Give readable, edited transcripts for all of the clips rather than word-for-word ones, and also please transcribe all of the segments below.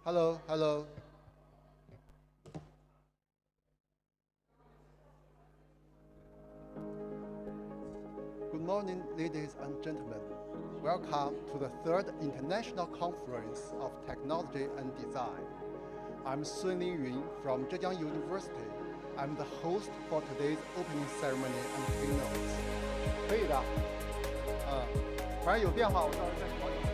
Hello, hello. Good morning, ladies and gentlemen. Welcome to the third International Conference of Technology and Design. I'm Sun Lingyun from Zhejiang University. I'm the host for today's opening ceremony and keynotes. 可以的，反正有电话我到时候再调整。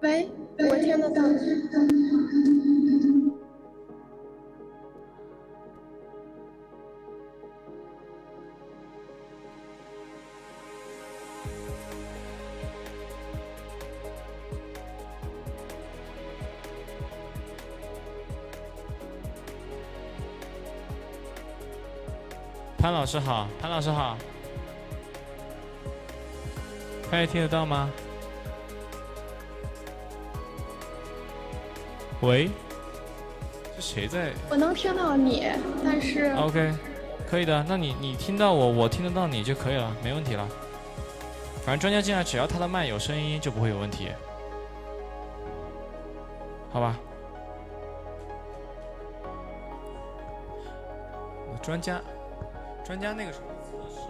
喂，我听得到你。潘老师好，潘老师好，可以听得到吗？喂，是谁在？我能听到你，但是 OK，可以的。那你听到我，我听得到你就可以了，没问题了。反正专家进来，只要他的麦有声音，就不会有问题，好吧？专家那个什么测试。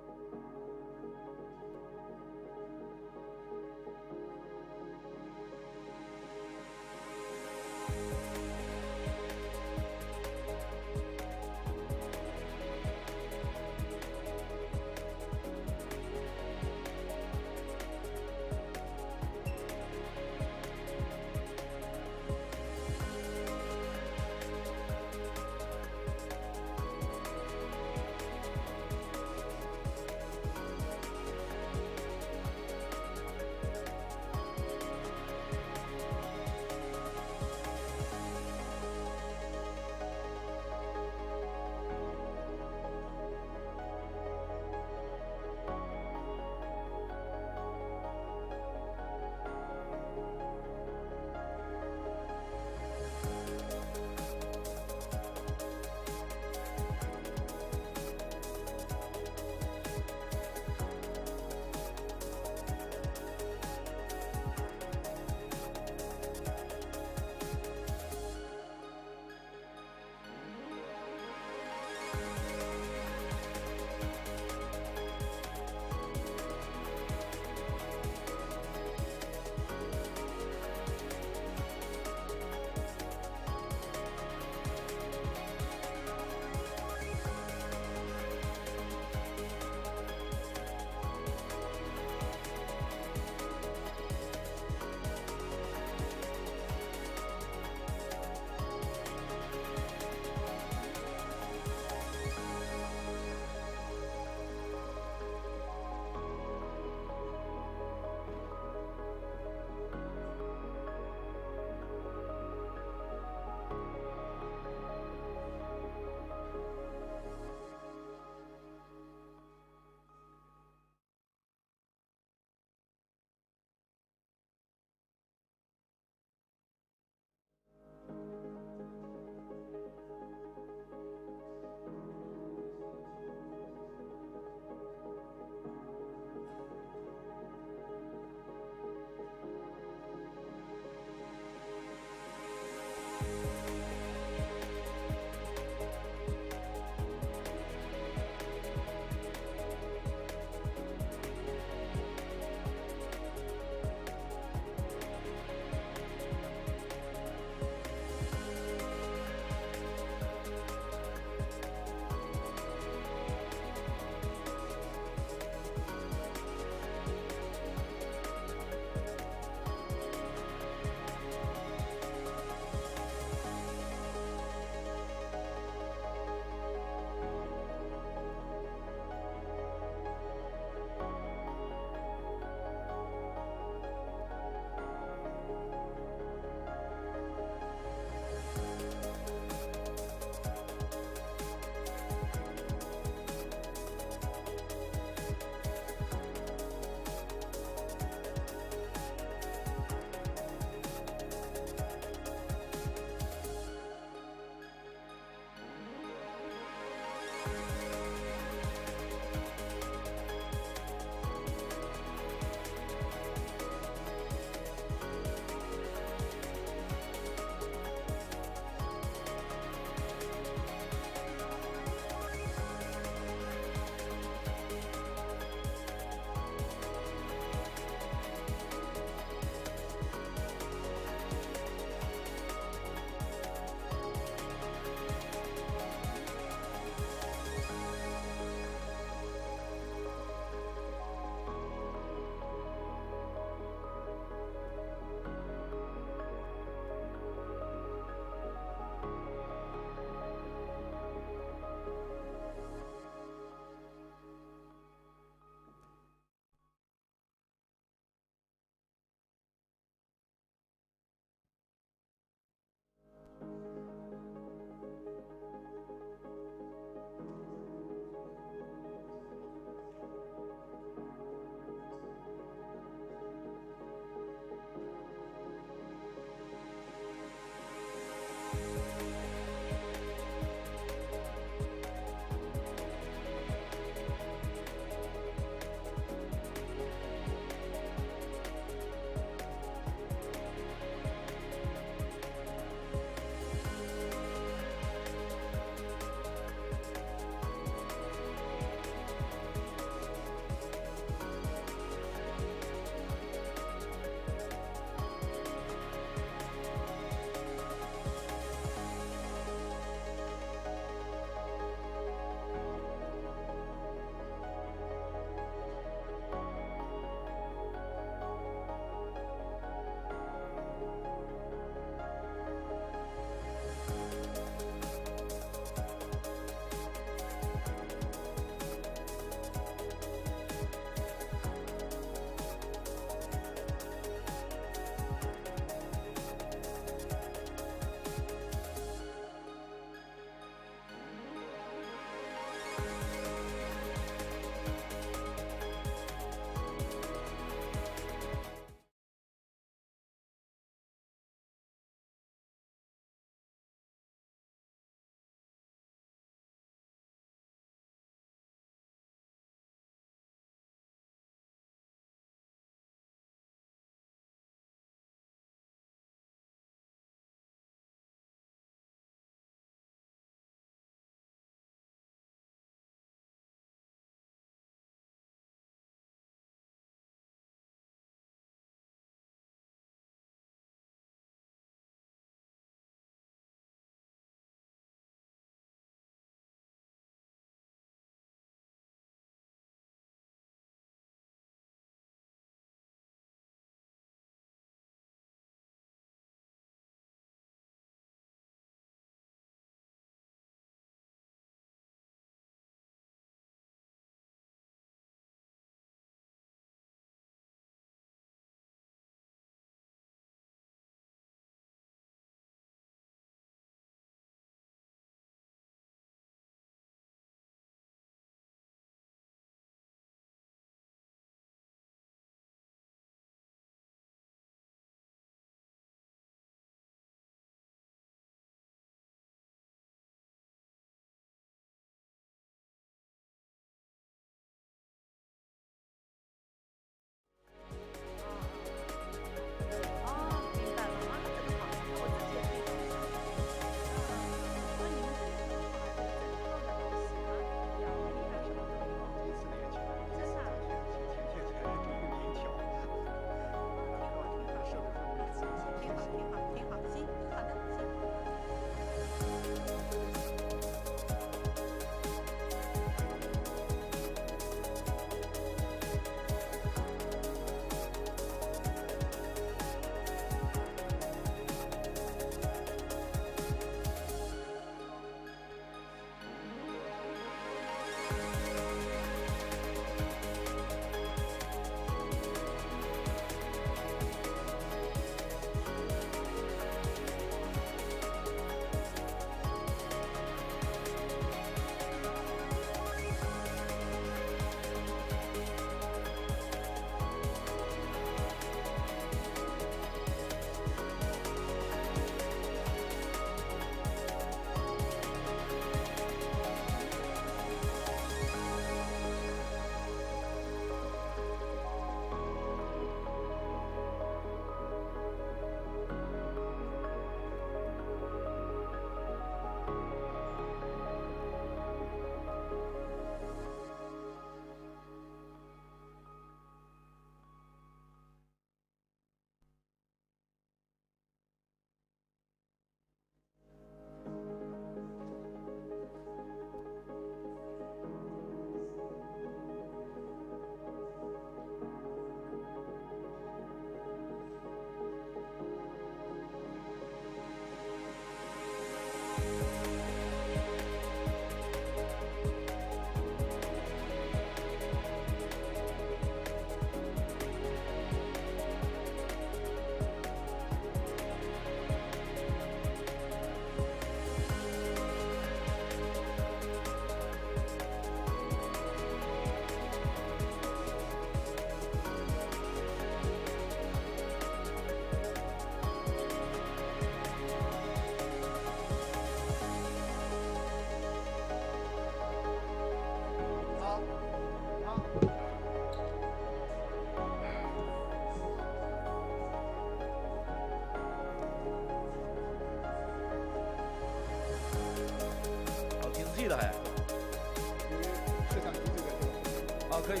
可以，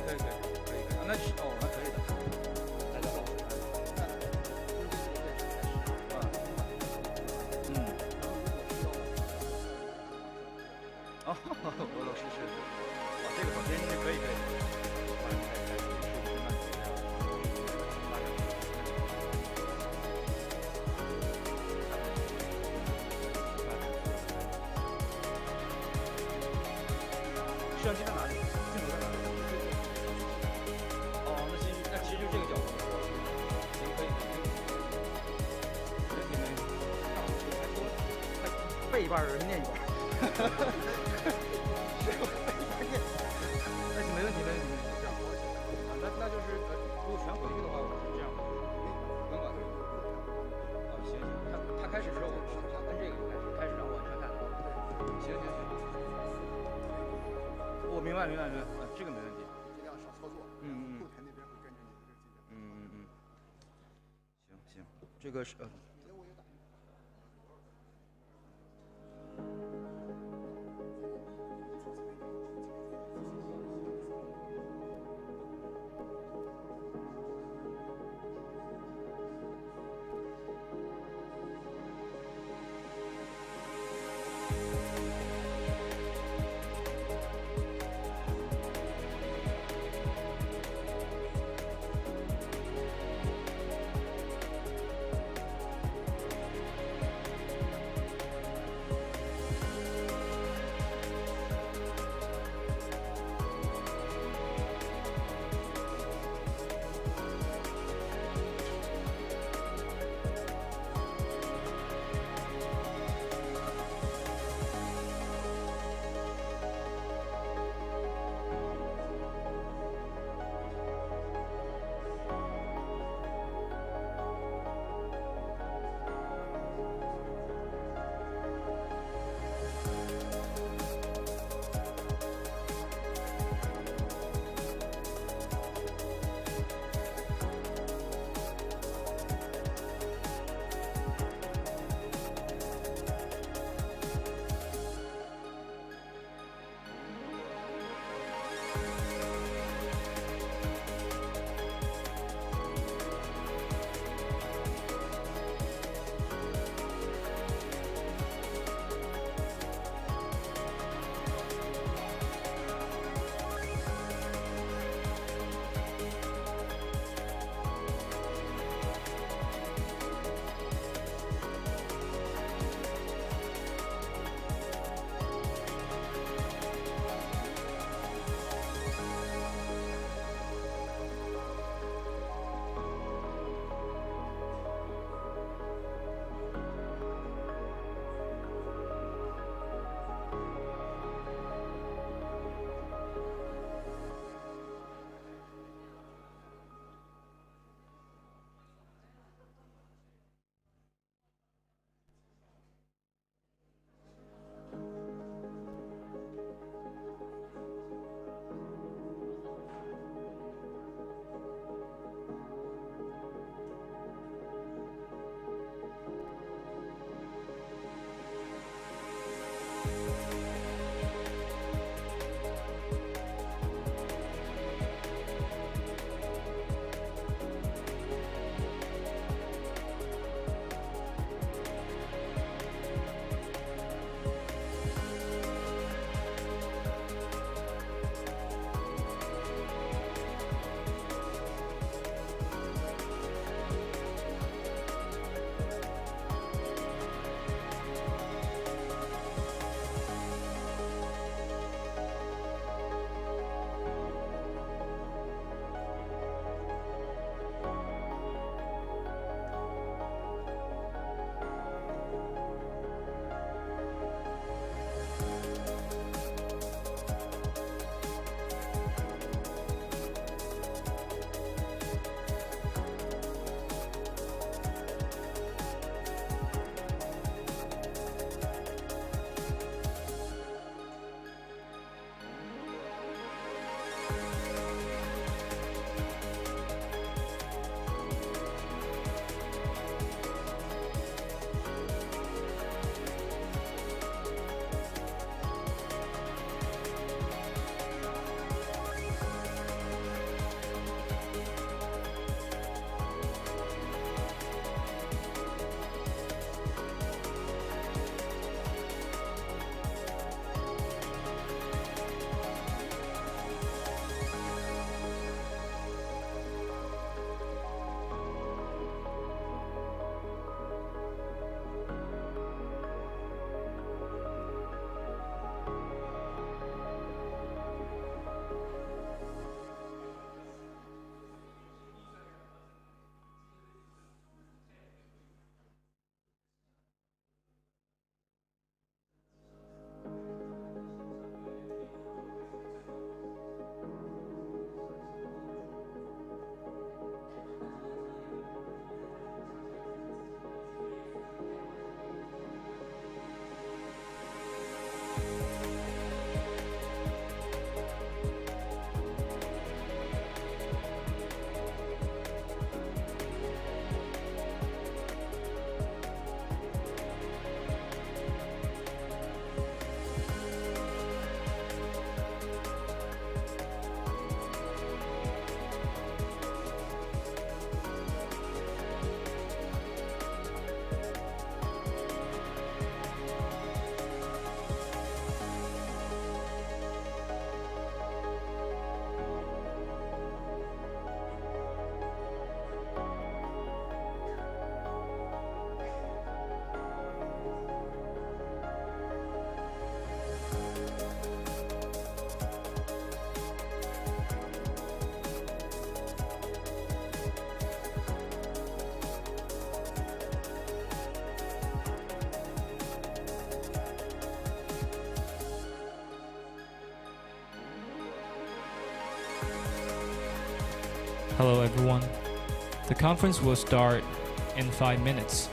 那是那可以的。来聊聊。俄罗斯是，这个首先可以。摄像机在哪里？镜头在哪里？那其实就这个角度。行，可以。背一半儿念一半儿。那没问题。那就是如果全回去的话，我是这样的，不用管。行，他开始之后我跟这个开始，然后我全看。行。我明白，这个没问题。尽量少操作。后台那边会根据你的这个进展。行，这个是 Hello everyone. The conference will start in 5 minutes.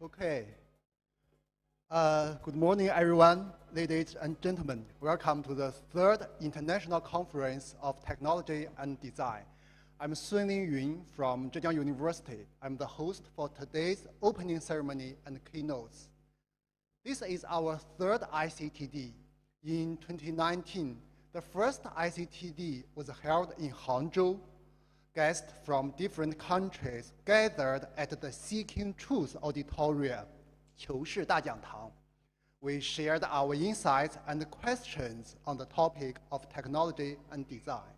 Okay. Good morning, everyone. Ladies and gentlemen, welcome to the 3rd International Conference of Technology and Design. I'm Sunling Yun from Zhejiang University. I'm the host for today's opening ceremony and keynotes. This is our 3rd ICTD. In 2019, the first ICTD was held in Hangzhou. Guests from different countries gathered at the Seeking Truth Auditorium, 求是大讲堂. We shared our insights and questions on the topic of technology and design.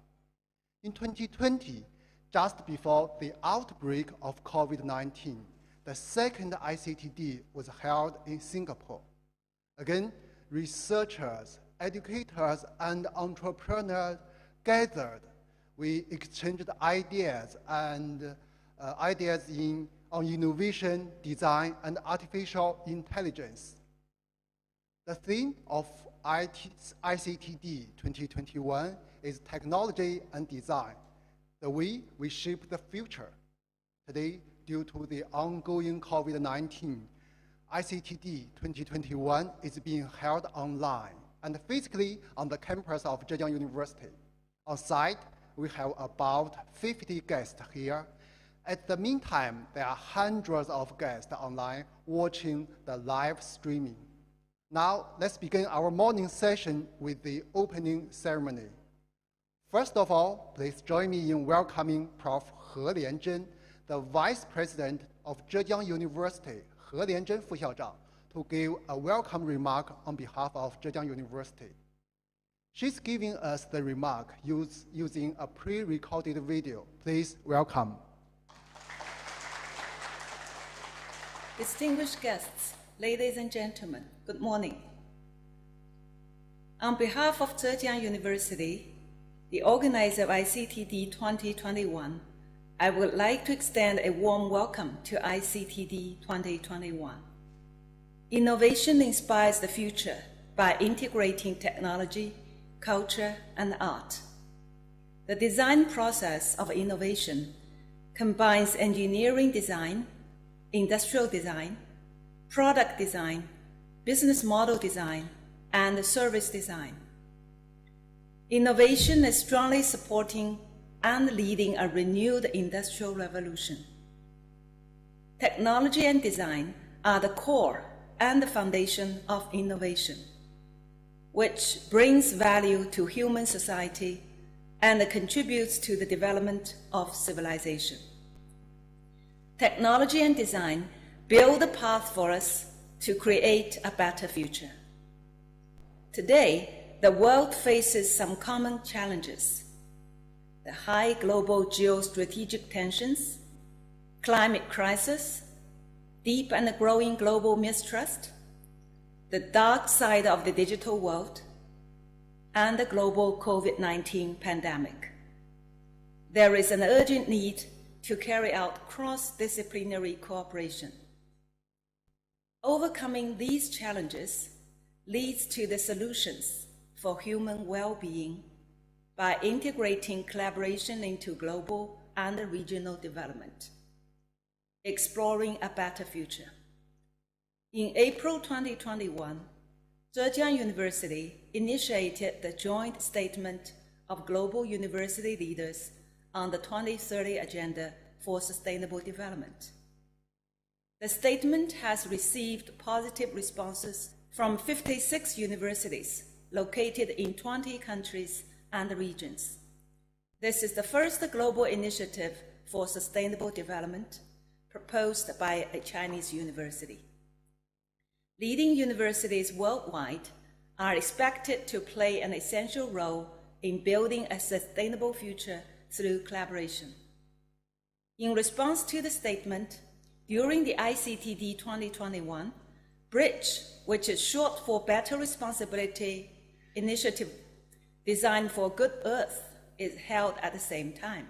In 2020, just before the outbreak of COVID-19, the second ICTD was held in Singapore. Again, researchers, educators, and entrepreneurs gathered. We exchanged ideas and ideas on innovation, design, and artificial intelligence. The theme of ICTD 2021 is technology and design, the way we shape the future. Today, due to the ongoing COVID-19, ICTD 2021 is being held online and physically on the campus of Zhejiang University. On site, we have about 50 guests here. At the meantime, there are hundreds of guests online watching the live streaming. Now, let's begin our morning session with the opening ceremony. First of all, please join me in welcoming Prof. He Lianzhen, the Vice President of Zhejiang University, He Lianzhen 副校长, to give a welcome remark on behalf of Zhejiang University. She's giving us the remark using a pre-recorded video. Please welcome. Distinguished guests, ladies and gentlemen, good morning. On behalf of Zhejiang University, the organizer of ICTD 2021, I would like to extend a warm welcome to ICTD 2021. Innovation inspires the future by integrating technology, culture, and art. The design process of innovation combines engineering design, industrial design, product design, business model design, and service design. Innovation is strongly supporting and leading a renewed industrial revolution. Technology and design are the core and the foundation of innovation, which brings value to human society and contributes to the development of civilization. Technology and design build a path for us to create a better future. Today, the world faces some common challenges: the high global geostrategic tensions, climate crisis, deep and growing global mistrust, the dark side of the digital world, and the global COVID-19 pandemic. There is an urgent need to carry out cross-disciplinary cooperation. Overcoming these challenges leads to the solutions for human well-being by integrating collaboration into global and regional development, exploring a better future. In April 2021, Zhejiang University initiated the Joint Statement of Global University Leaders on the 2030 Agenda for Sustainable Development. The statement has received positive responses from 56 universities located in 20 countries and regions. This is the first global initiative for sustainable development proposed by a Chinese university. Leading universities worldwide are expected to play an essential role in building a sustainable future through collaboration. In response to the statement, during the ICTD 2021, BRIDGE, which is short for Better Responsibility Initiative Designed for Good Earth, is held at the same time.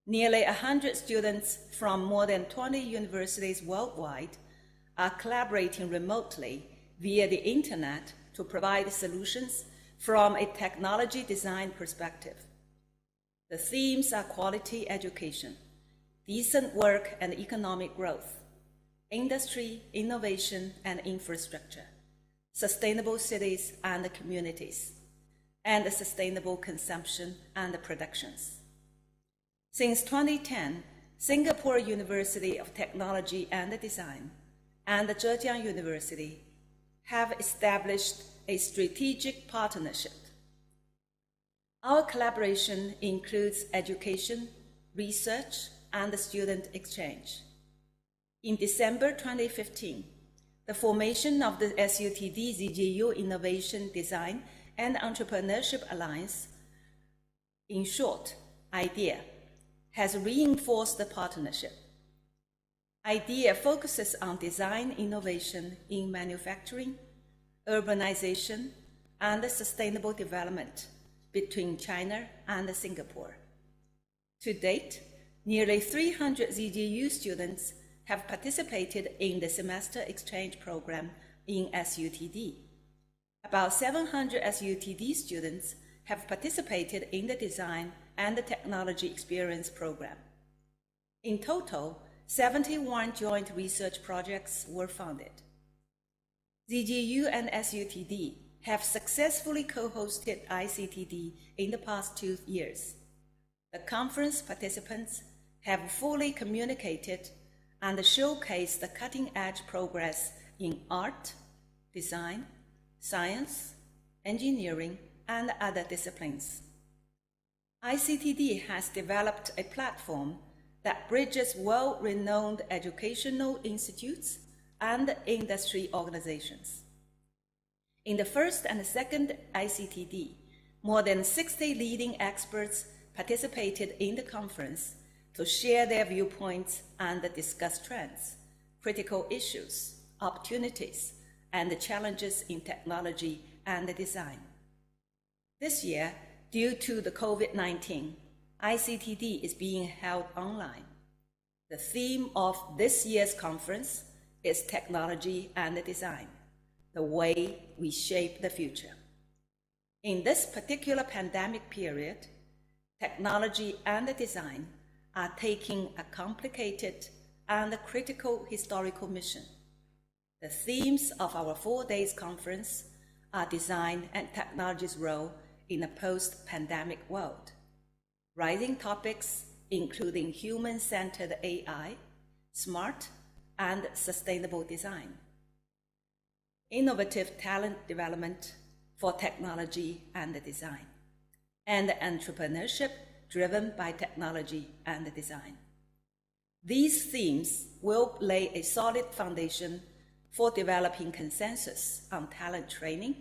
Nearly 100 students from more than 20 universities worldwide are collaborating remotely via the internet to provide solutions from a technology design perspective. The themes are quality education, decent work and economic growth, industry, innovation and infrastructure, sustainable cities and communities, and sustainable consumption and productions. Since 2010, Singapore University of Technology and Design and Zhejiang University have established a strategic partnership. Our collaboration includes education, research, and student exchange. In December 2015, the formation of the SUTD ZGU Innovation, Design, and Entrepreneurship Alliance, in short, IDEA, has reinforced the partnership. IDEA focuses on design innovation in manufacturing, urbanization, and sustainable development between China and Singapore. To date, nearly 300 ZGU students have participated in the semester exchange program in SUTD. About 700 SUTD students have participated in the design and the technology experience program. In total, 71 joint research projects were funded. ZGU and SUTD have successfully co-hosted ICTD in the past 2 years. The conference participants have fully communicated and showcased the cutting-edge progress in art, design, science, engineering, and other disciplines. ICTD has developed a platform that bridges world-renowned educational institutes and industry organizations. In the first and second ICTD, more than 60 leading experts participated in the conference to share their viewpoints and discuss trends, critical issues, opportunities, and challenges in technology and design. This year, due to the COVID-19, ICTD is being held online. The theme of this year's conference is Technology and Design, the way we shape the future. In this particular pandemic period, technology and design are taking a complicated and a critical historical mission. The themes of our 4 days conference are design and technology's role in a post-pandemic world. Rising topics including human-centered AI, smart and sustainable design, innovative talent development for technology and design, and entrepreneurship driven by technology and design. These themes will lay a solid foundation for developing consensus on talent training,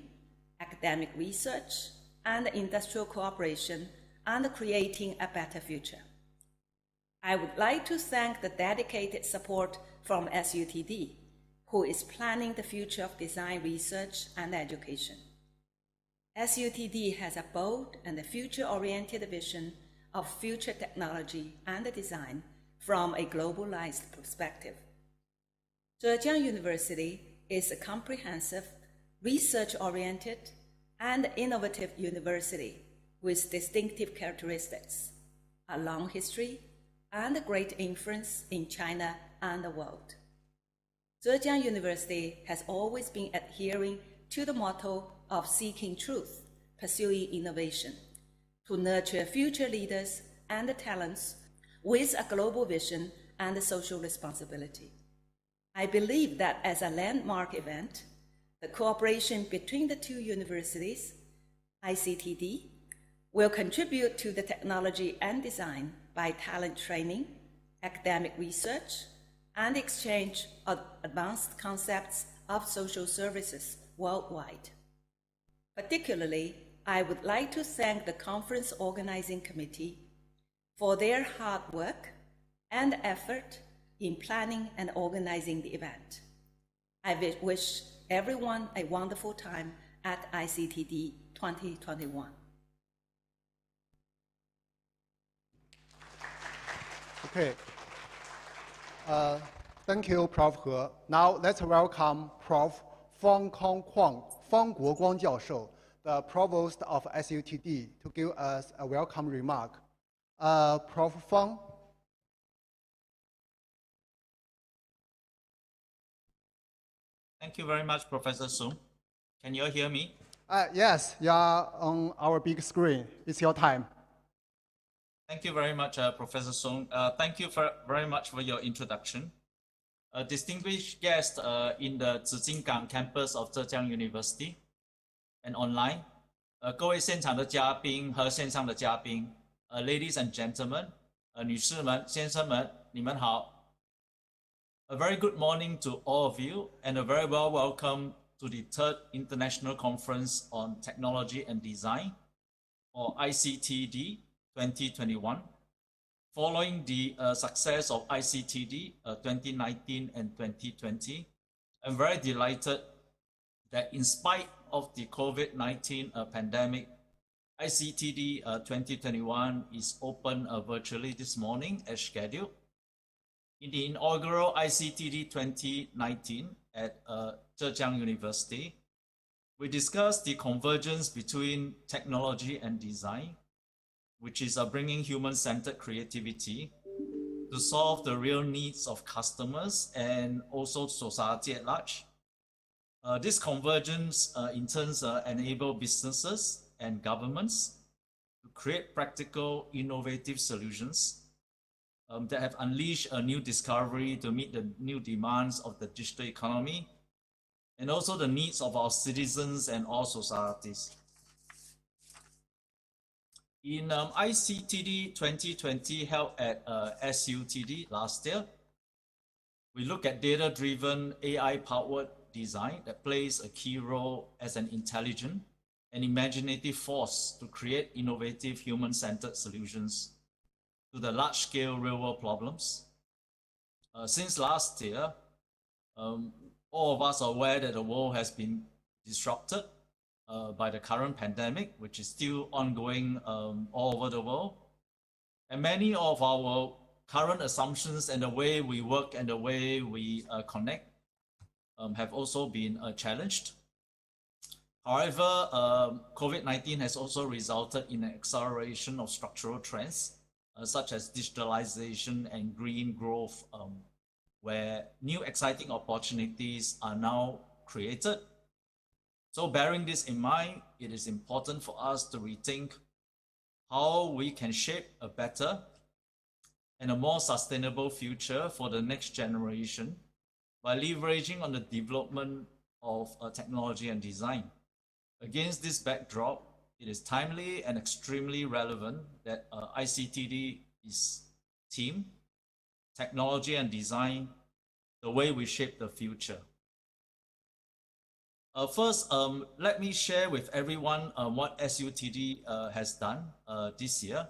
academic research, and industrial cooperation, and creating a better future. I would like to thank the dedicated support from SUTD, who is planning the future of design research and education. SUTD has a bold and future-oriented vision of future technology and design from a globalized perspective. Zhejiang University is a comprehensive, research-oriented, and innovative university with distinctive characteristics, a long history, and great influence in China and the world. Zhejiang University has always been adhering to the motto of seeking truth, pursuing innovation, to nurture future leaders and talents with a global vision and social responsibility. I believe that as a landmark event, the cooperation between the two universities, ICTD, will contribute to the technology and design by talent training, academic research, and exchange of advanced concepts of social services worldwide. Particularly, I would like to thank the conference organizing committee for their hard work and effort in planning and organizing the event. I wish everyone a wonderful time at ICTD 2021. Okay. Thank you, Prof. He. Now let's welcome Prof. Fang Guoguang 教授, the Provost of SUTD, to give us a welcome remark. Prof. Fang. Thank you very much, Professor Sung. Can you all hear me? Yes, you are on our big screen. It's your time. Thank you very much, Professor Sung. Thank you very much for your introduction. Distinguished guests in the Zhijinggang campus of Zhejiang University and online, 各位现场的嘉宾和线上的嘉宾, ladies and gentlemen, 女士们、先生们, 你们好. A very good morning to all of you, and a very well welcome to the 3rd International Conference on Technology and Design, or ICTD 2021. Following the success of ICTD 2019 and 2020, I'm very delighted that in spite of the COVID-19 pandemic, ICTD 2021 is open virtually this morning as scheduled. In the inaugural ICTD 2019 at Zhejiang University, we discussed the convergence between technology and design, which is bringing human-centered creativity to solve the real needs of customers and also society at large. This convergence in turn enable businesses and governments to create practical, innovative solutions that have unleashed a new discovery to meet the new demands of the digital economy and also the needs of our citizens and all societies. In ICTD 2020 held at SUTD last year, we look at data-driven AI-powered design that plays a key role as an intelligent and imaginative force to create innovative human-centered solutions to the large-scale real-world problems. Since last year, all of us are aware that the world has been disrupted by the current pandemic, which is still ongoing all over the world. And many of our current assumptions and the way we work and the way we connect have also been challenged. However, COVID-19 has also resulted in an acceleration of structural trends such as digitalization and green growth where new exciting opportunities are now created. So bearing this in mind, it is important for us to rethink how we can shape a better and a more sustainable future for the next generation by leveraging on the development of technology and design. Against this backdrop, it is timely and extremely relevant that ICTD is team, technology and design, the way we shape the future. First, let me share with everyone what SUTD has done this year.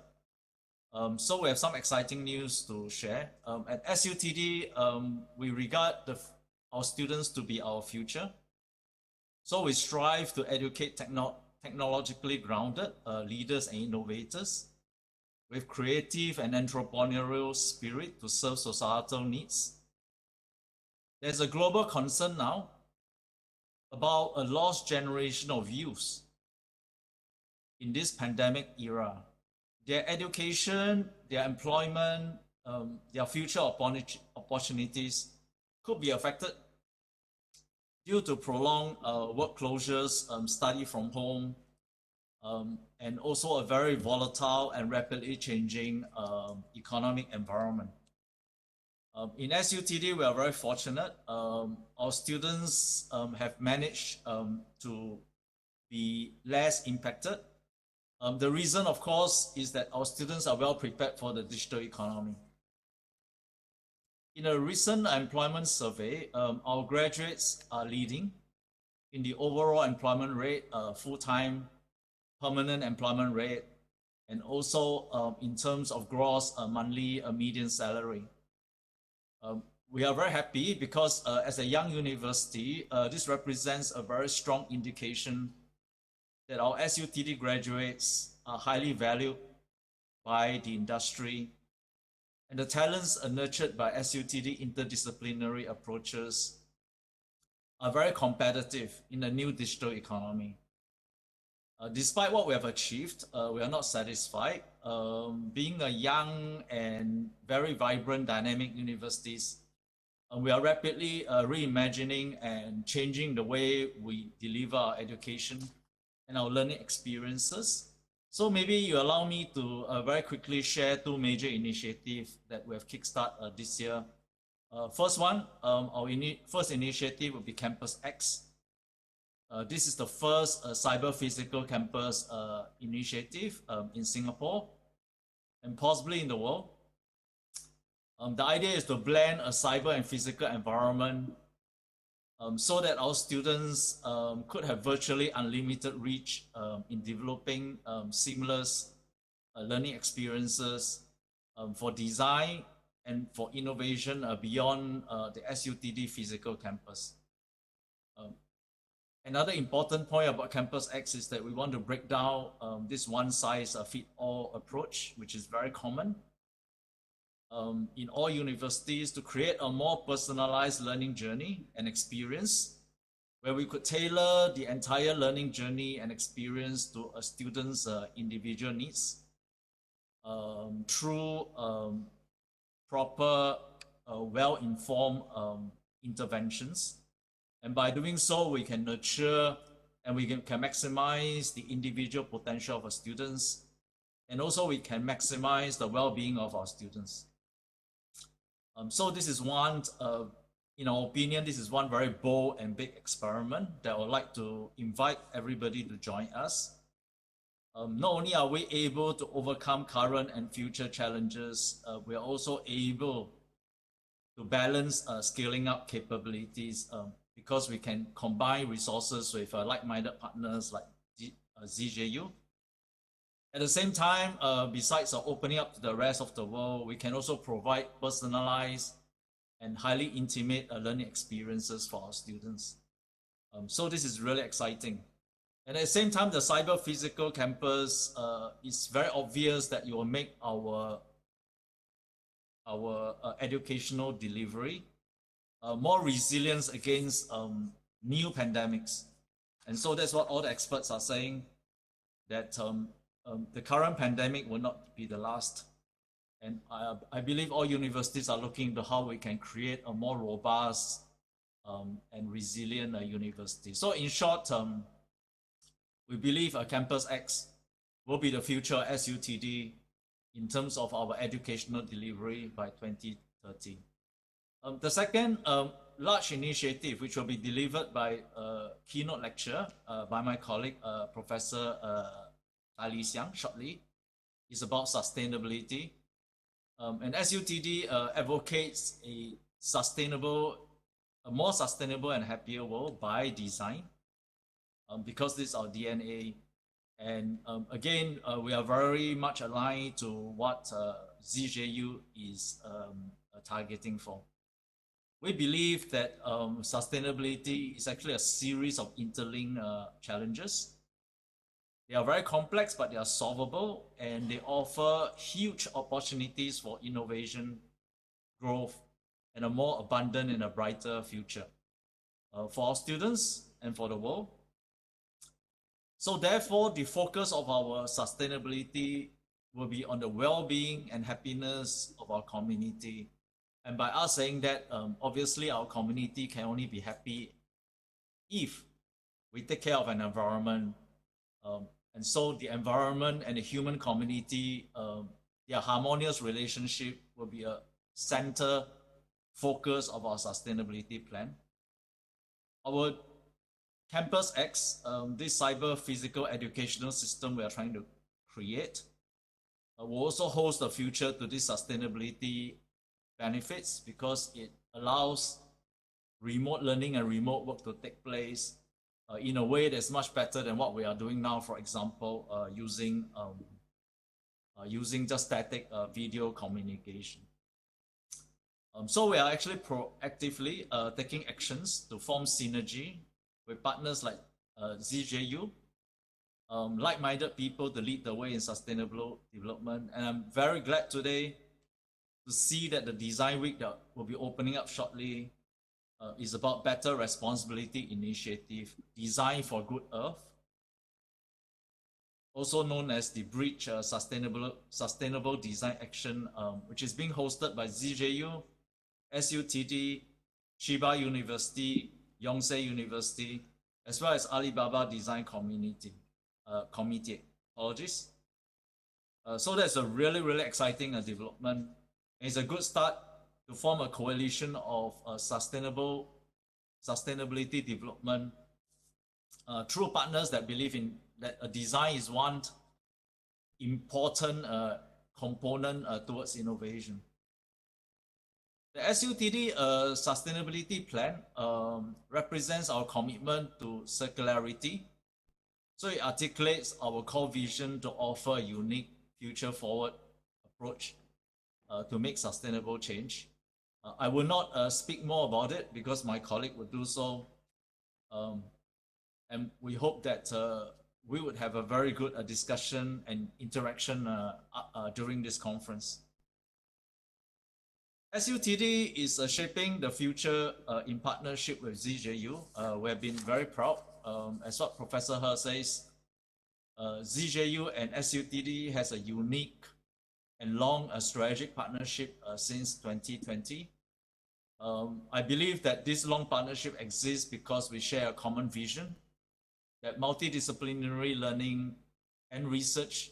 So we have some exciting news to share. At SUTD, we regard our students to be our future. So we strive to educate technologically grounded leaders and innovators with creative and entrepreneurial spirit to serve societal needs. There's a global concern now about a lost generation of youth in this pandemic era. Their education, their employment, their future opportunities could be affected due to prolonged work closures, study from home, and also a very volatile and rapidly changing economic environment. In SUTD, we are very fortunate. Our students have managed to be less impacted. The reason, of course, is that our students are well prepared for the digital economy. In a recent employment survey, our graduates are leading in the overall employment rate, full-time, permanent employment rate, and also in terms of gross monthly median salary. We are very happy because as a young university, this represents a very strong indication that our SUTD graduates are highly valued by the industry, and the talents are nurtured by SUTD interdisciplinary approaches are very competitive in the new digital economy. Despite what we have achieved, we are not satisfied. Being a young and very vibrant, dynamic universities, we are rapidly reimagining and changing the way we deliver our education and our learning experiences. So maybe you allow me to very quickly share two major initiatives that we have kickstarted this year. First one, our first initiative will be Campus X. This is the first cyber physical campus initiative in Singapore and possibly in the world. The idea is to blend a cyber and physical environment so that our students could have virtually unlimited reach in developing seamless learning experiences for design and for innovation beyond the SUTD physical campus. Another important point about Campus X is that we want to break down this one-size-fit-all approach, which is very common in all universities, to create a more personalized learning journey and experience where we could tailor the entire learning journey and experience to a student's individual needs through proper, well-informed interventions. And by doing so, we can nurture and we can maximize the individual potential of our students. And also we can maximize the well-being of our students. So this is one, in our opinion, this is one very bold and big experiment that I would like to invite everybody to join us. Not only are we able to overcome current and future challenges, we are also able to balance scaling up capabilities because we can combine resources with like-minded partners like ZJU. At the same time, besides opening up to the rest of the world, we can also provide personalized and highly intimate learning experiences for our students. So this is really exciting. And at the same time, the cyber physical campus, it's very obvious that you will make our educational delivery more resilient against new pandemics. And so that's what all the experts are saying, that the current pandemic will not be the last. And I believe all universities are looking into how we can create a more robust and resilient university. So in short, we believe Campus X will be the future SUTD in terms of our educational delivery by 2030. The second large initiative, which will be delivered by a keynote lecture by my colleague, Professor Ali Xiang, shortly, is about sustainability. And SUTD advocates a more sustainable and happier world by design, because this is our DNA. And again, we are very much aligned to what ZJU is targeting for. We believe that sustainability is actually a series of interlinked challenges. They are very complex, but they are solvable, and they offer huge opportunities for innovation, growth, and a more abundant and a brighter future for our students and for the world. So therefore, the focus of our sustainability will be on the well-being and happiness of our community. And by us saying that, obviously our community can only be happy if we take care of an environment. And so the environment and the human community, their harmonious relationship will be a center focus of our sustainability plan. Our Campus X, this cyber physical educational system we are trying to create, will also host the future to this sustainability benefits, because it allows remote learning and remote work to take place in a way that's much better than what we are doing now. For example, using just static video communication. So we are actually proactively taking actions to form synergy with partners like ZJU, like-minded people to lead the way in sustainable development. And I'm very glad today to see that the design week that will be opening up shortly is about Better Responsibility Initiative, Design for Good Earth, also known as the Bridge Sustainable Design Action, which is being hosted by ZJU, SUTD, Chiba University, Yonsei University, as well as Alibaba Design Committee. Apologies. So that's a really, really exciting development. It's a good start to form a coalition of sustainability development through partners that believe in that a design is one important component towards innovation. The SUTD sustainability plan represents our commitment to circularity. So it articulates our core vision to offer a unique future-forward approach to make sustainable change. I will not speak more about it because my colleague will do so. And we hope that we would have a very good discussion and interaction during this conference. SUTD is shaping the future in partnership with ZJU. We have been very proud. As what Professor He says, ZJU and SUTD has a unique and long strategic partnership since 2020. I believe that this long partnership exists because we share a common vision that multidisciplinary learning and research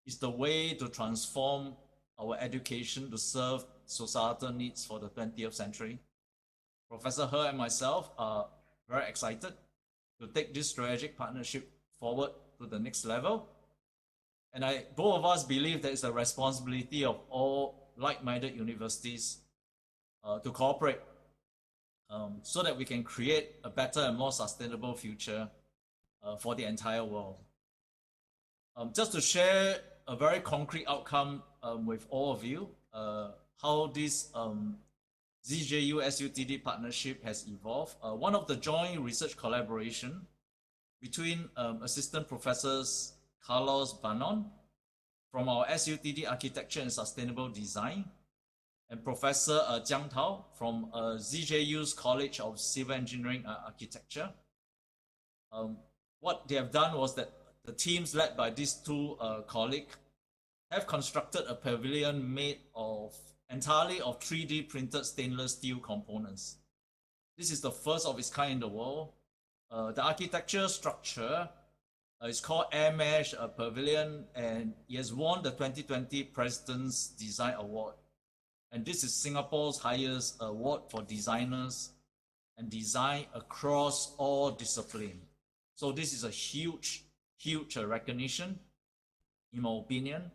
is the way to transform our education to serve societal needs for the 20th century. Professor He and myself are very excited to take this strategic partnership forward to the next level. And both of us believe that it's a responsibility of all like-minded universities to cooperate so that we can create a better and more sustainable future for the entire world. Just to share a very concrete outcome with all of you, how this ZJU SUTD partnership has evolved. One of the joint research collaboration between Assistant Professors Carlos Banon from our SUTD Architecture and Sustainable Design and Professor Jiang Tao from ZJU's College of Civil Engineering Architecture. What they have done was that the teams led by these two colleagues have constructed a pavilion made entirely of 3D printed stainless steel components. This is the first of its kind in the world. The architecture structure is called Air Mesh Pavilion, and it has won the 2020 President's Design Award. And this is Singapore's highest award for designers and design across all disciplines. So this is a huge recognition, in my opinion,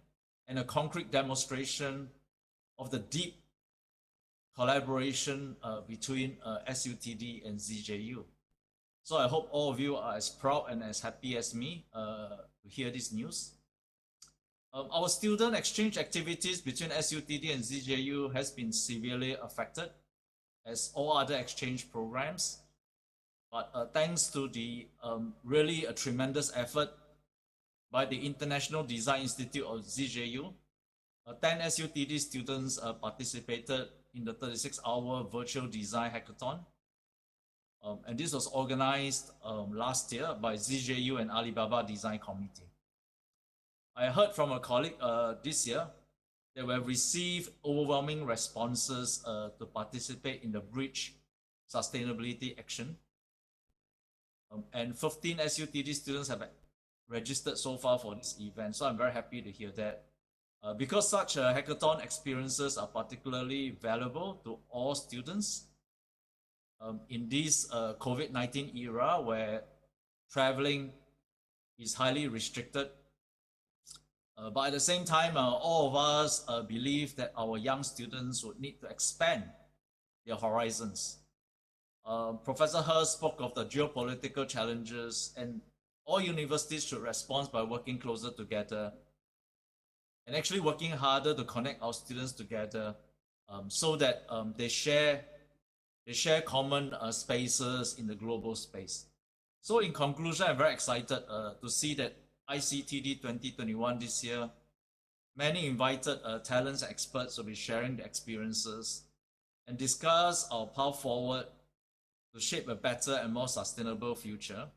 and a concrete demonstration of the deep collaboration between SUTD and ZJU. So I hope all of you are as proud and as happy as me to hear this news. Our student exchange activities between SUTD and ZJU has been severely affected, as all other exchange programs. But thanks to the really a tremendous effort by the International Design Institute of ZJU, 10 SUTD students participated in the 36-hour virtual design hackathon. And this was organized last year by ZJU and Alibaba Design Committee. I heard from a colleague this year that we have received overwhelming responses to participate in the Bridge Sustainability Action. And 15 SUTD students have registered so far for this event, so I'm very happy to hear that. Because such hackathon experiences are particularly valuable to all students in this COVID-19 era where traveling is highly restricted. But at the same time, all of us believe that our young students would need to expand their horizons. Professor He spoke of the geopolitical challenges, and all universities should respond by working closer together and actually working harder to connect our students together so that they share common spaces in the global space. So in conclusion, I'm very excited to see that ICTD 2021 this year, many invited talents and experts will be sharing their experiences and discuss our path forward to shape a better and more sustainable future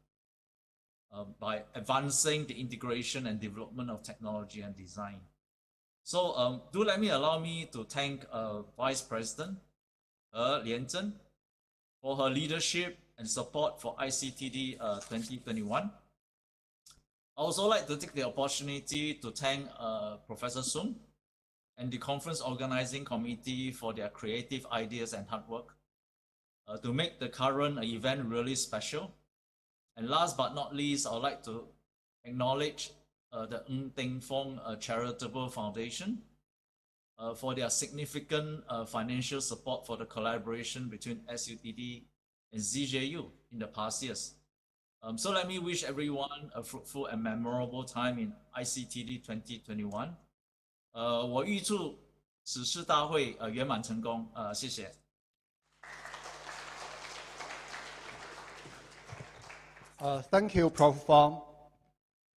by advancing the integration and development of technology and design. So allow me to thank Vice President Lian Zhen for her leadership and support for ICTD 2021. I also like to take the opportunity to thank Professor Sung and the conference organizing committee for their creative ideas and hard work to make the current event really special. And last but not least, I would like to acknowledge the Ng Teng Fong Charitable Foundation for their significant financial support for the collaboration between SUTD and ZJU in the past years. So let me wish everyone a fruitful and memorable time in ICTD 2021. 我预祝此次大会圆满成功。谢谢。Thank you, Prof. Fang.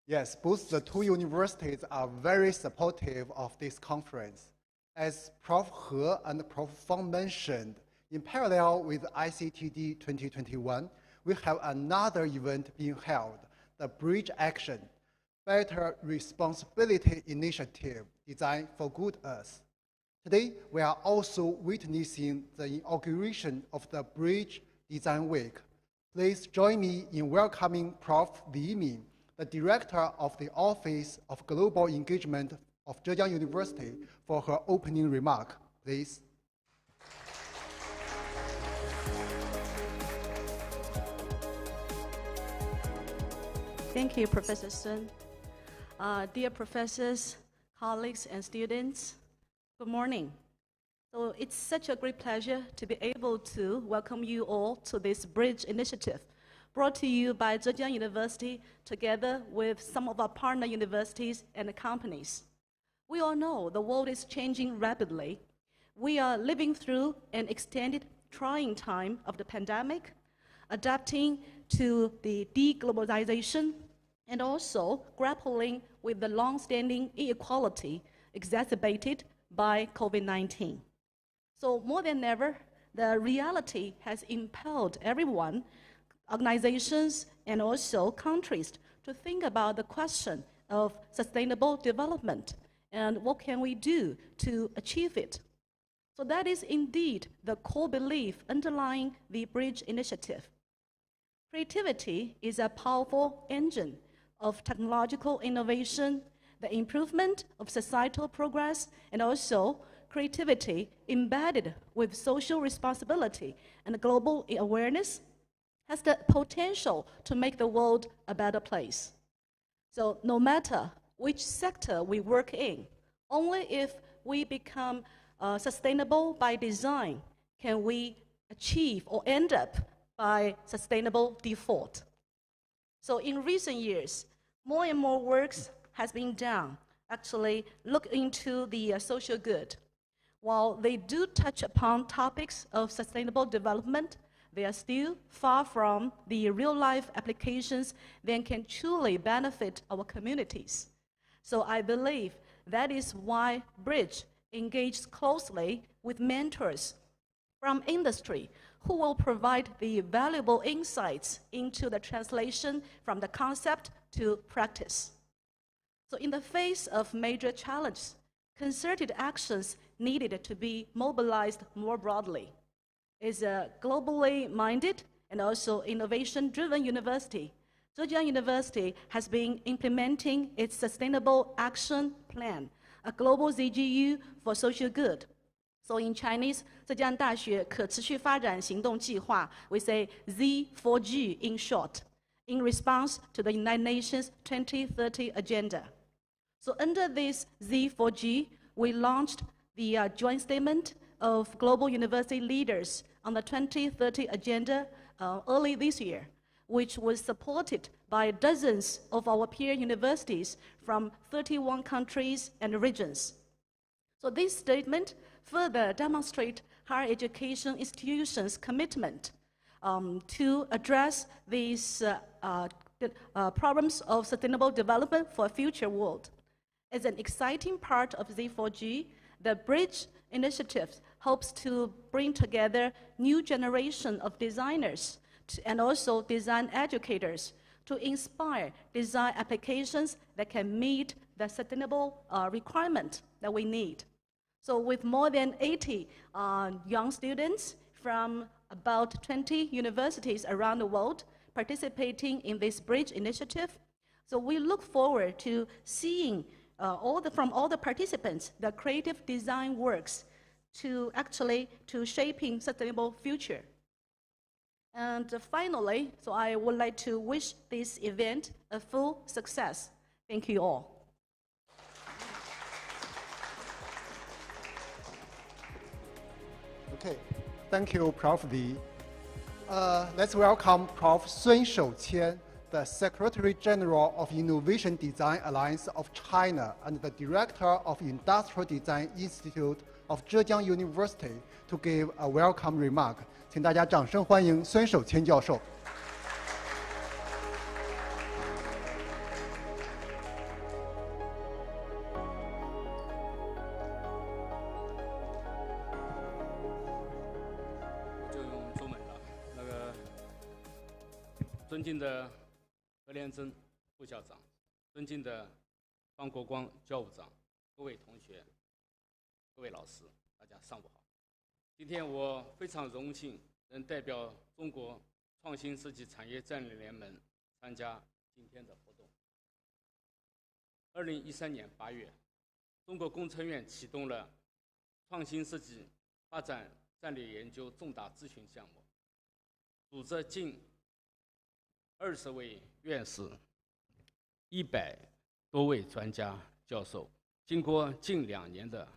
Yes, both the two universities are very supportive of this conference. As Prof. He and Prof. Fang mentioned, in parallel with ICTD 2021, we have another event being held, the Bridge Action, Better Responsibility Initiative, Design for Good Earth. Today, we are also witnessing the inauguration of the Bridge Design Week. Please join me in welcoming Prof. Li Min, the Director of the Office of Global Engagement of Zhejiang University, for her opening remark. Please. Thank you, Professor Sun. Dear professors, colleagues, and students, good morning. So it's such a great pleasure to be able to welcome you all to this Bridge Initiative, brought to you by Zhejiang University together with some of our partner universities and companies. We all know the world is changing rapidly. We are living through an extended trying time of the pandemic, adapting to the deglobalization, and also grappling with the long-standing inequality exacerbated by COVID-19. So more than ever, the reality has impelled everyone, organizations, and also countries to think about the question of sustainable development and what can we do to achieve it. So that is indeed the core belief underlying the Bridge initiative. Creativity is a powerful engine of technological innovation, the improvement of societal progress, and also creativity embedded with social responsibility and global awareness has the potential to make the world a better place. So no matter which sector we work in, only if we become sustainable by design can we achieve or end up by sustainable default. So in recent years, more and more works has been done, actually look into the social good. While they do touch upon topics of sustainable development, they are still far from the real-life applications that can truly benefit our communities. So I believe that is why Bridge engages closely with mentors from industry who will provide the valuable insights into the translation from the concept to practice. So in the face of major challenges, concerted actions needed to be mobilized more broadly. Is a globally minded and also innovation-driven university. Zhejiang University has been implementing its Sustainable Action Plan, a global ZGU for social good. So in Chinese, 浙江大学可持续发展行动计划, we say Z4G in short, in response to the United Nations 2030 agenda. So under this Z4G, we launched the joint statement of global university leaders on the 2030 agenda early this year, which was supported by dozens of our peer universities from 31 countries and regions. So this statement further demonstrates higher education institutions' commitment to address these problems of sustainable development for a future world. As an exciting part of Z4G, the Bridge initiative hopes to bring together new generation of designers and also design educators to inspire design applications that can meet the sustainable requirement that we need. So with more than 80 young students from about 20 universities around the world participating in this Bridge initiative, so we look forward to seeing from all the participants the creative design works to shaping sustainable future. And finally, so I would like to wish this event a full success. Thank you all. Okay, thank you, Prof. Li. Let's welcome Prof. Sun Shouqian, the Secretary General of Innovation Design Alliance of China and the Director of Industrial Design Institute of Zhejiang University, to give a welcome remark. 请大家掌声欢迎孙守谦教授。就用中文了。尊敬的何连珍副校长，尊敬的方国光教务长，各位同学，各位老师，大家上午好。今天我非常荣幸能代表中国创新设计产业战略联盟参加今天的活动。2013年8月，中国工程院启动了创新设计发展战略研究重大咨询项目，组织近20位院士、100多位专家教授，经过近2年的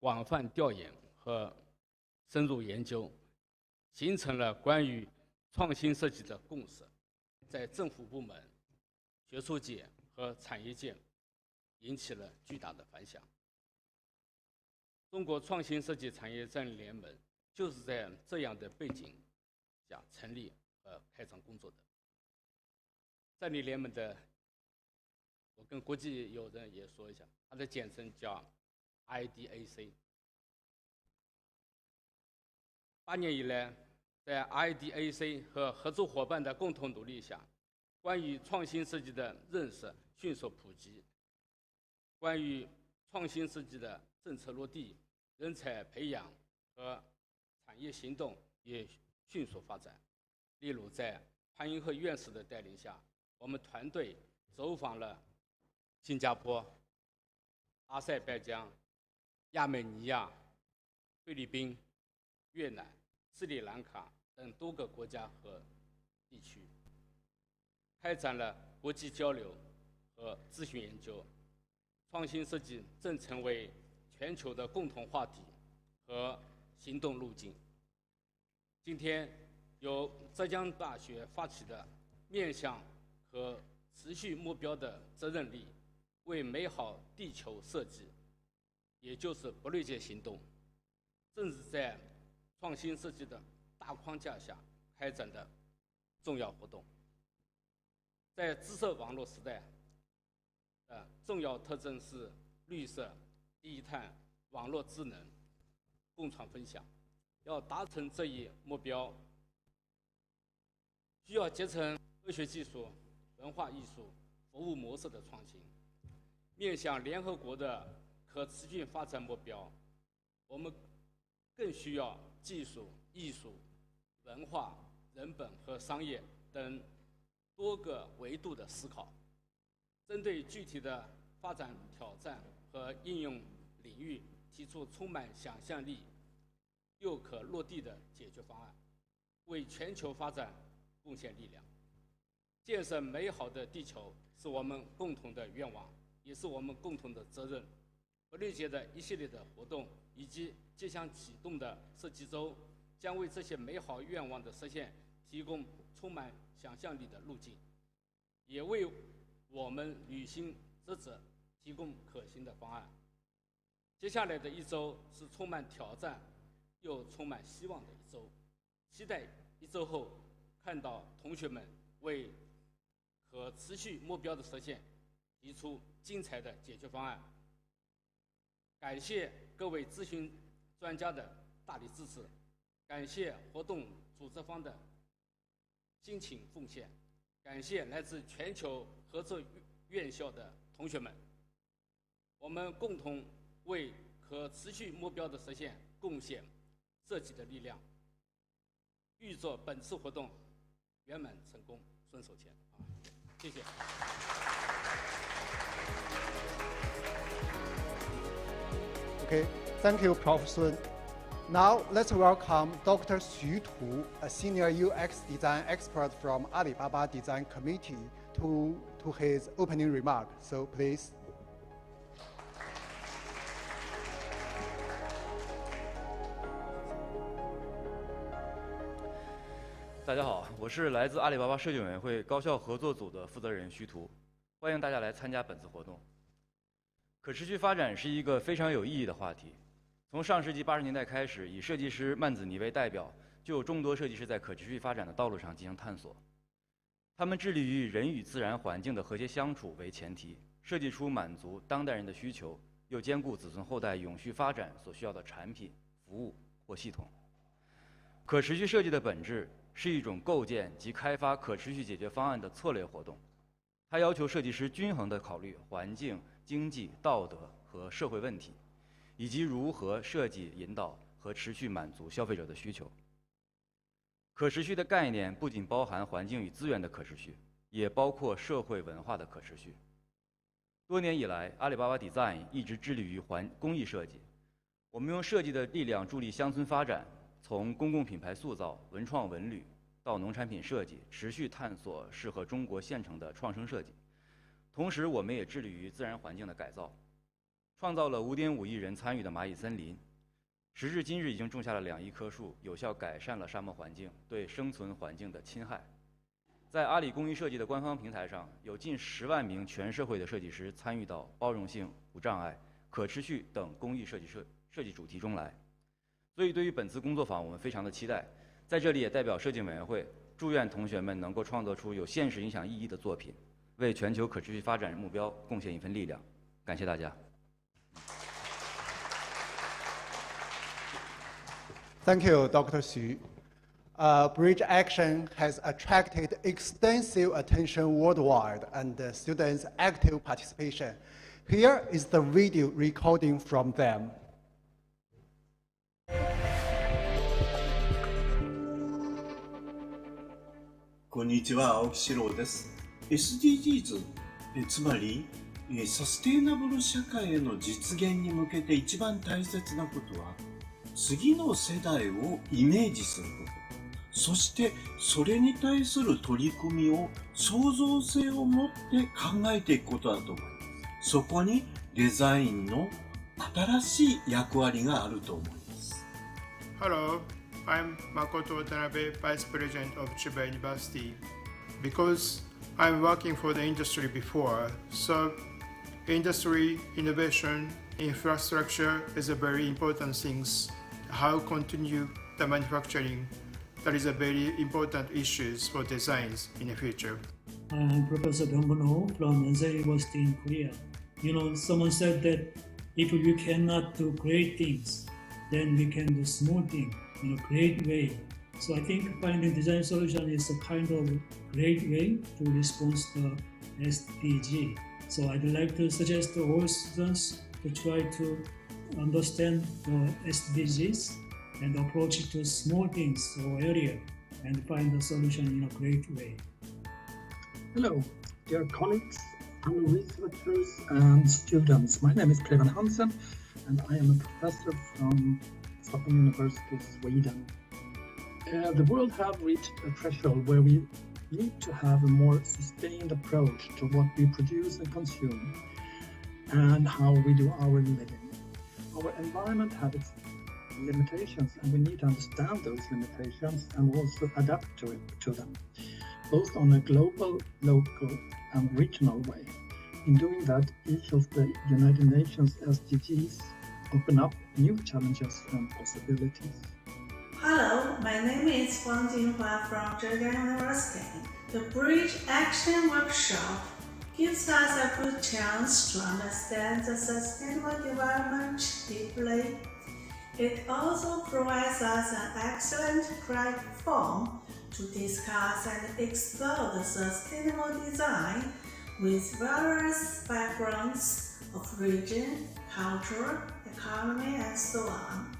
广泛调研和深入研究，形成了关于创新设计的共识，在政府部门、学术界和产业界引起了巨大的反响。中国创新设计产业战略联盟就是在这样的背景下成立和开展工作的。战略联盟的，我跟国际友人也说一下，它的简称叫 IDAC。8年以来，在 IDAC 和合作伙伴的共同努力下，关于创新设计的认识迅速普及，关于创新设计的政策落地、人才培养和产业行动也迅速发展。例如，在潘英赫院士的带领下，我们团队走访了新加坡、阿塞拜疆、亚美尼亚、菲律宾、越南、斯里兰卡等多个国家和地区，开展了国际交流和咨询研究。创新设计正成为全球的共同话题和行动路径。今天，由浙江大学发起的面向可持续目标的责任力为美好地球设计，也就是不列颠行动，正是在创新设计的大框架下开展的重要活动。在知识网络时代，重要特征是绿色、低碳、网络智能、共创分享。要达成这一目标，需要结成科学技术、文化艺术、服务模式的创新。面向联合国的可持续发展目标，我们更需要技术、艺术、文化、人本和商业等多个维度的思考，针对具体的发展挑战和应用领域提出充满想象力又可落地的解决方案，为全球发展贡献力量。建设美好的地球是我们共同的愿望，也是我们共同的责任。不列颠的一系列的活动以及即将启动的设计周，将为这些美好愿望的实现提供充满想象力的路径，也为我们履行职责提供可行的方案。接下来的一周是充满挑战又充满希望的一周，期待一周后看到同学们为可持续目标的实现提出精彩的解决方案。感谢各位咨询专家的大力支持，感谢活动组织方的辛勤奉献，感谢来自全球合作院校的同学们，我们共同为可持续目标的实现贡献设计的力量。预祝本次活动圆满成功，顺手牵。谢谢。Okay, thank you, Prof. Sun. Now let's welcome Dr. Xu Tu, a senior UX design expert from Alibaba Design Committee, to his opening remark. So please. 大家好，我是来自阿里巴巴设计委员会高校合作组的负责人徐图，欢迎大家来参加本次活动。可持续发展是一个非常有意义的话题。从上世纪80年代开始，以设计师曼子尼为代表，就有众多设计师在可持续发展的道路上进行探索。他们致力于人与自然环境的和谐相处为前提，设计出满足当代人的需求，又兼顾子孙后代永续发展所需要的产品、服务或系统。可持续设计的本质是一种构建及开发可持续解决方案的策略活动，它要求设计师均衡地考虑环境、经济、道德和社会问题，以及如何设计引导和持续满足消费者的需求。可持续的概念不仅包含环境与资源的可持续，也包括社会文化的可持续。多年以来，阿里巴巴 Design 一直致力于公益设计。我们用设计的力量助力乡村发展，从公共品牌塑造、文创文旅到农产品设计，持续探索适合中国县城的创生设计。同时，我们也致力于自然环境的改造，创造了5.5亿人参与的蚂蚁森林。时至今日，已经种下了2亿棵树，有效改善了沙漠环境对生存环境的侵害。在阿里公益设计的官方平台上，有近10万名全社会的设计师参与到包容性、无障碍、可持续等公益设计主题中来。所以，对于本次工作坊，我们非常的期待。在这里也代表设计委员会，祝愿同学们能够创作出有现实影响意义的作品，为全球可持续发展目标贡献一份力量。感谢大家。Thank you, Dr. Xu. Bridge Action has attracted extensive attention worldwide and students' active participation. Here is the video recording from them. こんにちは、青木史郎です。SDGs、つまりサステイナブル社会への実現に向けて一番大切なことは、次の世代をイメージすること、そしてそれに対する取り組みを創造性を持って考えていくことだと思います。そこにデザインの新しい役割があると思います。Hello, I'm Makoto Watanabe, Vice President of Chiba University. Because I'm working for the industry before, so industry, innovation, infrastructure is a very important things. How continue the manufacturing, that is a very important issues for designs in the future. I'm Professor Dong-Ho from Nansei University in Korea. You know, someone said that if you cannot do great things, then we can do small things in a great way. So I think finding design solution is a kind of great way to respond to the SDG. So I'd like to suggest to all students to try to understand the SDGs and approach it to small things or area and find the solution in a great way. Hello, dear colleagues, researchers and students. My name is Preben Hansen and I am a professor from Stockholm University, Sweden. The world have reached a threshold where we need to have a more sustained approach to what we produce and consume and how we do our living. Our environment has its limitations and we need to understand those limitations and also adapt to them, both on a global, local and regional way. In doing that, each of the United Nations SDGs open up new challenges and possibilities. Hello, my name is Wang Jinhua from Zhejiang University. The Bridge Action Workshop gives us a good chance to understand the sustainable development deeply. It also provides us an excellent platform to discuss and explore the sustainable design with various backgrounds of region, culture, economy, and so on.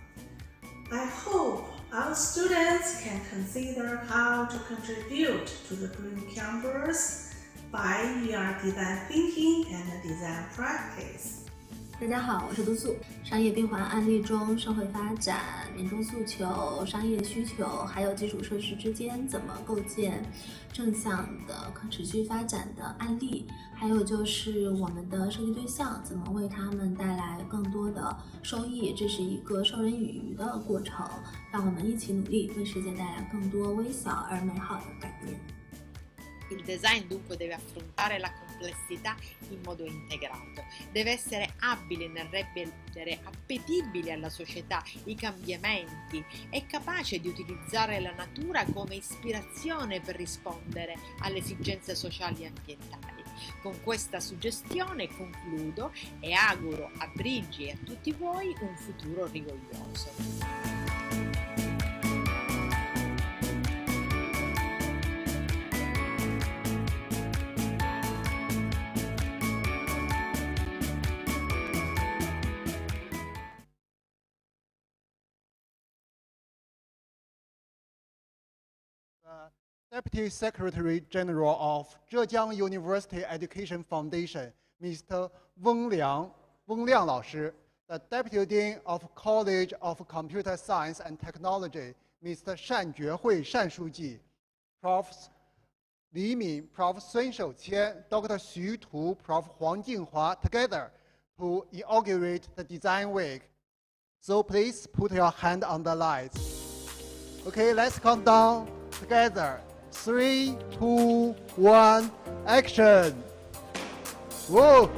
I hope our students can consider how to contribute to the green campus by your design thinking and design practice. 大家好，我是督素。商业闭环案例中，社会发展、民众诉求、商业需求，还有基础设施之间怎么构建正向的可持续发展的案例，还有就是我们的设计对象怎么为他们带来更多的收益，这是一个授人以渔的过程。让我们一起努力，为世界带来更多微小而美好的改变。Il design dunque deve affrontare la complessità in modo integrato, deve essere abile nel rendere appetibili alla società i cambiamenti, è capace di utilizzare la natura come ispirazione per rispondere alle esigenze sociali e ambientali. Con questa suggestione concludo e auguro a Brigi e a tutti voi un futuro rigoglioso. Deputy Secretary General of Zhejiang University Education Foundation, Mr. Weng Liang 老师, the Deputy Dean of College of Computer Science and Technology, Mr. 单觉慧单书记, Prof. Li Min, Prof. Sun Shouqian, Dr. Xu Tu, Prof. Huang Jinhua together to inaugurate the Design Week. So please put your hand on the lights. Okay, let's count down together. 3, 2, 1, action! Whoa!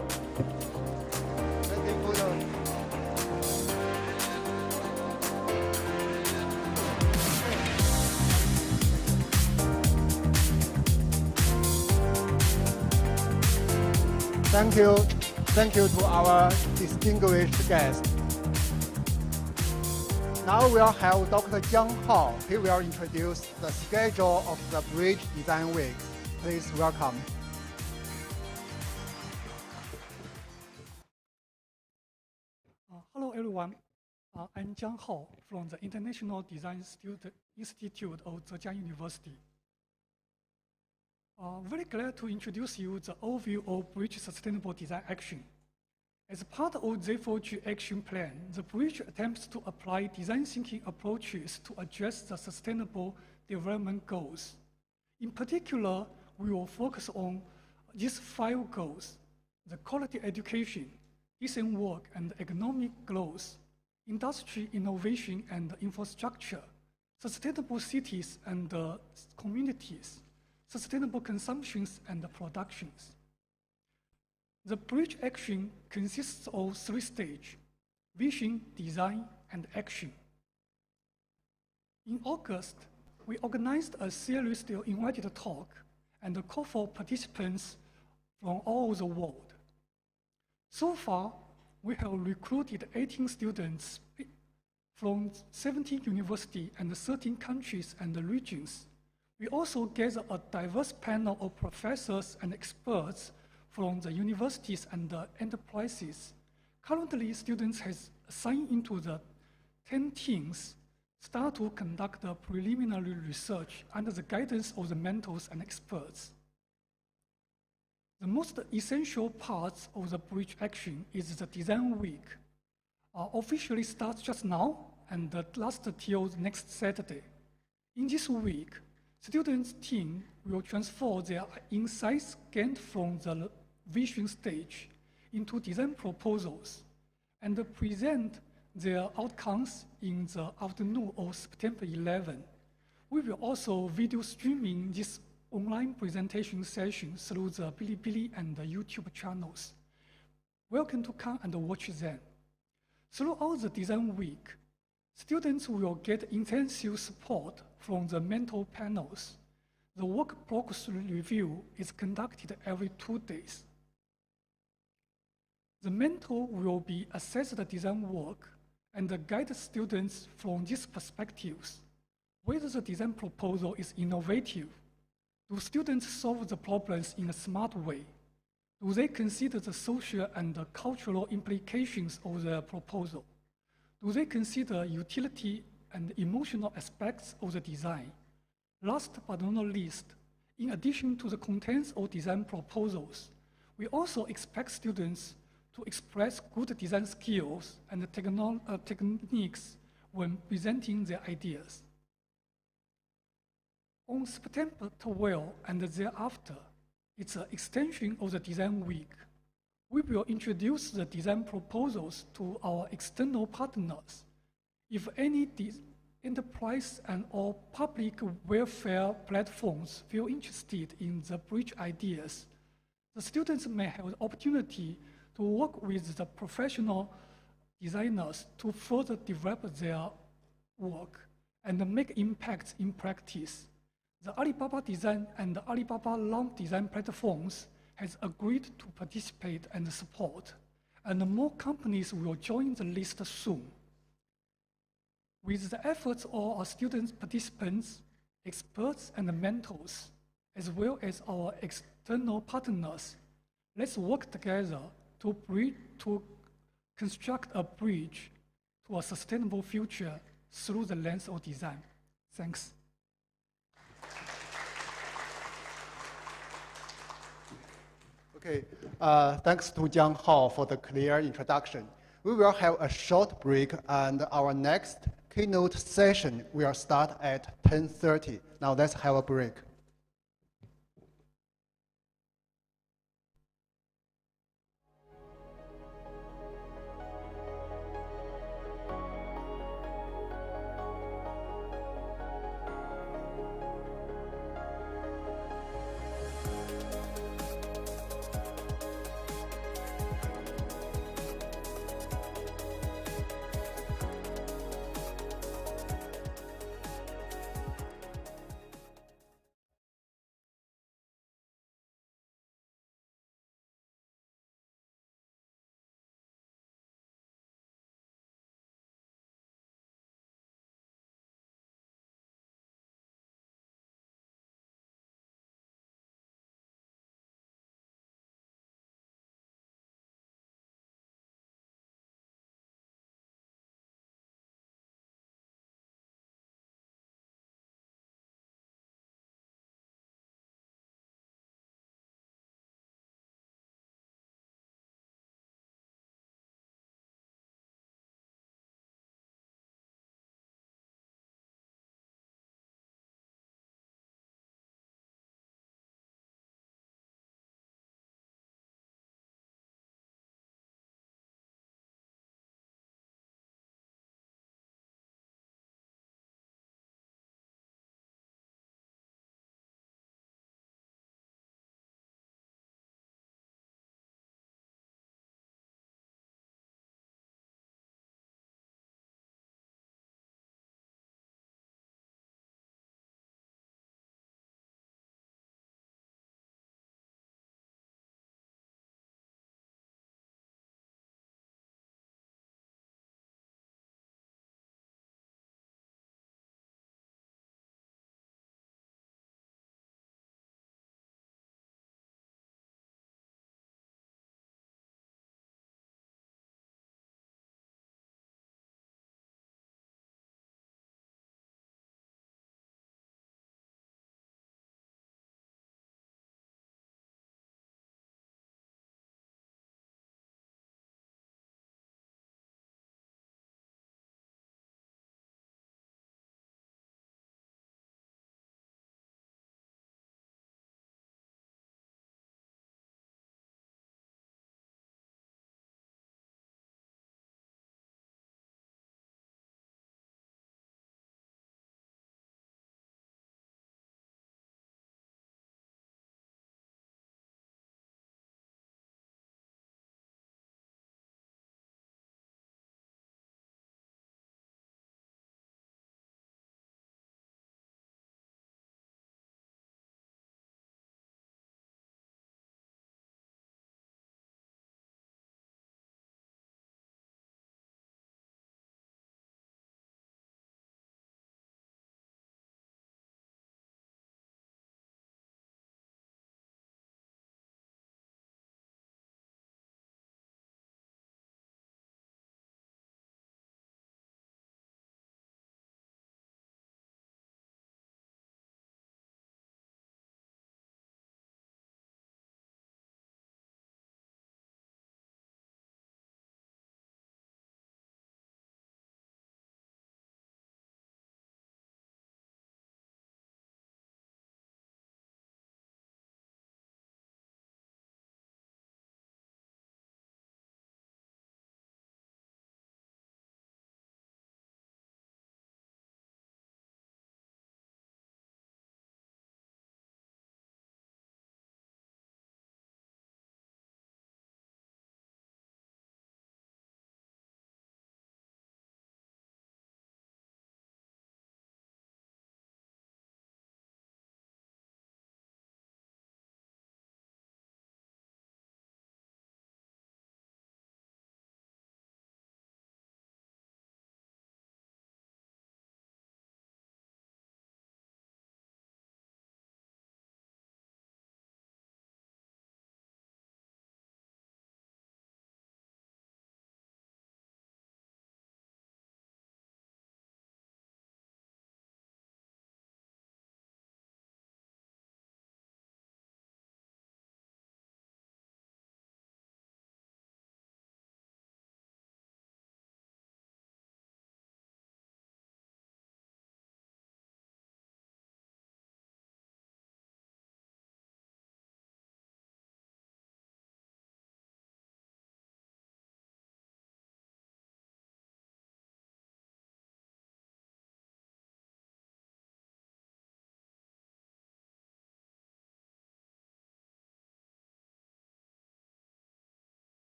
Thank you to our distinguished guests. Now we'll have Dr. Jiang Hao. He will introduce the schedule of the Bridge Design Week. Please welcome. everyone. I'm Jiang Hao from the International Design Institute of Zhejiang University. Very glad to introduce you the overview of Bridge Sustainable Design Action. As part of the Z4G Action Plan, the Bridge attempts to apply design thinking approaches to address the sustainable development goals. In particular, we will focus on these 5 goals: the quality education, decent work and economic growth, industry innovation and infrastructure, sustainable cities and communities, sustainable consumptions and productions. The bridge action consists of 3 stages: vision, design, and action. In August, we organized a series of invited talks and a call for participants from all over the world. So far, we have recruited 18 students from 17 universities and 13 countries and regions. We also gathered a diverse panel of professors and experts from the universities and the enterprises. Currently, students have signed into the 10 teams start to conduct the preliminary research under the guidance of the mentors and experts. The most essential parts of the bridge action is the design week. Officially starts just now and lasts till next Saturday. In this week, students' team will transfer their insights gained from the vision stage into design proposals and present their outcomes in the afternoon of September 11. We will also video streaming this online presentation session through the Bilibili and the YouTube channels. Welcome to come and watch them. Throughout the design week, students will get intensive support from the mentor panels. The work progress review is conducted every 2 days. The mentor will be assess the design work and guide students from these perspectives. Whether the design proposal is innovative, do students solve the problems in a smart way? Do they consider the social and the cultural implications of the proposal? Do they consider utility and emotional aspects of the design? Last but not least, in addition to the contents of design proposals, we also expect students to express good design skills and techniques when presenting their ideas. On September 12 and thereafter, it's an extension of the design week. We will introduce the design proposals to our external partners. If any enterprise and or public welfare platforms feel interested in the bridge ideas, the students may have the opportunity to work with the professional designers to further develop their work and make impacts in practice. The Alibaba Design and the Alibaba Long Design platforms has agreed to participate and support, and more companies will join the list soon. With the efforts of our student participants, experts, and mentors, as well as our external partners, let's work together to construct a bridge to a sustainable future through the lens of design. Thanks. Okay, thanks to Jiang Hao for the clear introduction. We will have a short break, and our next keynote session will start at 10:30. Now let's have a break.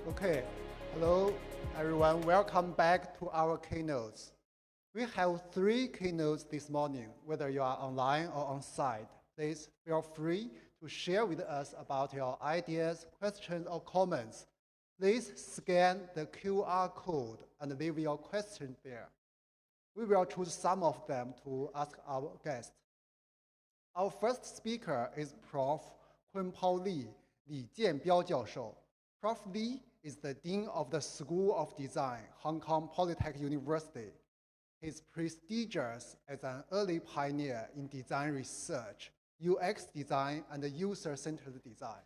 Okay, hello everyone, welcome back to our keynotes. We have 3 keynotes this morning, whether you are online or on site. Please feel free to share with us about your ideas, questions, or comments. Please scan the QR code and leave your question there. We will choose some of them to ask our guests. Our first speaker is Prof. Kunpao Li, Li Jianbiao 教授. Prof. Li is the Dean of the School of Design, Hong Kong Polytechnic University. He is prestigious as an early pioneer in design research, UX design, and user-centered design.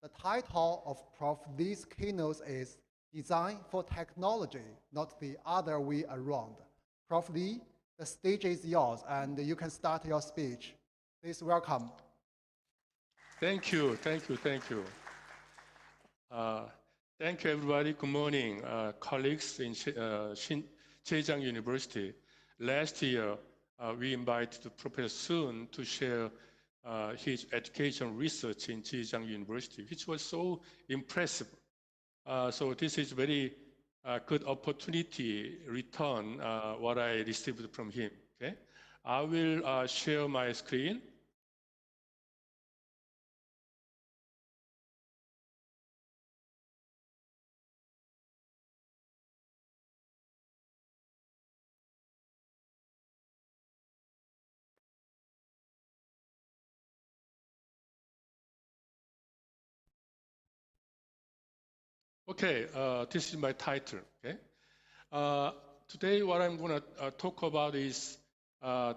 The title of Prof. Li's keynote is Design for Technology, Not the Other Way Around. Prof. Li, the stage is yours, and you can start your speech. Please welcome. Thank you. Thank you, everybody. Good morning, colleagues in Zhejiang University. Last year, we invited Professor Sun to share his education research in Zhejiang University, which was so impressive. So this is very good opportunity return what I received from him. Okay, I will share my screen. Okay, this is my title. Okay, today what I'm going to talk about is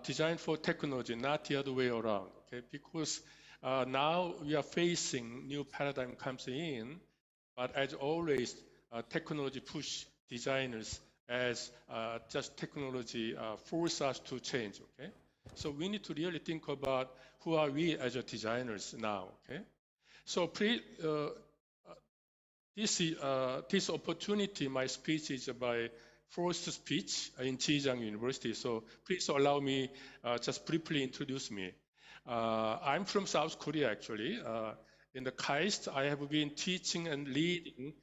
design for technology, not the other way around. Okay, because now we are facing new paradigm comes in, but as always, technology push designers as just technology force us to change. Okay, so we need to really think about who are we as a designers now. Okay, so this opportunity, my speech is my first speech in Zhejiang University. So please allow me just briefly introduce me. I'm from South Korea, actually. In the KAIST, I have been teaching and leading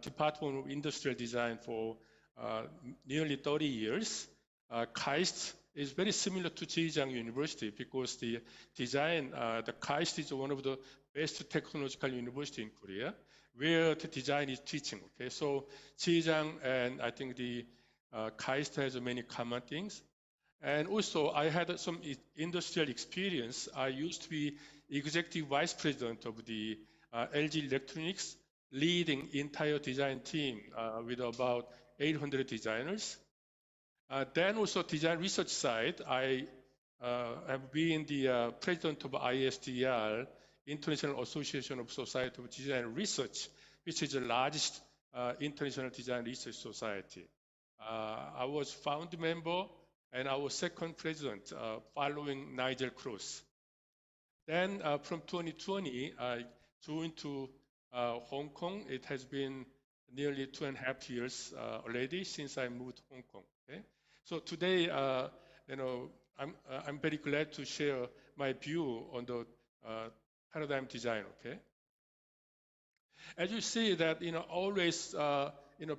Department of Industrial Design for nearly 30 years. KAIST is very similar to Zhejiang University because the KAIST is one of the best technological university in Korea, where the design is teaching. Okay, so Zhejiang and I think the KAIST has many common things. And also, I had some industrial experience. I used to be executive vice president of the LG Electronics, leading entire design team with about 800 designers. Then also design research side, I have been the president of ISDR, International Association of Society of Design Research, which is the largest international design research society. I was founding member and I was second president following Nigel Cruz. Then from 2020, I joined to Hong Kong. It has been nearly 2.5 years already since I moved to Hong Kong. Okay? So today, I'm very glad to share my view on the paradigm design. Okay. As you see that always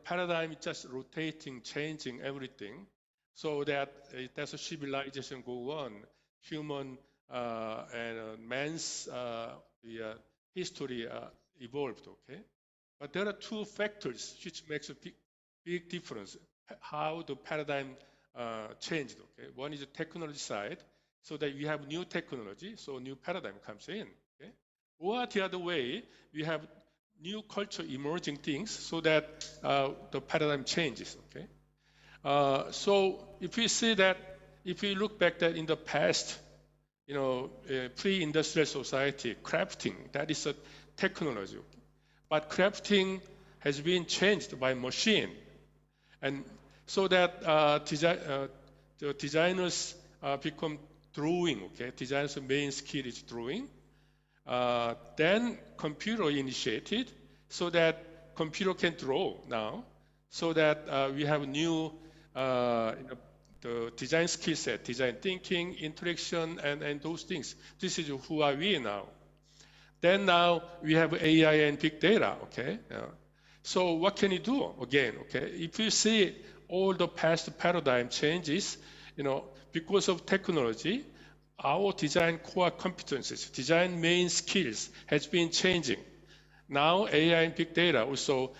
paradigm is just rotating, changing everything, so that as a civilization go on, human and man's history evolved. Okay, but there are two factors which makes a big difference. How the paradigm changed. Okay, one is the technology side, so that you have new technology, so new paradigm comes in. Okay, or the other way, we have new culture emerging things, so that the paradigm changes. Okay, so if we see that, if we look back that in the past, pre-industrial society, crafting, that is a technology, but crafting has been changed by machine, and so that the designers become drawing. Okay, designers' main skill is drawing. Then computer initiated, so that computer can draw now, so that we have new the design skill set, design thinking, interaction, and those things. This is who are we now. Then now we have AI and big data. Okay, So what can you do again? Okay, if you see all the past paradigm changes, because of technology, our design core competencies, design main skills has been changing. Now AI and big data also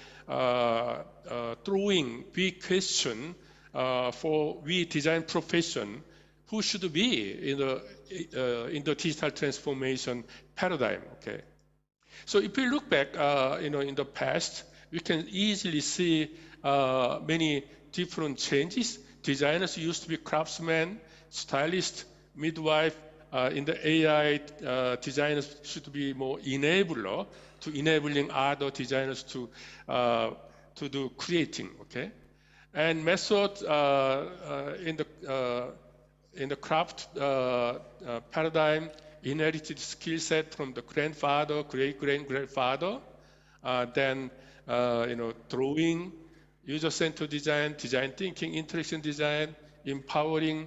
throwing big question for we design profession, who should be in the digital transformation paradigm. Okay, so if we look back, in the past, we can easily see many different changes. Designers used to be craftsmen, stylists, midwife. In the AI, designers should be more enabler to enabling other designers to do creating. Okay, and method in the craft paradigm, inherited skill set from the grandfather, great-grandfather, then drawing, user-centered design, design thinking, interaction design, empowering,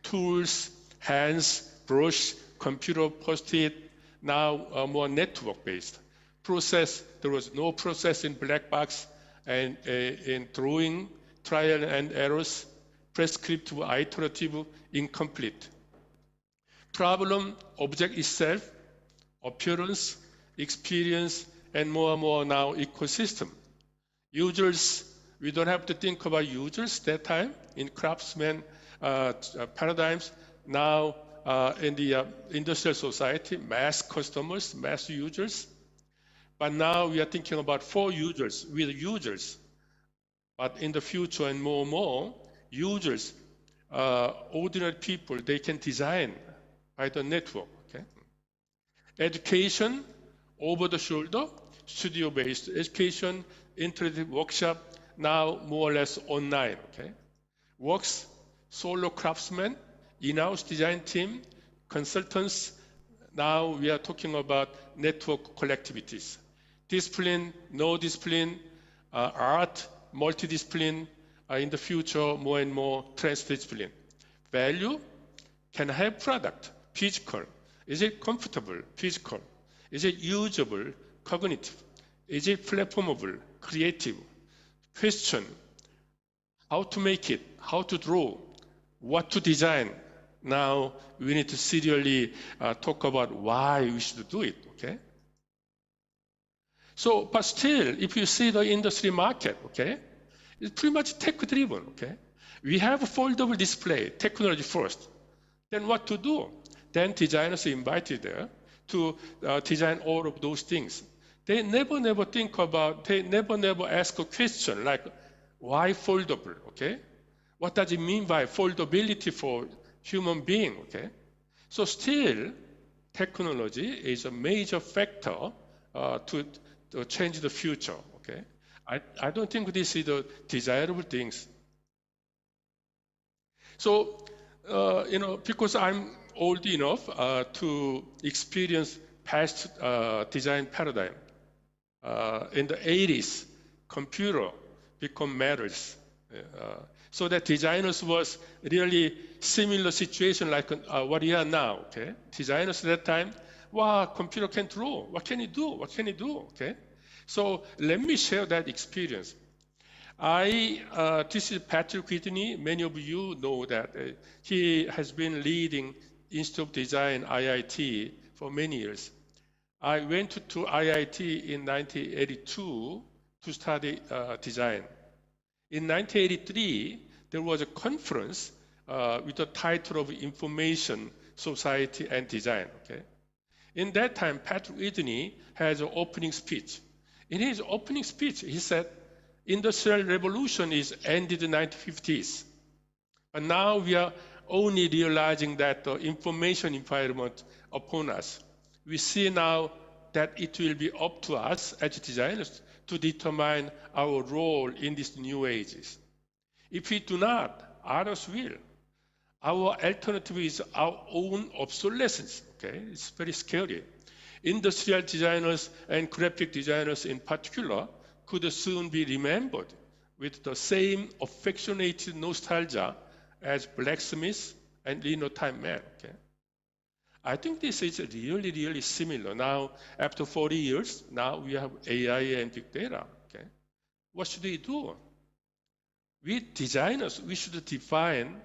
tools, hands, brush, computer, post-it, now more network-based. Process, there was no process in black box, and in drawing, trial and errors, prescriptive, iterative, incomplete. Problem, object itself, appearance, experience, and more now ecosystem. Users, we don't have to think about users that time in craftsman paradigms. Now in the industrial society, mass customers, mass users. But now we are thinking about for users, with users. But in the future and more, users, ordinary people, they can design by the network. Okay? Education, over the shoulder, studio-based education, interactive workshop, now more or less online. Okay? Works, solo craftsmen, in-house design team, consultants. Now we are talking about network collectivities. Discipline, no discipline, art, multidiscipline, in the future more and more transdiscipline. Value, can I have product, physical? Is it comfortable, physical? Is it usable, cognitive? Is it platformable, creative? Question, how to make it, how to draw, what to design. Now we need to serially talk about why we should do it, okay? So, but still, if you see the industry market, okay, it's pretty much tech-driven, okay? We have a foldable display, technology first. Then what to do? Then designers are invited there to design all of those things. They never think about, they never ask a question like, why foldable, okay? What does it mean by foldability for human being, okay? So still, technology is a major factor to change the future, okay? I don't think this is the desirable things. So, because I'm old enough to experience past design paradigm. In the 80s, computer become matters. So that designers was really similar situation like what we are now, okay? Designers at that time, wow, computer can draw. What can it do? What can it do, okay? So let me share that experience. This is Patrick Whitney. Many of you know that he has been leading Institute of Design, IIT, for many years. I went to IIT in 1982 to study design. In 1983, there was a conference with the title of Information, Society, and Design. Okay? In that time, Patrick Whitney has an opening speech. In his opening speech, he said, Industrial Revolution is ended in the 1950s. But now we are only realizing that the information environment upon us. We see now that it will be up to us as designers to determine our role in these new ages. If we do not, others will. Our alternative is our own obsolescence. Okay, it's very scary. Industrial designers and graphic designers in particular could soon be remembered with the same affectionate nostalgia as blacksmiths and linotype men. Okay? I think this is really similar. Now, after 40 years, now we have AI and big data. Okay? what should we do? We designers, we should define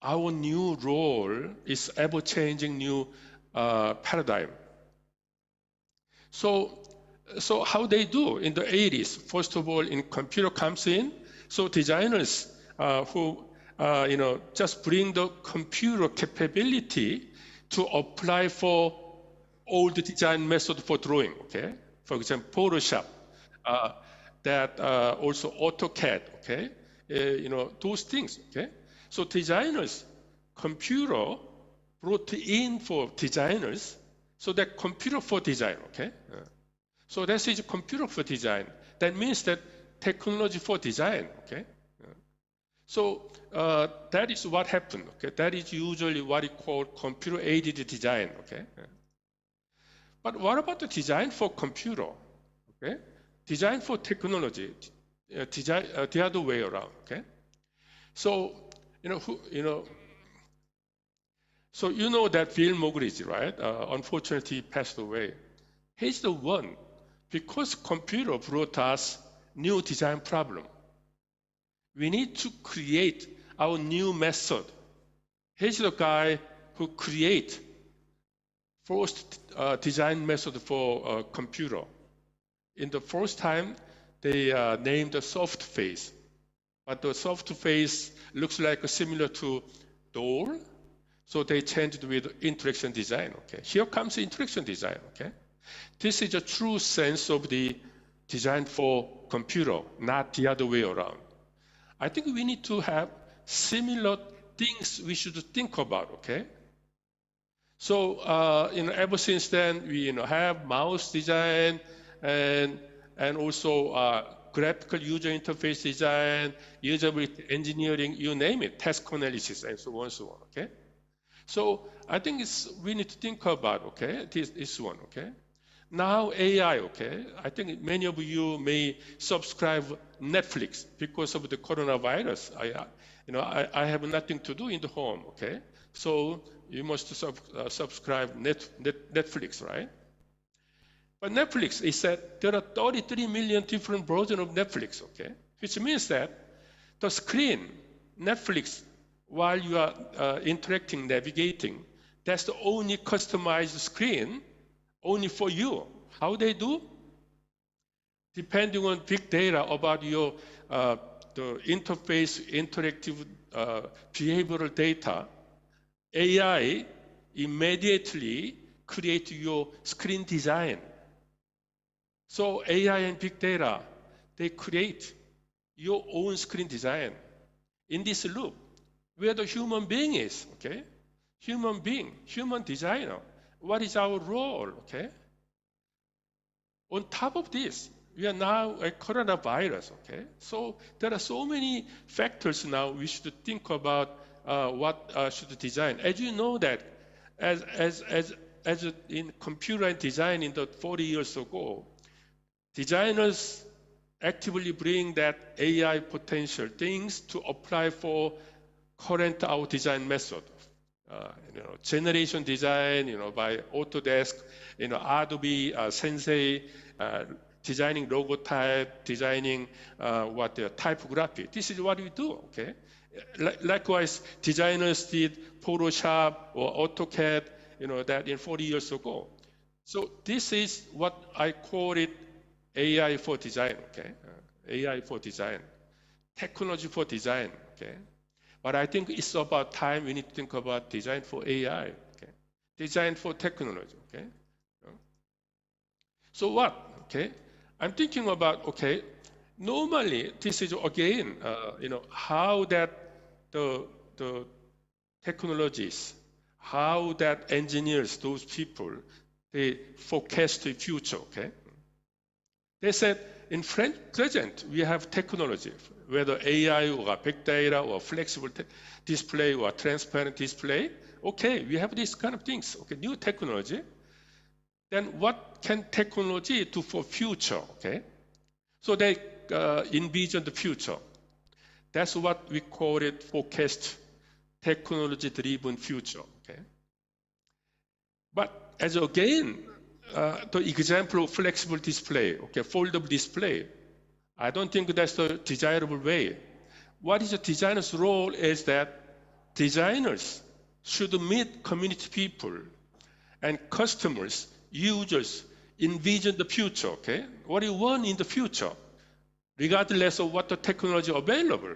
our new role is ever-changing new paradigm. So how they do in the 80s? First of all, in computer comes in. So designers who just bring the computer capability to apply for all the design method for drawing. Okay, for example, Photoshop, that also AutoCAD. Okay, those things. Okay, so designers, computer brought in for designers, so that computer for design. Okay, so that is computer for design. That means that technology for design. Okay, so that is what happened. Okay, that is usually what is called computer-aided design. Okay, but what about the design for computer? Okay, design for technology, design the other way around. Okay, so so you know that Bill Moggridge, right? Unfortunately, he passed away. He's the one, because computer brought us new design problem. We need to create our new method. He's the guy who create first design method for computer. In the first time, they named the soft face, but the soft face looks like similar to door, so they changed with interaction design. Okay, here comes interaction design. Okay, this is a true sense of the design for computer, not the other way around. I think we need to have similar things we should think about. Okay, so ever since then we have mouse design and also graphical user interface design, usability engineering, you name it, task analysis, and so on and so on. Okay, so I think we need to think about this one. Okay, now AI. Okay, I think many of you may subscribe Netflix because of the coronavirus. I have nothing to do in the home. Okay, so you must subscribe Netflix, right? But Netflix is that there are 33 million different versions of Netflix. Okay, which means that the screen Netflix, while you are interacting, navigating, that's the only customized screen only for you. How they do? Depending on big data about your the interface, interactive behavioral data, AI immediately create your screen design. So AI and big data, they create your own screen design in this loop where the human being is. Okay, human being, human designer. What is our role? Okay. On top of this, we are now a coronavirus. Okay, so there are so many factors now we should think about what should design. As you know that, as in computer and design in the 40 years ago, designers actively bring that AI potential things to apply for current our design method. Generation design, by Autodesk, Adobe, Sensei, designing logo type, designing typography. This is what we do. Okay. Likewise, designers did Photoshop or AutoCAD, that in 40 years ago. So this is what I call it AI for design. Okay, AI for design, technology for design. Okay. But I think it's about time we need to think about design for AI, okay? Design for technology. Okay. So what? Okay, I'm thinking about normally this is again how that the technologies, how that engineers, those people, they forecast the future. Okay, they said in present we have technology, whether AI or big data or flexible display or transparent display. Okay, we have these kind of things. Okay, new technology. Then what can technology do for future? Okay, so they envision the future. That's what we call it forecast, technology-driven future. Okay, but as again, the example of flexible display, foldable display, I don't think that's the desirable way. What is a designer's role is that designers should meet community people and customers, users, envision the future, okay? What you want in the future, regardless of what the technology available.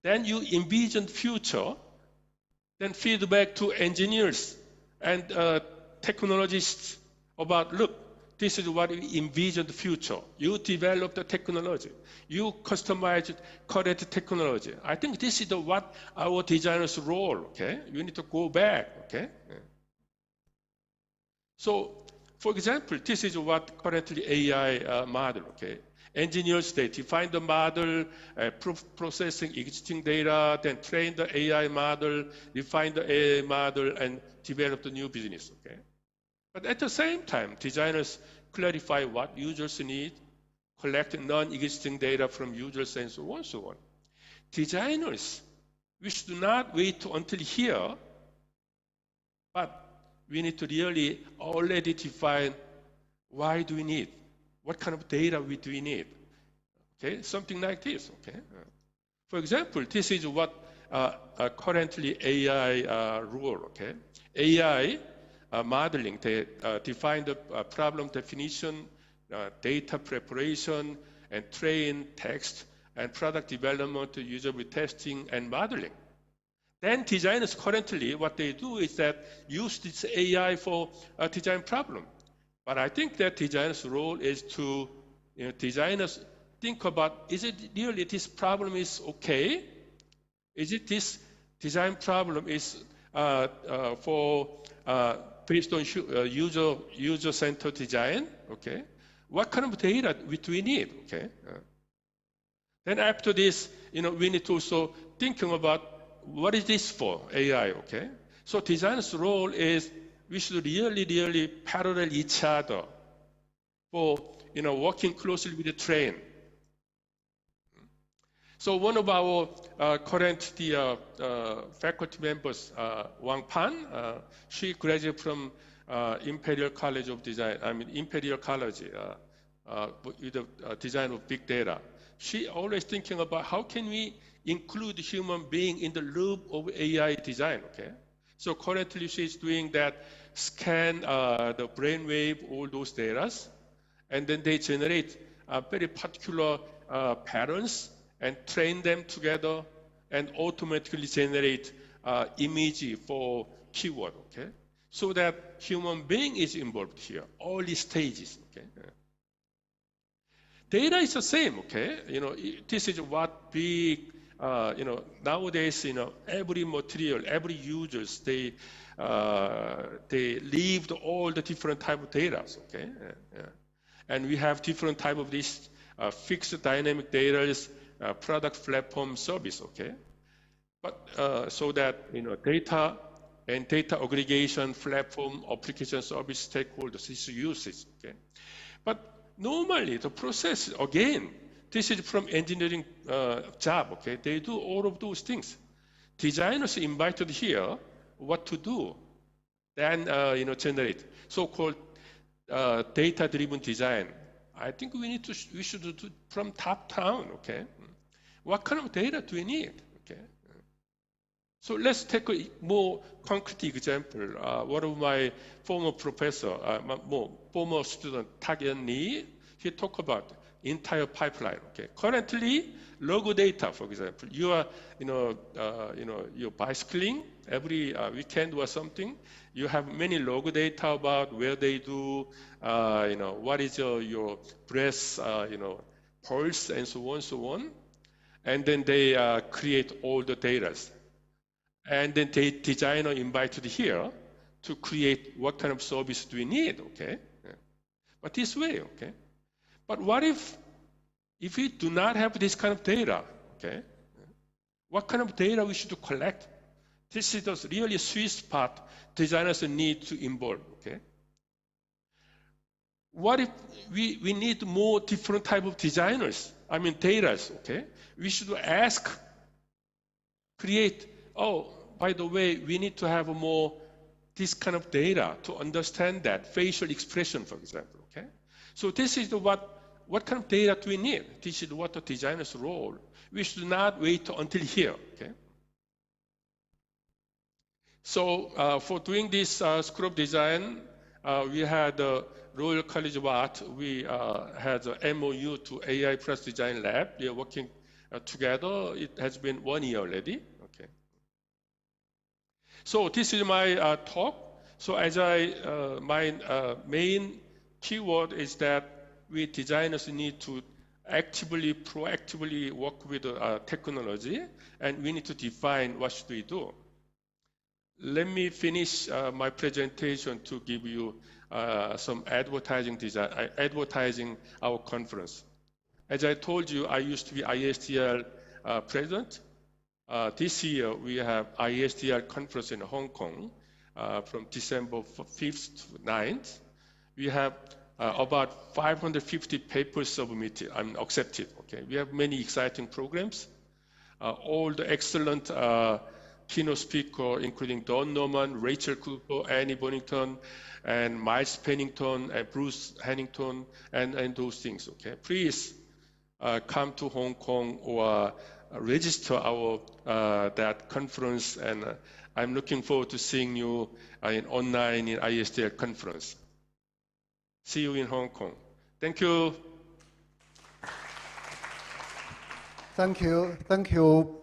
Then you envision the future, then feedback to engineers and technologists about, look, this is what we envision the future. You develop the technology. You customize correct technology. I think this is what our designer's role, okay? You need to go back, okay? So, for example, this is what currently AI model, okay? Engineers, they define the model, processing existing data, then train the AI model, refine the AI model, and develop the new business, okay? But at the same time, designers clarify what users need, collect non-existing data from users, and so on and so on. Designers, we should not wait until here, but we need to really already define why do we need, what kind of data do we need, okay? Something like this, okay? For example, this is what currently AI rule, okay? AI modeling, they define the problem definition, data preparation, and train text, and product development, usability testing, and modeling. Then designers currently, what they do is that use this AI for a design problem. But I think that designers' role is to, designers think about, is it really this problem is okay? Is it this design problem is based on user-centered design, okay? What kind of data do we need, okay? Then after this, we need to also thinking about what is this for, AI, okay? So designers' role is we should really parallel each other for, working closely with the train. So one of our current faculty members, Wang Pan, she graduated from Imperial College of Design, Imperial College with the design of big data. She always thinking about how can we include human being in the loop of AI design, okay? So currently she's doing that, scan the brainwave, all those data, and then they generate very particular patterns and train them together and automatically generate image for keyword, okay? So that human being is involved here, all these stages, okay? Data is the same, okay? This is what big, nowadays, every material, every users, they leave all the different type of data, okay? And we have different type of these fixed dynamic data, product platform service, okay? But so that, data and data aggregation platform application service stakeholders is usage, okay? But normally the process, again, this is from engineering job, okay? They do all of those things. Designers invited here what to do, then, generate so-called data-driven design. I think we should do from top down, okay? What kind of data do we need, okay? So let's take a more concrete example. One of my former professor, former student, Tak-yeon Lee, he talked about entire pipeline, okay? Currently, logo data, for example, you are, you're bicycling every weekend or something. You have many logo data about where they do, what is your breath, pulse, and so on. And then they create all the data. And then the designer invited here to create what kind of service do we need, okay? But this way, okay? But what if we do not have this kind of data, okay? What kind of data we should collect? This is the really sweet spot designers need to involve, okay? What if we need more different type of designers? Data, okay? We should ask, create, by the way, we need to have more this kind of data to understand that facial expression, for example, okay? So this is what what kind of data do we need? This is what the designer's role. We should not wait until here, okay? So for doing this School of Design, we had the Royal College of Art. We had a MOU to AI Plus Design Lab. We are working together. It has been 1 year already. Okay. So this is my talk. So as my main keyword is that we designers need to actively, proactively work with technology, and we need to define what should we do. Let me finish my presentation to give you some advertising our conference. As I told you, I used to be ISTL president. This year, we have ISTL conference in Hong Kong from December 5th to 9th. We have about 550 papers submitted and accepted. Okay, we have many exciting programs. All the excellent keynote speakers, including Don Norman, Rachel Cooper, Annie Bonington, and Miles Pennington, and Bruce Hannington, and those things. Okay, please come to Hong Kong or register our that conference, and I'm looking forward to seeing you online in ISTL conference. See you in Hong Kong. Thank you. Thank you,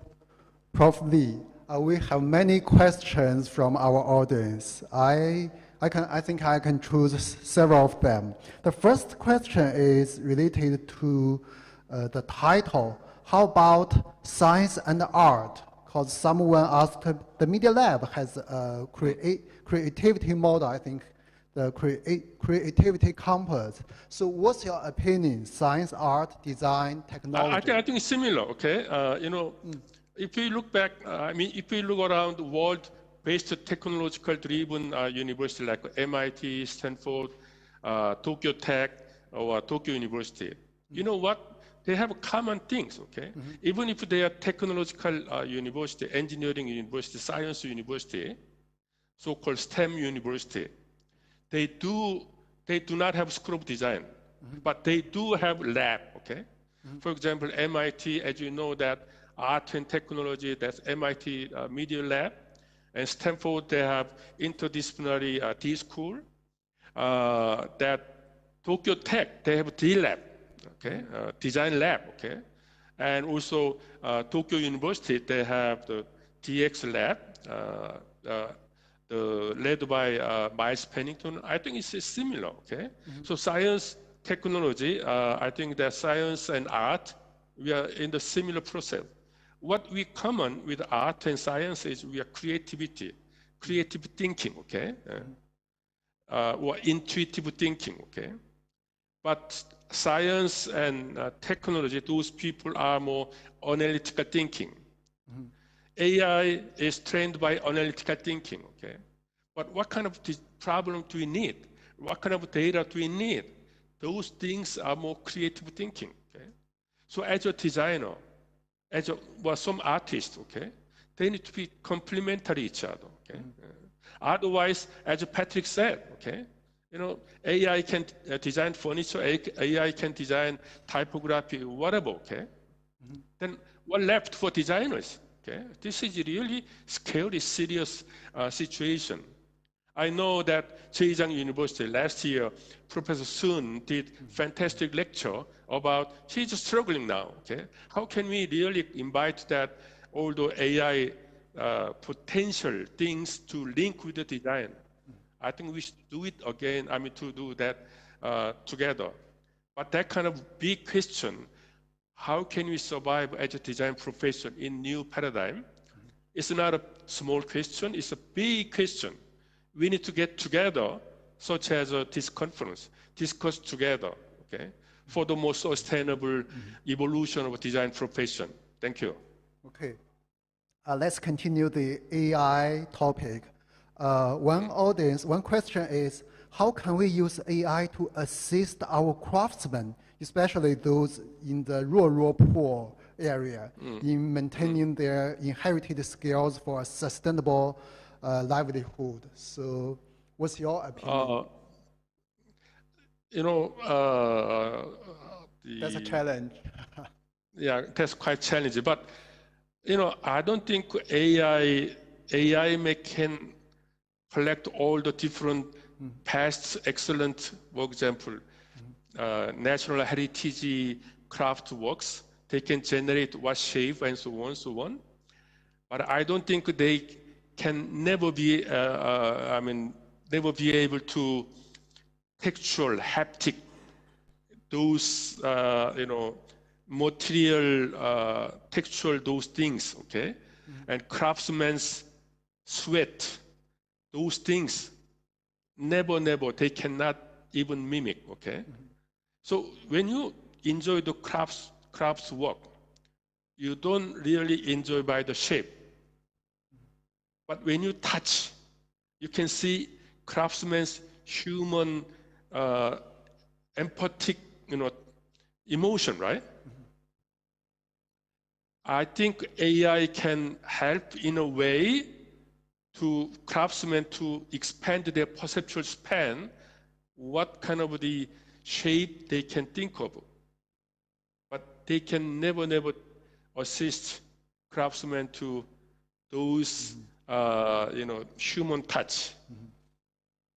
Prof. Lee. We have many questions from our audience. I think I can choose several of them. The first question is related to the title. How about science and art? Because someone asked, the Media Lab has a creativity model, I think, the creativity compass. So what's your opinion? Science, art, design, technology? I think it's similar, okay? If you look back, if you look around the world, based technological driven university like MIT, Stanford, Tokyo Tech, or Tokyo University, you know what? They have common things, okay? Even if they are technological university, engineering university, science university, so-called STEM university, they do not have School of Design, but they do have lab, okay? For example, MIT, as you know, that art and technology, that's MIT Media Lab, and Stanford, they have interdisciplinary D school. That Tokyo Tech, they have D lab, okay, design lab, okay, and also Tokyo University, they have the DX lab, led by Miles Pennington. I think it's similar, okay? So science, technology, I think that science and art, we are in the similar process. What we common with art and science is we are creativity, creative thinking, okay? Or intuitive thinking, okay? But science and technology, those people are more analytical thinking. AI is trained by analytical thinking, okay? But what kind of problem do we need? What kind of data do we need? Those things are more creative thinking, okay? So as a designer, as some artists, okay, they need to be complementary each other, okay? Otherwise, as Patrick said, okay, you know, AI can design furniture, AI can design typography, whatever, okay? Then what left for designers? Okay, this is really scary, serious situation. I know that Zhejiang University last year, Professor Sun did fantastic lecture about he's struggling now. Okay, how can we really invite that all the AI potential things to link with the design? I think we should do it again. To do that together. But that kind of big question. How can we survive as a design profession in new paradigm? It's not a small question, it's a big question. We need to get together, such as this conference, discuss together, okay, for the more sustainable evolution of a design profession. Thank you. Okay, let's continue the AI topic. One question is, how can we use AI to assist our craftsmen, especially those in the rural poor area, in maintaining their inherited skills for a sustainable livelihood? So what's your opinion? That's a challenge. Yeah, that's quite challenging. But I don't think AI can collect all the different past excellent, for example, national heritage craft works. They can generate what shape and so on, so on. But I don't think they can never be, never be able to textual, haptic, those, material, textual, those things, okay? And craftsman's sweat, those things, never, they cannot even mimic, okay? So when you enjoy the crafts work, you don't really enjoy by the shape. But when you touch, you can see craftsman's human, empathic, emotion, right? I think AI can help in a way to craftsmen to expand their perceptual span, what kind of the shape they can think of. But they can never assist craftsmen to those, human touch.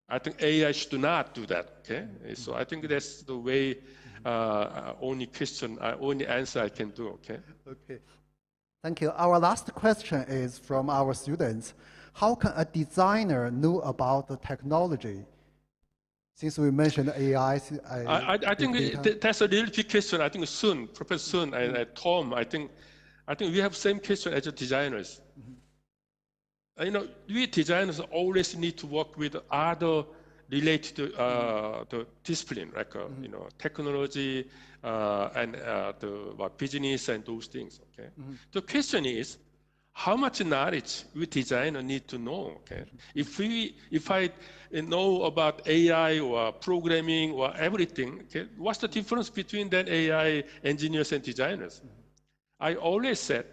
I think AI should not do that, okay? So I think that's the way, only answer I can do, okay? Okay. Thank you. Our last question is from our students. How can a designer know about the technology? Since we mentioned AI, I think that's a really big question. I think soon, Professor Sun and Tom, I think we have same question as the designers. We designers always need to work with other related to the discipline, like technology and the business and those things. Okay. The question is, how much knowledge we designer need to know? Okay. If I know about AI or programming or everything, okay, what's the difference between that AI engineers and designers? I always said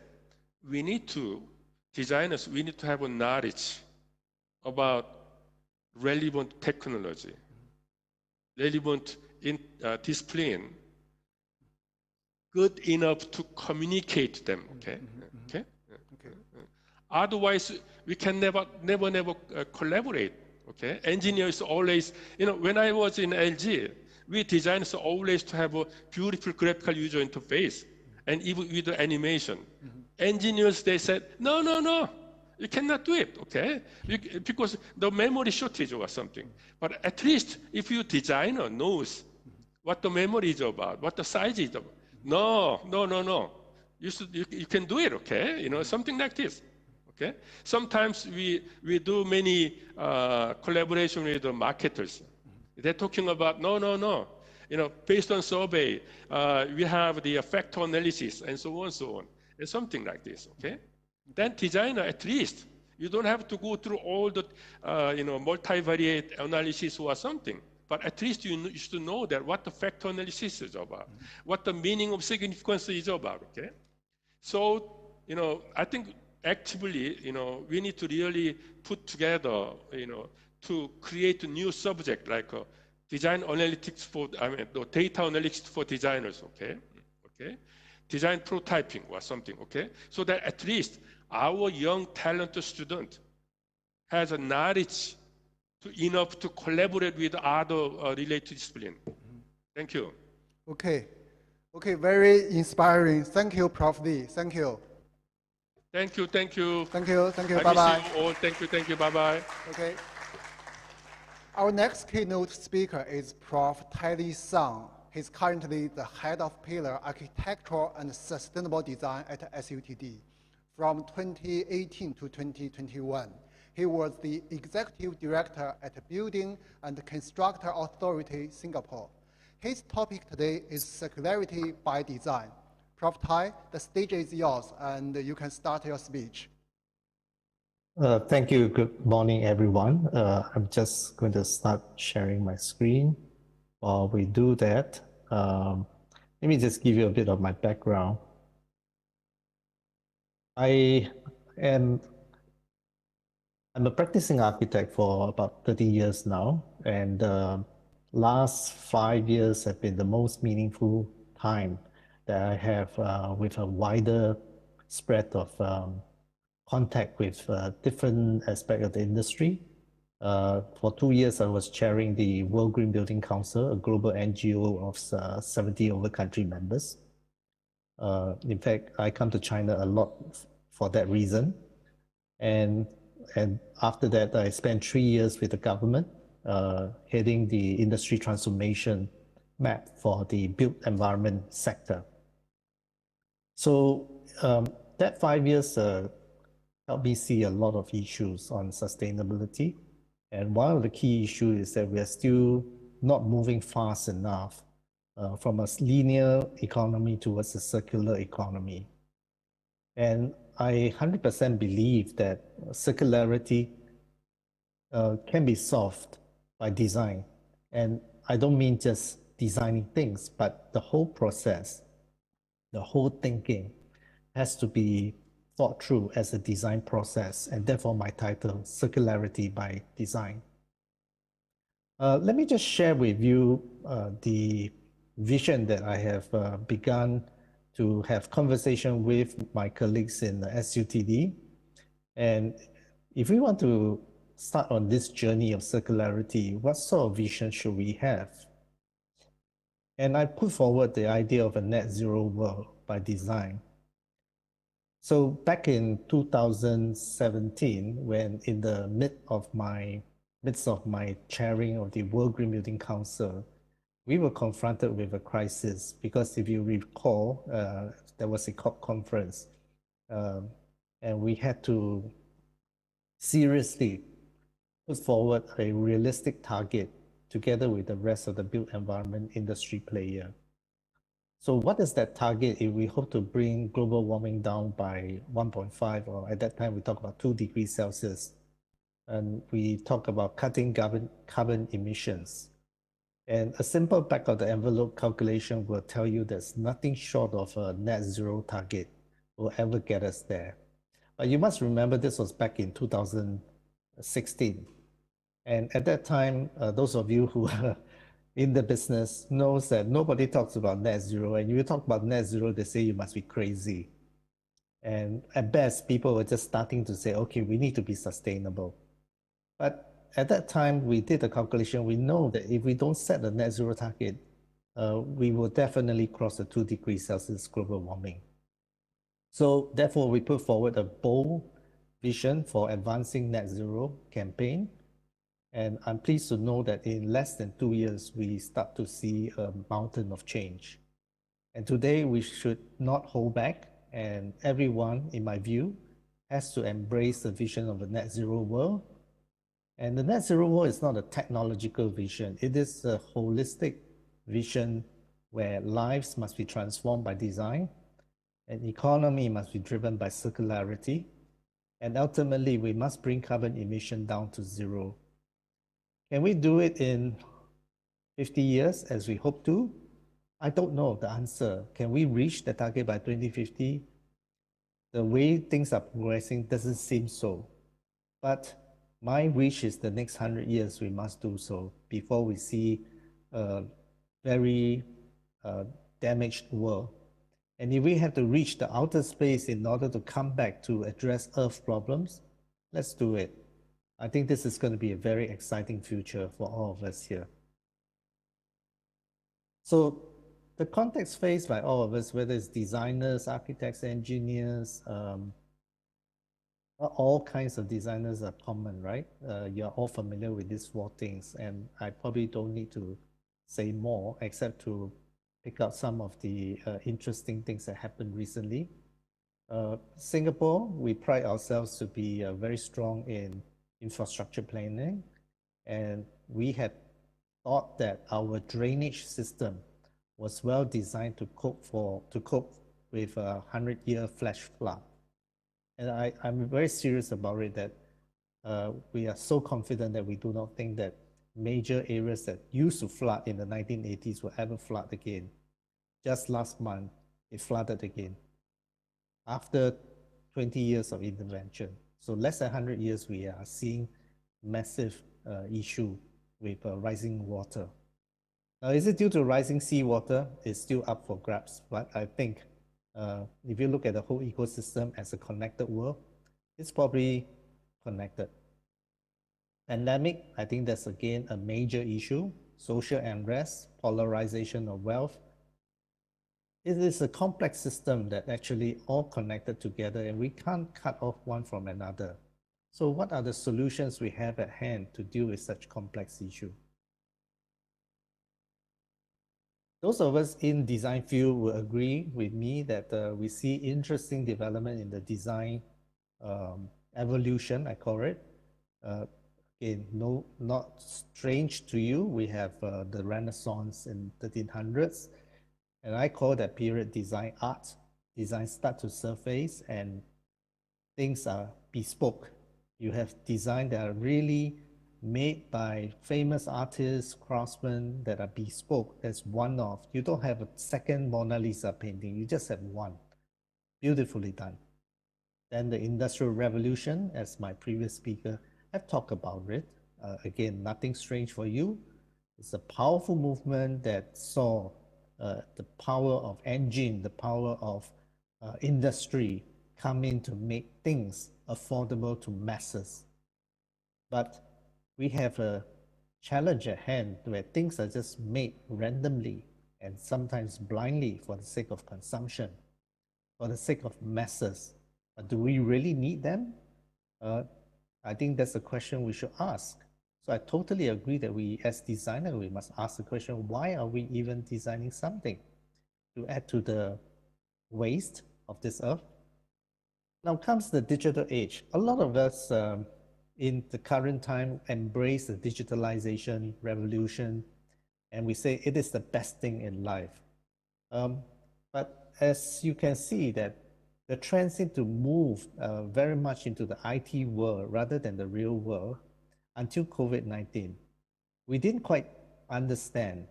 designers, we need to have a knowledge about relevant technology, relevant discipline, good enough to communicate them. Okay. Okay. Otherwise, we can never collaborate. Okay. Engineers always, when I was in LG, we designers always to have a beautiful graphical user interface, and even with the animation. Engineers, they said, no, you cannot do it, okay? Because the memory shortage or something. But at least if your designer knows what the memory is about, what the size is about. No. You can do it, okay? Something like this, okay? Sometimes we do many collaboration with the marketers. They're talking about, no. Based on survey, we have the factor analysis and so on. And something like this, okay? Then designer, at least, you don't have to go through all the, multivariate analysis or something. But at least you should know that what the factor analysis is about, what the meaning of significance is about, okay? So, I think actively, we need to really put together, to create a new subject like design analytics data analytics for designers, okay? Design prototyping or something, okay? So that at least our young talented student has a knowledge enough to collaborate with other related discipline. Thank you. Okay, very inspiring. Thank you, Prof. Lee. Thank you. Thank you. Thank you. I Bye-bye. miss you all. Thank you. Bye-bye. Okay. Our next keynote speaker is Prof. Tylee Song. He's currently the head of Pillar Architectural and Sustainable Design at ICTD. From 2018 to 2021, he was the executive director at Building and Constructor Authority, Singapore. His topic today is circularity by design. Prof. Tai, the stage is yours, and you can start your speech. Thank you. Good morning, everyone. I'm just going to start sharing my screen. While we do that, let me just give you a bit of my background. I'm a practicing architect for about 30 years now, and the last 5 years have been the most meaningful time that I have with a wider spread of contact with different aspects of the industry. For 2 years, I was chairing the World Green Building Council, a global NGO of 70 over country members. In fact, I come to China a lot for that reason. And after that, I spent 3 years with the government, heading the industry transformation map for the built environment sector. So that 5 years helped me see a lot of issues on sustainability. And one of the key issues is that we are still not moving fast enough from a linear economy towards a circular economy. And I 100% believe that circularity can be solved by design. And I don't mean just designing things, but the whole process, the whole thinking has to be thought through as a design process, and therefore my title, Circularity by Design. Let me just share with you the vision that I have begun to have conversation with my colleagues in the SUTD. And if we want to start on this journey of circularity, what sort of vision should we have? And I put forward the idea of a net zero world by design. So back in 2017, when in the midst of my chairing of the World Green Building Council, we were confronted with a crisis because if you recall, there was a COP conference and we had to seriously put forward a realistic target together with the rest of the built environment industry player. So what is that target if we hope to bring global warming down by 1.5, or at that time we talk about 2 degrees Celsius, and we talk about cutting carbon emissions. And a simple back of the envelope calculation will tell you there's nothing short of a net zero target will ever get us there. But you must remember this was back in 2016. And at that time, those of you who are in the business knows that nobody talks about net zero. And you talk about net zero, they say you must be crazy. And at best, people were just starting to say, okay, we need to be sustainable. But at that time, we did a calculation. We know that if we don't set a net zero target, we will definitely cross the 2 degrees Celsius global warming. So therefore, we put forward a bold vision for advancing net zero campaign. And I'm pleased to know that in less than 2 years, we start to see a mountain of change. And today, we should not hold back. And everyone, in my view, has to embrace the vision of a net zero world. And the net zero world is not a technological vision. It is a holistic vision where lives must be transformed by design, and economy must be driven by circularity, and ultimately, we must bring carbon emission down to zero. Can we do it in 50 years as we hope to? I don't know the answer. Can we reach the target by 2050? The way things are progressing doesn't seem so. But my wish is the next 100 years we must do so before we see a very damaged world. And if we have to reach the outer space in order to come back to address Earth problems, let's do it. I think this is going to be a very exciting future for all of us here. So the context faced by all of us, whether it's designers, architects, engineers, all kinds of designers are common, right? You're all familiar with these 4 things, and I probably don't need to say more except to pick out some of the interesting things that happened recently. Singapore, we pride ourselves to be very strong in infrastructure planning, and we had thought that our drainage system was well designed to cope with a 100-year flash flood. And I'm very serious about it that we are so confident that we do not think that major areas that used to flood in the 1980s will ever flood again. Just last month, it flooded again after 20 years of intervention. So less than 100 years, we are seeing massive issue with rising water. Now, is it due to rising seawater? It's still up for grabs, but I think if you look at the whole ecosystem as a connected world, it's probably connected. Pandemic, I think that's again a major issue. Social unrest, polarization of wealth. It is a complex system that actually all connected together, and we can't cut off one from another. So what are the solutions we have at hand to deal with such complex issue? Those of us in design field will agree with me that we see interesting development in the design evolution, I call it. Again, not strange to you, we have the Renaissance in 1300s, and I call that period design art. Design start to surface and things are bespoke. You have design that are really made by famous artists, craftsmen that are bespoke. That's one-off. You don't have a second Mona Lisa painting. You just have one. Beautifully done. Then the Industrial Revolution, as my previous speaker have talked about it. Again, nothing strange for you. It's a powerful movement that saw the power of engine, the power of industry come in to make things affordable to masses. But we have a challenge at hand where things are just made randomly and sometimes blindly for the sake of consumption, for the sake of masses. But do we really need them? I think that's a question we should ask. So I totally agree that we, as designers, we must ask the question, why are we even designing something to add to the waste of this earth? Now comes the digital age. A lot of us in the current time embrace the digitalization revolution, and we say it is the best thing in life. But as you can see that the trend seems to move very much into the IT world rather than the real world until COVID-19. We didn't quite understand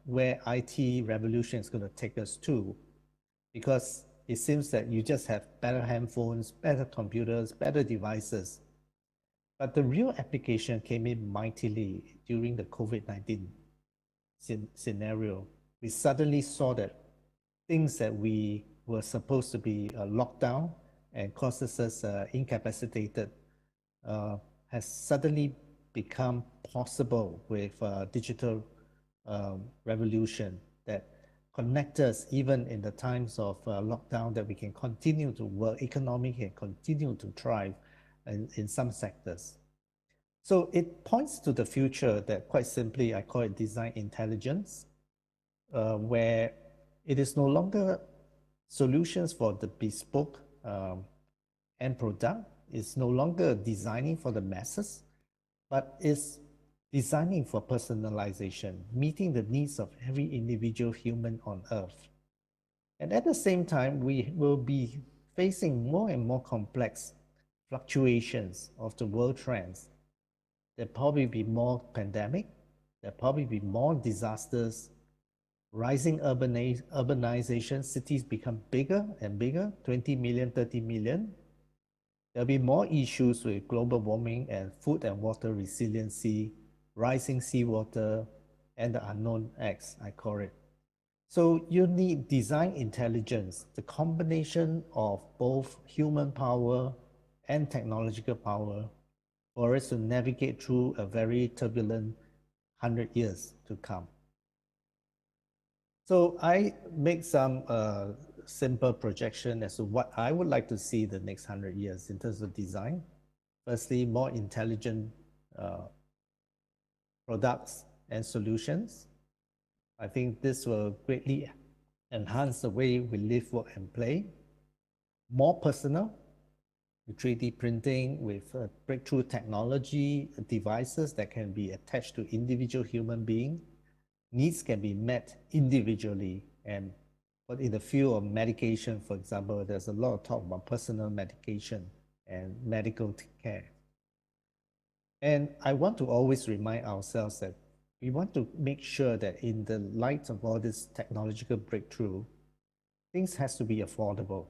where IT revolution is going to take us to, because it seems that you just have better handphones, better computers, better devices. But the real application came in mightily during the COVID-19 scenario. We suddenly saw that things that we were supposed to be locked down and causes us incapacitated has suddenly become possible with digital revolution that connect us even in the times of lockdown, that we can continue to work, economy can continue to thrive in some sectors. So it points to the future that, quite simply, I call it design intelligence, where it is no longer solutions for the bespoke end product. It's no longer designing for the masses, but is designing for personalization, meeting the needs of every individual human on Earth. And at the same time, we will be facing more and more complex fluctuations of the world trends. There'll probably be more pandemic, there'll probably be more disasters, rising urbanization, cities become bigger and bigger, 20 million, 30 million. There'll be more issues with global warming and food and water resiliency, rising seawater, and the unknown X, I call it. So you need design intelligence, the combination of both human power and technological power for us to navigate through a very turbulent 100 years to come. So I make some simple projection as to what I would like to see the next 100 years in terms of design. Firstly, more intelligent products and solutions. I think this will greatly enhance the way we live, work, and play. More personal, with 3D printing, with breakthrough technology, devices that can be attached to individual human beings. Needs can be met individually, but in the field of medication, for example, there's a lot of talk about personal medication and medical care. And I want to always remind ourselves that we want to make sure that in the light of all this technological breakthrough, things has to be affordable.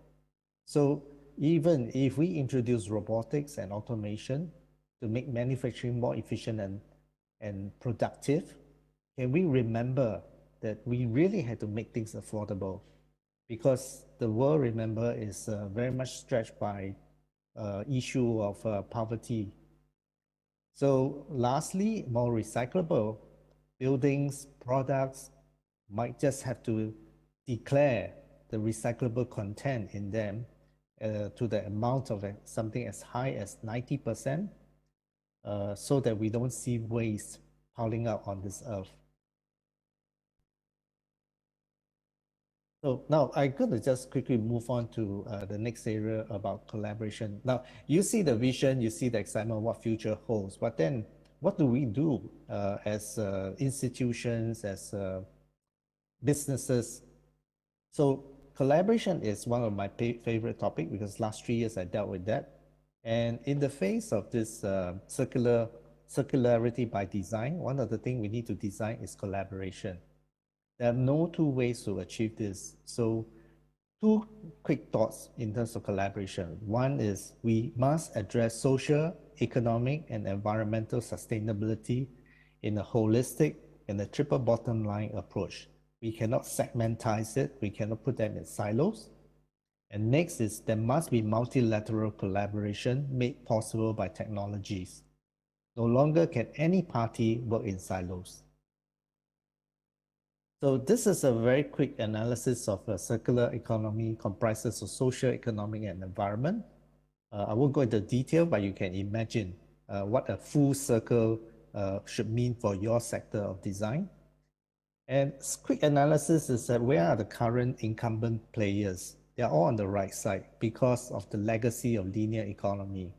So even if we introduce robotics and automation to make manufacturing more efficient and productive, can we remember that we really had to make things affordable? Because the world, remember, is very much stretched by issue of poverty. So lastly, more recyclable buildings, products might just have to declare the recyclable content in them to the amount of something as high as 90%, so that we don't see waste piling up on this earth. So now I'm going to just quickly move on to the next area about collaboration. Now, you see the vision, you see the excitement of what future holds, but then what do we do as institutions, as businesses? So collaboration is one of my favorite topics because last 3 years I dealt with that. And in the face of this circularity by design, one of the things we need to design is collaboration. There are no two ways to achieve this. So two quick thoughts in terms of collaboration. One is we must address social, economic, and environmental sustainability in a holistic and a triple bottom line approach. We cannot segmentize it. We cannot put them in silos. And next is there must be multilateral collaboration made possible by technologies. No longer can any party work in silos. So this is a very quick analysis of a circular economy comprises of social, economic, and environment. I won't go into detail, but you can imagine what a full circle should mean for your sector of design. And quick analysis is that where are the current incumbent players? They're all on the right side because of the legacy of linear economy.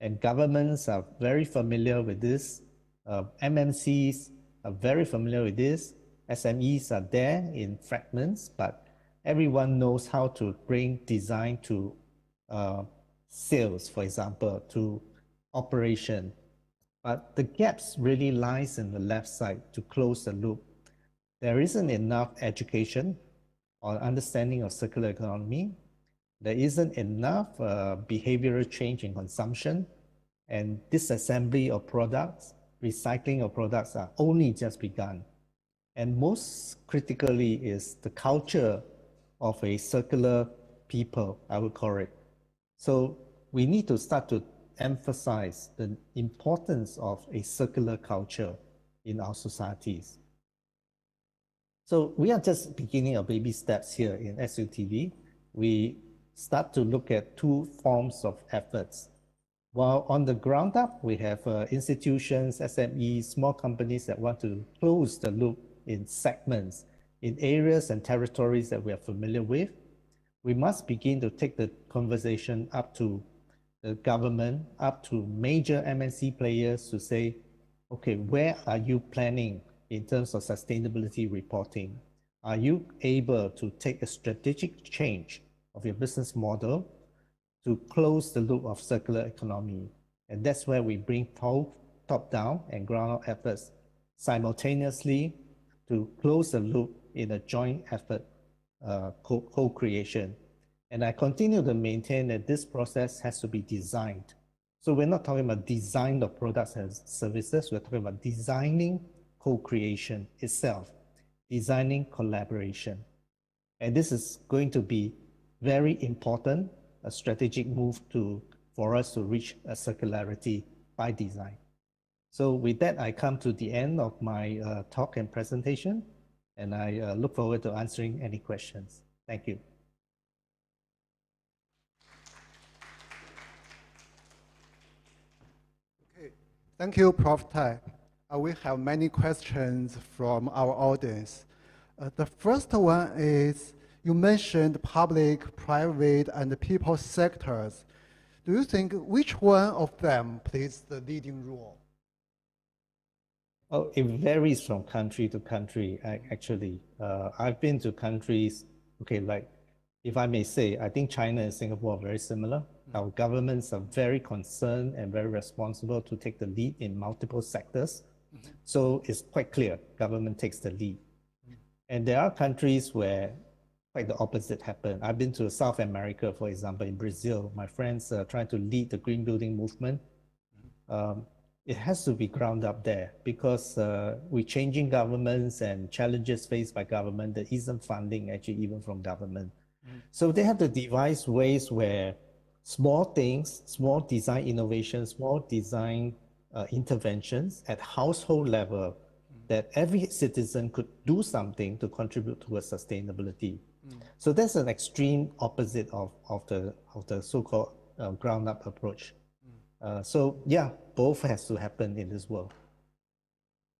And governments are very familiar with this. MNCs are very familiar with this. SMEs are there in fragments, but everyone knows how to bring design to sales, for example, to operation. But the gaps really lies in the left side to close the loop. There isn't enough education or understanding of circular economy. There isn't enough behavioral change in consumption, and disassembly of products, recycling of products are only just begun. And most critically is the culture of a circular people, I would call it. So we need to start to emphasize the importance of a circular culture in our societies. So we are just beginning our baby steps here in SUTD. We start to look at two forms of efforts. While on the ground up, we have institutions, SMEs, small companies that want to close the loop in segments, in areas and territories that we are familiar with. We must begin to take the conversation up to the government, up to major MNC players to say, okay, where are you planning in terms of sustainability reporting? Are you able to take a strategic change of your business model to close the loop of circular economy? And that's where we bring top-down and ground-up efforts simultaneously to close the loop in a joint effort, co-creation. And I continue to maintain that this process has to be designed. So we're not talking about design of products and services, we're talking about designing co-creation itself, designing collaboration. And this is going to be very important, a strategic move for us to reach a circularity by design. So with that, I come to the end of my talk and presentation, and I look forward to answering any questions. Thank you. Okay. Thank you, Prof. Tai. We have many questions from our audience. The first one is, you mentioned public, private, and people sectors. Do you think which one of them plays the leading role? Oh, it varies from country to country, actually. I've been to countries, okay, like, if I may say, I think China and Singapore are very similar. Our governments are very concerned and very responsible to take the lead in multiple sectors. So it's quite clear, government takes the lead. And there are countries where quite the opposite happened. I've been to South America, for example, in Brazil. My friends are trying to lead the green building movement. it has to be ground up there because with changing governments and challenges faced by government, there isn't funding actually even from government. So they have to devise ways where small things, small design innovations, small design interventions at household level, that every citizen could do something to contribute towards sustainability. So that's an extreme opposite of the so-called ground-up approach. So yeah, both has to happen in this world.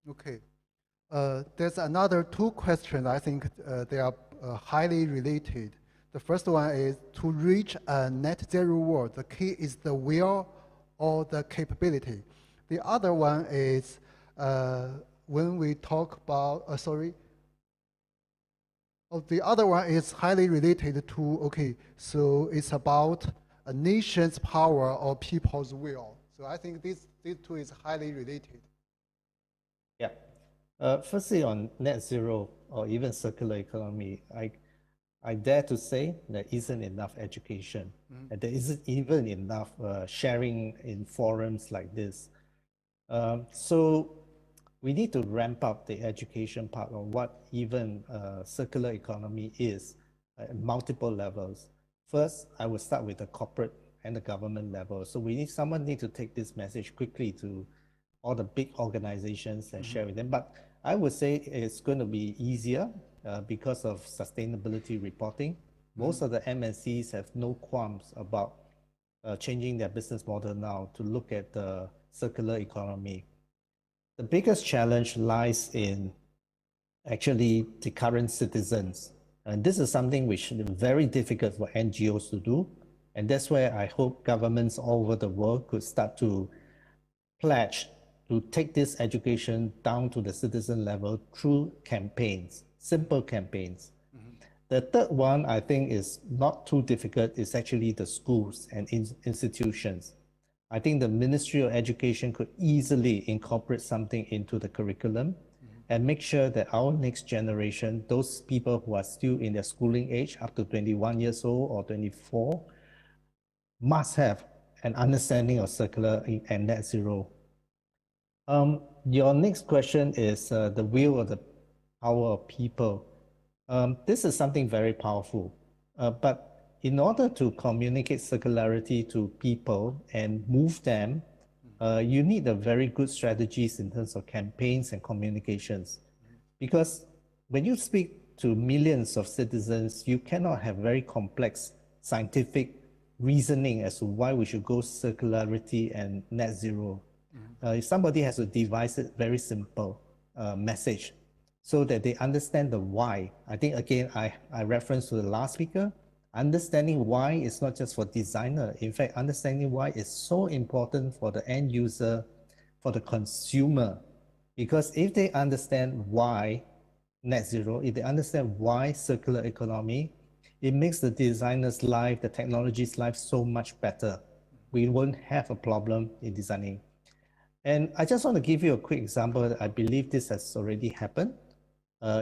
Okay. There's another two questions. I think they are highly related. The first one is to reach a net zero world, the key is the will or the capability. The other one is when we talk about, the other one is highly related to, okay, so it's about a nation's power or people's will. So I think these two is highly related. Yeah. Firstly, on net zero or even circular economy, I dare to say there isn't enough education, and there isn't even enough sharing in forums like this. So we need to ramp up the education part on what even circular economy is at multiple levels. First, I will start with the corporate and the government level. So someone need to take this message quickly to all the big organizations and share with them. But I would say it's going to be easier because of sustainability reporting. Most of the MNCs have no qualms about changing their business model now to look at the circular economy. The biggest challenge lies in actually the current citizens. And this is something which is very difficult for NGOs to do. And that's where I hope governments all over the world could start to pledge to take this education down to the citizen level through campaigns, simple campaigns. The third one I think is not too difficult, is actually the schools and institutions. I think the Ministry of Education could easily incorporate something into the curriculum and make sure that our next generation, those people who are still in their schooling age, up to 21 years old or 24, must have an understanding of circular and net zero. Your next question is the will or the power of people. This is something very powerful, but in order to communicate circularity to people and move them, you need a very good strategies in terms of campaigns and communications. Because when you speak to millions of citizens, you cannot have very complex scientific reasoning as to why we should go circularity and net zero. Somebody has to devise a very simple message so that they understand the why. I think, again, I reference to the last speaker, understanding why is not just for designer. In fact, understanding why is so important for the end user, for the consumer. Because if they understand why net zero, if they understand why circular economy, it makes the designer's life, the technology's life so much better. We won't have a problem in designing. And I just want to give you a quick example. I believe this has already happened.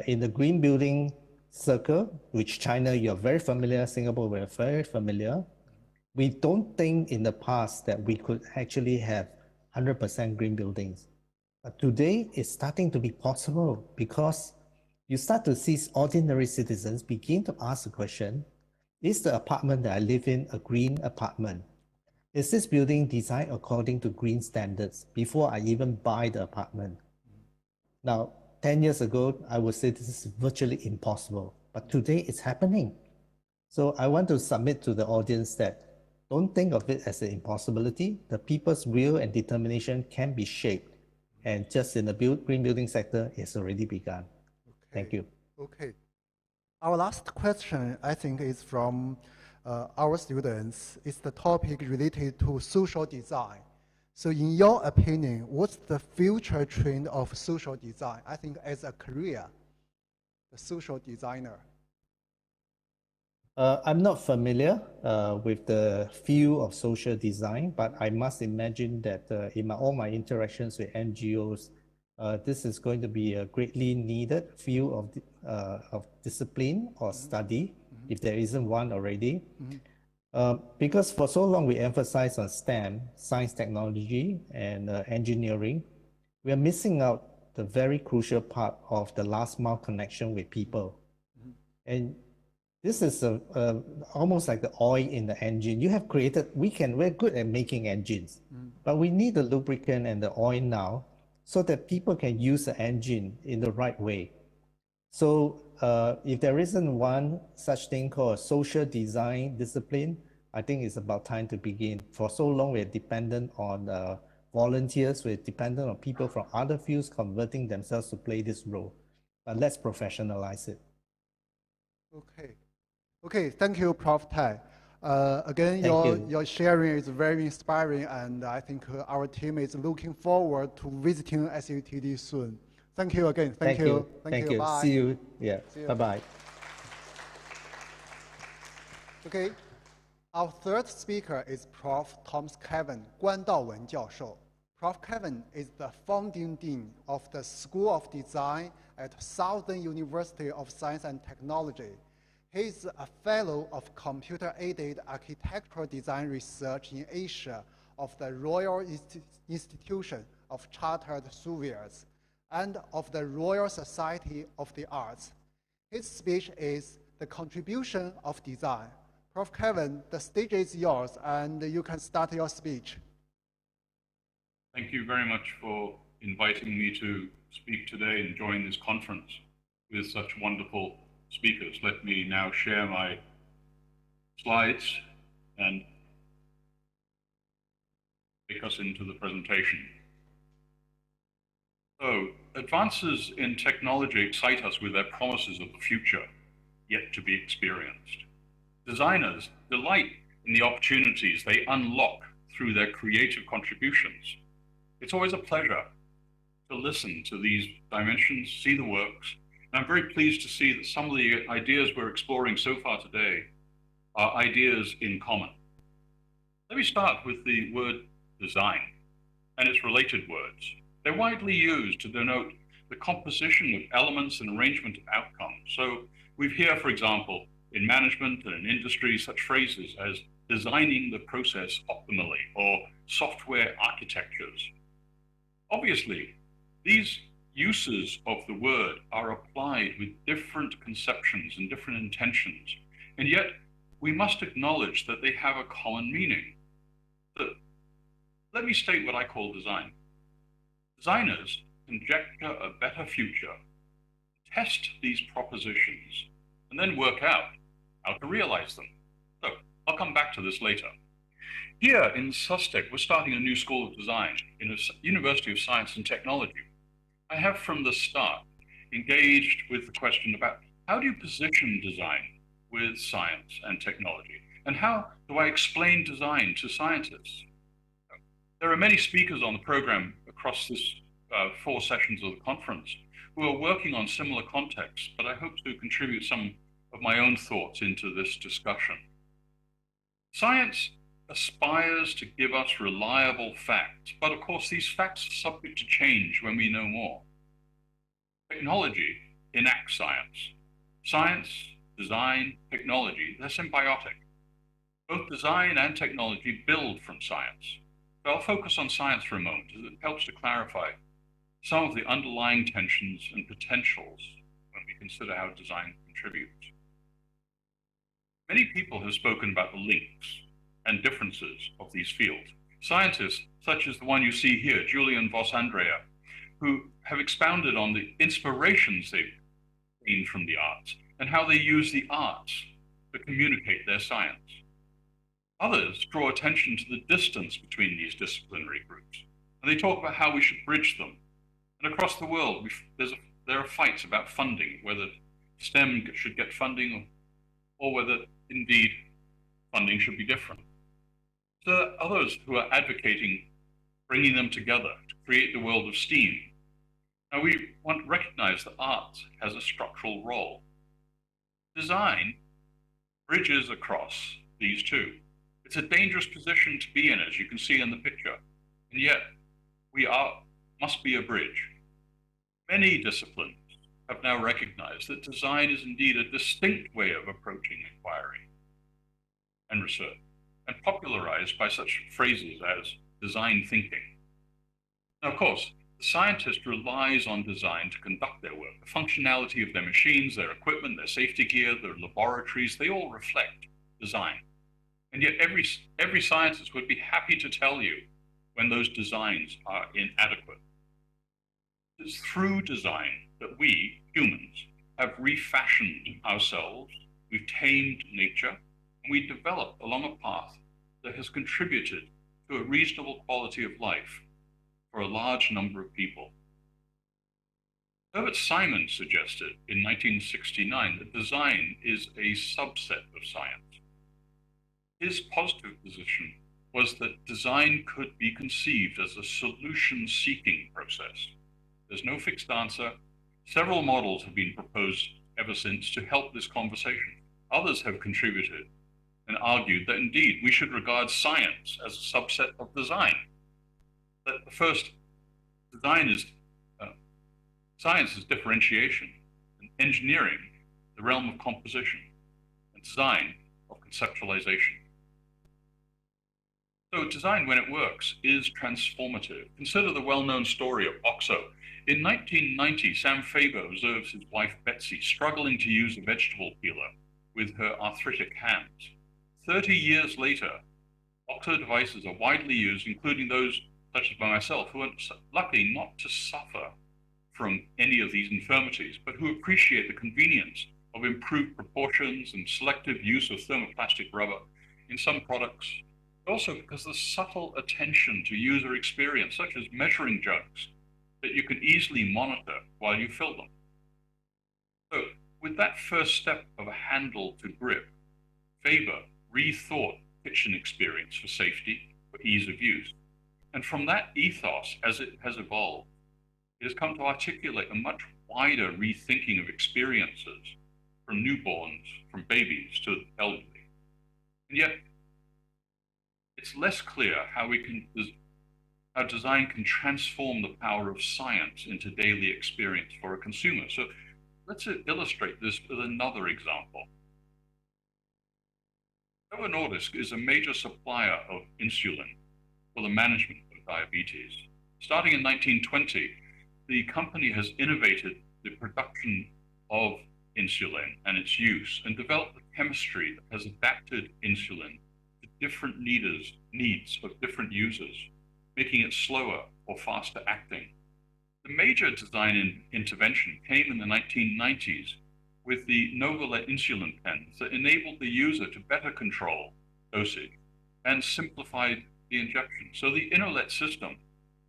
In the green building circle, which China, you're very familiar, Singapore, we're very familiar. We don't think in the past that we could actually have 100% green buildings. But today, it's starting to be possible because you start to see ordinary citizens begin to ask the question, is the apartment that I live in a green apartment? Is this building designed according to green standards before I even buy the apartment? Now, 10 years ago, I would say this is virtually impossible, but today it's happening. So I want to submit to the audience that don't think of it as an impossibility. The people's will and determination can be shaped. And just in the green building sector, it's already begun. Okay. Thank you. Okay. Our last question, I think, is from our students. It's the topic related to social design. So in your opinion, what's the future trend of social design? I think as a career, the social designer. I'm not familiar with the field of social design, but I must imagine that in all my interactions with NGOs, this is going to be a greatly needed field of discipline or study, if there isn't one already. Because for so long we emphasize on STEM, science, technology, and engineering, we are missing out the very crucial part of the last mile connection with people. And this is almost like the oil in the engine. You have created, we're good at making engines, but we need the lubricant and the oil now so that people can use the engine in the right way. So if there isn't one such thing called a social design discipline, I think it's about time to begin. For so long, we're dependent on volunteers, we're dependent on people from other fields converting themselves to play this role. But let's professionalize it. Okay, thank you, Prof. Tai. Again, your sharing is very inspiring, and I think our team is looking forward to visiting ICTD soon. Thank you again. Thank you. Thank you. Bye. See you. Yeah. Bye-bye. Okay, our third speaker is Prof. Thomas Kevin, Guan Daowen 教授. Prof. Kevin is the founding dean of the School of Design at Southern University of Science and Technology. He is a fellow of Computer-Aided Architectural Design Research in Asia of the Royal Institution of Chartered Surveyors and of the Royal Society of the Arts. His speech is The Contribution of Design. Prof. Kevin, the stage is yours, and you can start your speech. Thank you very much for inviting me to speak today and join this conference with such wonderful speakers. Let me now share my slides and take us into the presentation. So, advances in technology excite us with their promises of the future yet to be experienced. Designers delight in the opportunities they unlock through their creative contributions. It's always a pleasure to listen to these dimensions, see the works, and I'm very pleased to see that some of the ideas we're exploring so far today are ideas in common. Let me start with the word design and its related words. They're widely used to denote the composition of elements and arrangement of outcomes. So we hear, for example, in management and in industry, such phrases as designing the process optimally or software architectures. Obviously, these uses of the word are applied with different conceptions and different intentions, and yet we must acknowledge that they have a common meaning. Let me state what I call design. Designers conjecture a better future, test these propositions, and then work out how to realize them. So I'll come back to this later. Here in Sustek, we're starting a new school of design in a University of Science and Technology. I have from the start engaged with the question about how do you position design with science and technology? And how do I explain design to scientists? There are many speakers on the program across this 4 sessions of the conference who are working on similar contexts, but I hope to contribute some of my own thoughts into this discussion. Science aspires to give us reliable facts, but of course these facts are subject to change when we know more. Technology enacts science. Science, design, technology, they're symbiotic. Both design and technology build from science. So I'll focus on science for a moment as it helps to clarify some of the underlying tensions and potentials when we consider how design contributes. Many people have spoken about the links and differences of these fields. Scientists, such as the one you see here, Julian Voss-Andrea, who have expounded on the inspirations they've gained from the arts and how they use the arts to communicate their science. Others draw attention to the distance between these disciplinary groups, and they talk about how we should bridge them. And across the world, there are fights about funding, whether STEM should get funding or whether indeed funding should be different. So there are others who are advocating bringing them together to create the world of STEAM. Now we want to recognize that art has a structural role. Design bridges across these two. It's a dangerous position to be in, as you can see in the picture, and yet we must be a bridge. Many disciplines have now recognized that design is indeed a distinct way of approaching inquiry and research. and popularized by such phrases as design thinking. Now, of course, the scientist relies on design to conduct their work. The functionality of their machines, their equipment, their safety gear, their laboratories, they all reflect design. And yet every scientist would be happy to tell you when those designs are inadequate. It's through design that we, humans, have refashioned ourselves, we've tamed nature, and we've developed along a path that has contributed to a reasonable quality of life for a large number of people. Herbert Simon suggested in 1969 that design is a subset of science. His positive position was that design could be conceived as a solution-seeking process. There's no fixed answer. Several models have been proposed ever since to help this conversation. Others have contributed and argued that indeed we should regard science as a subset of design. That the first, design is, science is differentiation, and engineering, the realm of composition, and design of conceptualization. So design, when it works, is transformative. Consider the well-known story of OXO. In 1990, Sam Faber observes his wife Betsy struggling to use a vegetable peeler with her arthritic hands. 30 years later, OXO devices are widely used, including those such as by myself, who are lucky not to suffer from any of these infirmities, but who appreciate the convenience of improved proportions and selective use of thermoplastic rubber in some products. Also because the subtle attention to user experience, such as measuring jugs, that you can easily monitor while you fill them. So with that first step of a handle to grip, Faber rethought kitchen experience for safety, for ease of use. And from that ethos, as it has evolved, it has come to articulate a much wider rethinking of experiences from newborns, from babies to elderly. And yet, it's less clear how design can transform the power of science into daily experience for a consumer. So let's illustrate this with another example. Novo Nordisk is a major supplier of insulin for the management of diabetes. Starting in 1920, the company has innovated the production of insulin and its use and developed a chemistry that has adapted insulin to different needs of different users, making it slower or faster acting. The major design intervention came in the 1990s with the Novolet insulin pens that enabled the user to better control dosage and simplified the injection. So the Inolet system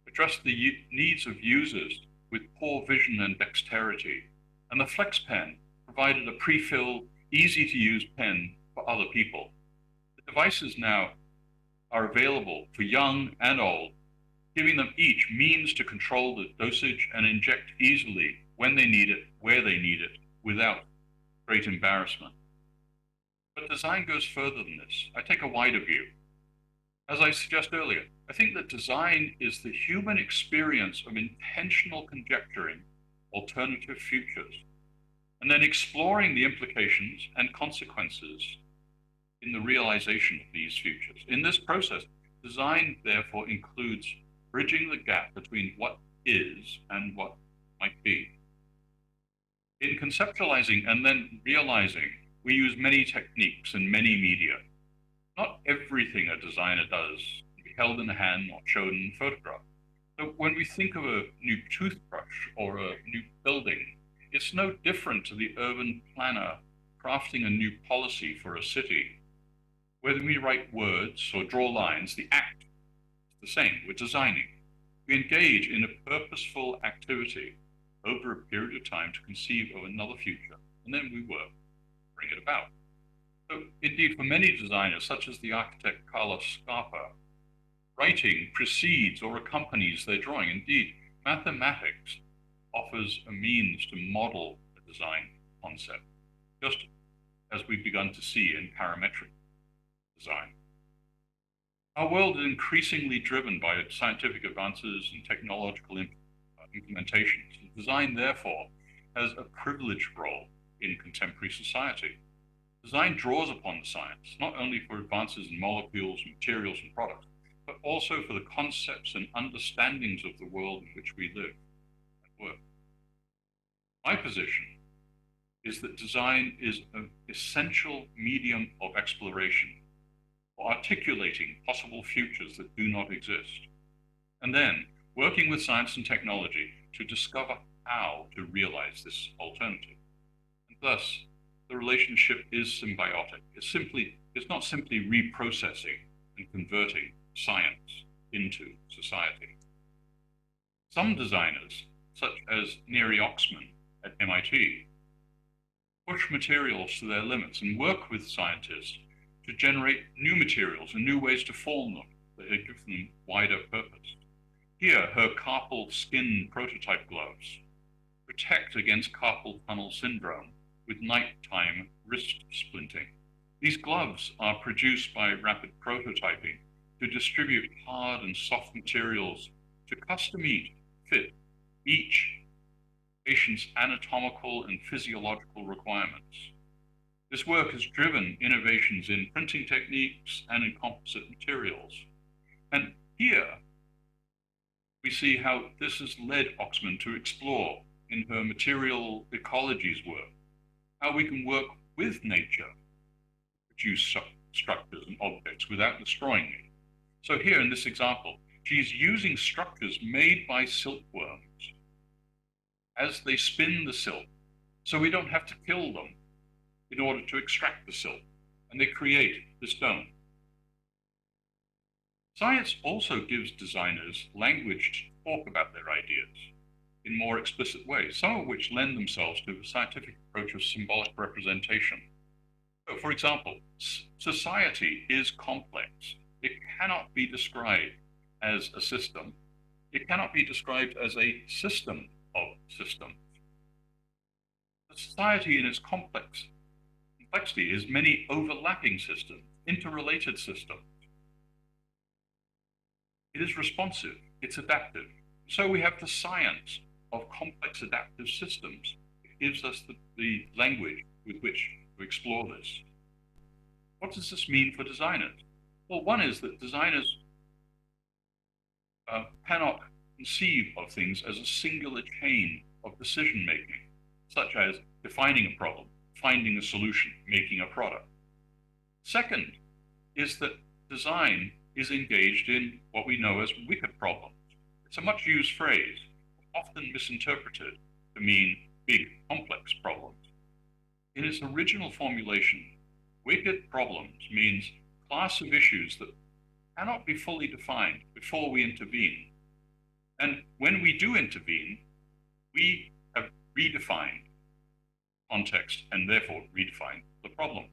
addressed the needs of users with poor vision and dexterity, and the Flex pen provided a pre-filled, easy-to-use pen for other people. The devices now are available for young and old, giving them each means to control the dosage and inject easily when they need it, where they need it, without great embarrassment. But design goes further than this. I take a wider view. As I suggested earlier, I think that design is the human experience of intentional conjecturing alternative futures, and then exploring the implications and consequences in the realization of these futures. In this process, design therefore includes bridging the gap between what is and what might be. In conceptualizing and then realizing, we use many techniques and many media. Not everything a designer does can be held in the hand or shown in a photograph. So when we think of a new toothbrush or a new building, it's no different to the urban planner crafting a new policy for a city. Whether we write words or draw lines, the act is the same. We're designing. We engage in a purposeful activity over a period of time to conceive of another future, and then we work, bring it about. So indeed, for many designers, such as the architect Carlos Scarpa, writing precedes or accompanies their drawing. Indeed, mathematics offers a means to model a design concept, just as we've begun to see in parametric design. Our world is increasingly driven by scientific advances and technological implementations. Design, therefore, has a privileged role in contemporary society. Design draws upon the science, not only for advances in molecules, materials, and products, but also for the concepts and understandings of the world in which we live and work. My position is that design is an essential medium of exploration for articulating possible futures that do not exist, and then working with science and technology to discover how to realize this alternative. And thus, the relationship is symbiotic. It's not simply reprocessing and converting science into society. Some designers, such as Neri Oxman at MIT, push materials to their limits and work with scientists to generate new materials and new ways to form them that give them wider purpose. Here, her carpal skin prototype gloves protect against carpal tunnel syndrome with nighttime wrist splinting. These gloves are produced by rapid prototyping to distribute hard and soft materials to custom fit each patient's anatomical and physiological requirements. This work has driven innovations in printing techniques and in composite materials. And here, we see how this has led Oxman to explore in her material ecologies work, how we can work with nature to produce structures and objects without destroying it. So here in this example, she's using structures made by silkworms as they spin the silk, so we don't have to kill them in order to extract the silk, and they create this dome. Science also gives designers language to talk about their ideas in more explicit ways, some of which lend themselves to a scientific approach of symbolic representation. So, for example, society is complex. It cannot be described as a system. It cannot be described as a system of systems. The society in its complexity is many overlapping systems, interrelated systems. It is responsive, it's adaptive. So we have the science of complex adaptive systems. It gives us the language with which to explore this. What does this mean for designers? Well, one is that designers cannot conceive of things as a singular chain of decision-making, such as defining a problem, finding a solution, making a product. Second is that design is engaged in what we know as wicked problems. It's a much used phrase, often misinterpreted to mean big, complex problems. In its original formulation, wicked problems means class of issues that cannot be fully defined before we intervene. And when we do intervene, we have redefined context and therefore redefined the problem.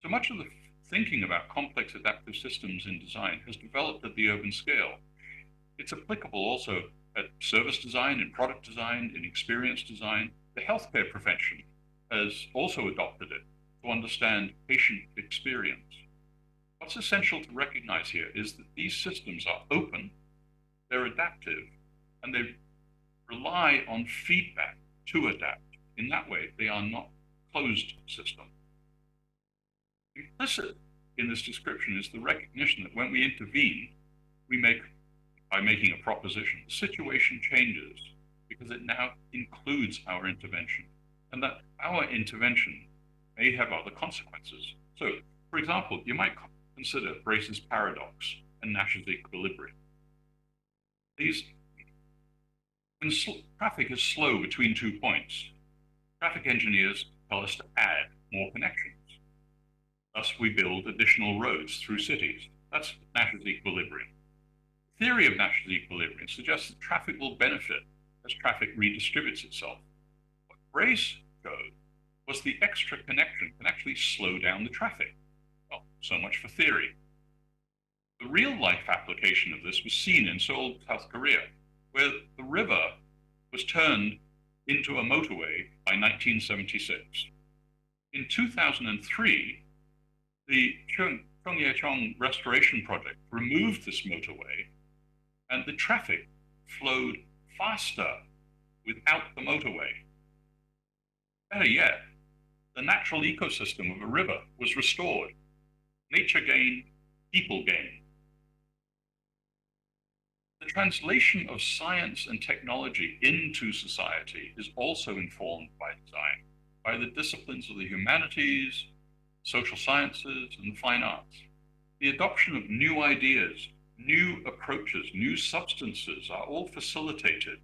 So much of the thinking about complex adaptive systems in design has developed at the urban scale. It's applicable also at service design, in product design, in experience design. The healthcare profession has also adopted it to understand patient experience. What's essential to recognize here is that these systems are open, they're adaptive, and they rely on feedback to adapt. In that way, they are not closed systems. Implicit in this description is the recognition that when we intervene, by making a proposition, the situation changes because it now includes our intervention, and that our intervention may have other consequences. So, for example, you might consider Brace's paradox and Nash's equilibrium. When traffic is slow between 2 points, traffic engineers tell us to add more connections. Thus, we build additional roads through cities. That's Nash's equilibrium. The theory of Nash's equilibrium suggests that traffic will benefit as traffic redistributes itself. What Brace showed was the extra connection can actually slow down the traffic. Well, so much for theory. The real-life application of this was seen in Seoul, South Korea, where the river was turned into a motorway by 1976. In 2003, the Cheongye-cheong Restoration Project removed this motorway, and the traffic flowed faster without the motorway. Better yet, The natural ecosystem of a river was restored. Nature gained, people gained. The translation of science and technology into society is also informed by design, by the disciplines of the humanities, social sciences, and the fine arts. The adoption of new ideas, new approaches, new substances are all facilitated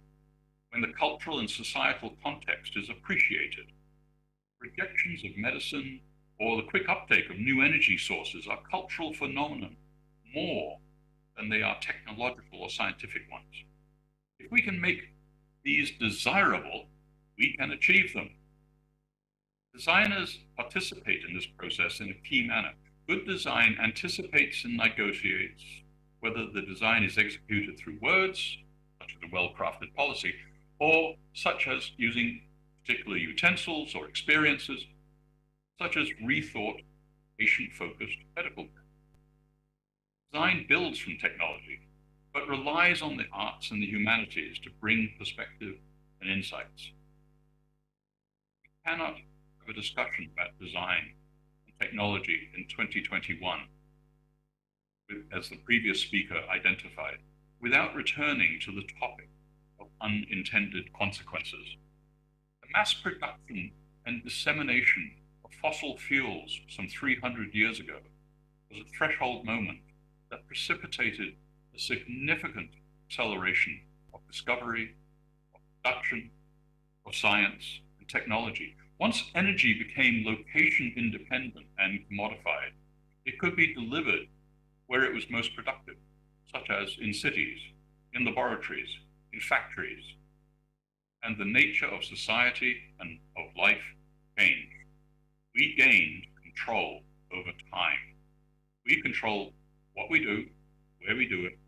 when the cultural and societal context is appreciated. Rejections of medicine or the quick uptake of new energy sources are cultural phenomena more than they are technological or scientific ones. If we can make these desirable, we can achieve them. Designers participate in this process in a key manner. Good design anticipates and negotiates whether the design is executed through words, such as a well-crafted policy, or such as using particular utensils or experiences, such as rethought, patient-focused medical care. Design builds from technology, but relies on the arts and the humanities to bring perspective and insights. We cannot have a discussion about design and technology in 2021, as the previous speaker identified, without returning to the topic of unintended consequences. The mass production and dissemination of fossil fuels some 300 years ago was a threshold moment that precipitated a significant acceleration of discovery, of production, of science and technology. Once energy became location independent and commodified, it could be delivered where it was most productive, such as in cities, in laboratories, in factories, and the nature of society and of life changed. We gained control over time. We control what we do, where we do it,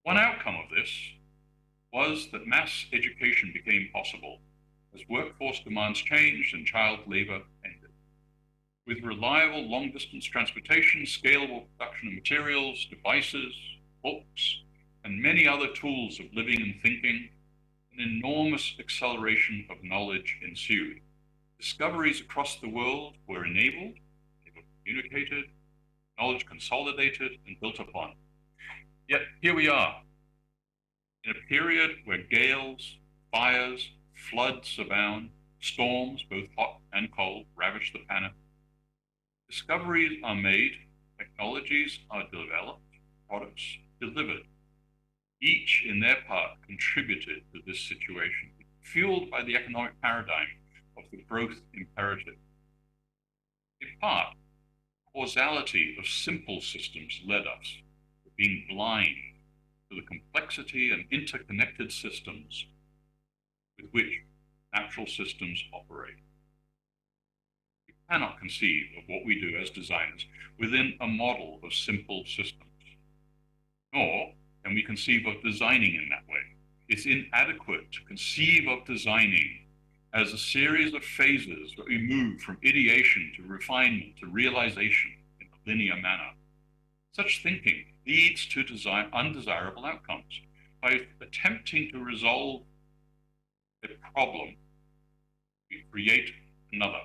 One outcome of this was that mass education became possible as workforce demands changed and child labor ended. With reliable long-distance transportation, scalable production of materials, devices, books, and many other tools of living and thinking, an enormous acceleration of knowledge ensued. Discoveries across the world were enabled, they were communicated, knowledge consolidated and built upon. Yet here we are, in a period where gales, fires, floods abound, storms, both hot and cold, ravage the planet. Discoveries are made, technologies are developed, products delivered. Each in their part contributed to this situation, fueled by the economic paradigm of the growth imperative. In part, causality of simple systems led us to being blind to the complexity and interconnected systems with which natural systems operate. We cannot conceive of what we do as designers within a model of simple systems, nor can we conceive of designing in that way. It's inadequate to conceive of designing as a series of phases where we move from ideation to refinement to realization in a linear manner. Such thinking leads to undesirable outcomes. By attempting to resolve a problem, we create another.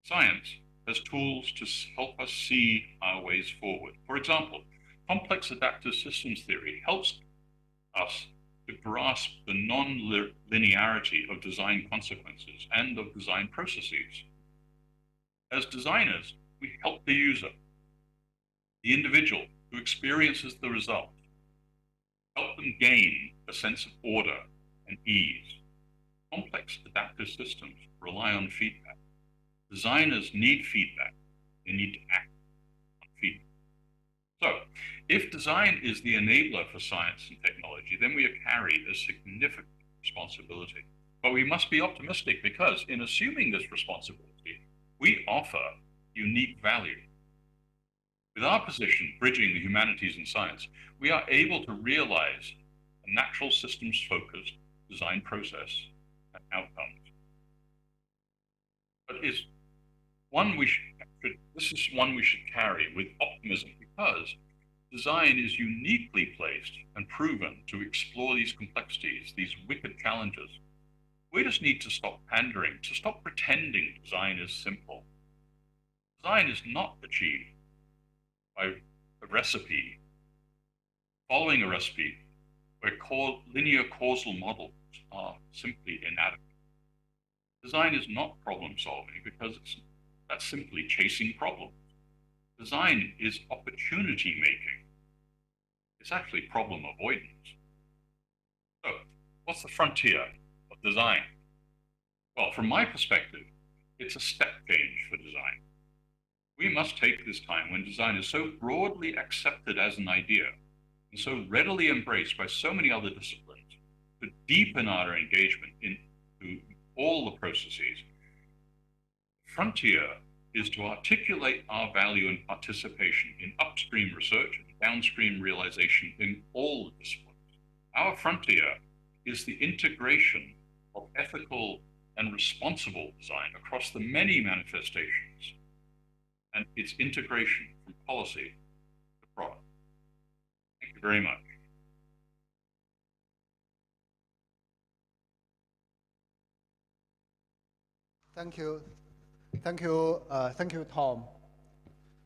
Science has tools to help us see our ways forward. For example, complex adaptive systems theory helps us to grasp the non-linearity of design consequences and of design processes. As designers, we help the user, the individual who experiences the result, help them gain a sense of order and ease. Complex adaptive systems rely on feedback. Designers need feedback. They need to act on feedback. So, if design is the enabler for science and technology, then we carry a significant responsibility. But we must be optimistic because in assuming this responsibility, we offer unique value. With our position bridging the humanities and science, we are able to realize a natural systems-focused design process and outcomes. But this is one we should carry with optimism because design is uniquely placed and proven to explore these complexities, these wicked challenges. We just need to stop pandering, to stop pretending design is simple. Design is not achieved by a recipe, following a recipe where linear causal models are simply inadequate. Design is not problem solving because that's simply chasing problems. Design is opportunity making. It's actually problem avoidance. So, what's the frontier of design? Well, from my perspective, it's a step change for design. We must take this time when design is so broadly accepted as an idea and so readily embraced by so many other disciplines to deepen our engagement into all the processes. The frontier is to articulate our value and participation in upstream research and downstream realization in all the disciplines. Our frontier is the integration of ethical and responsible design across the many manifestations and its integration from policy to product. Thank you very much. Thank you. Thank you, Tom.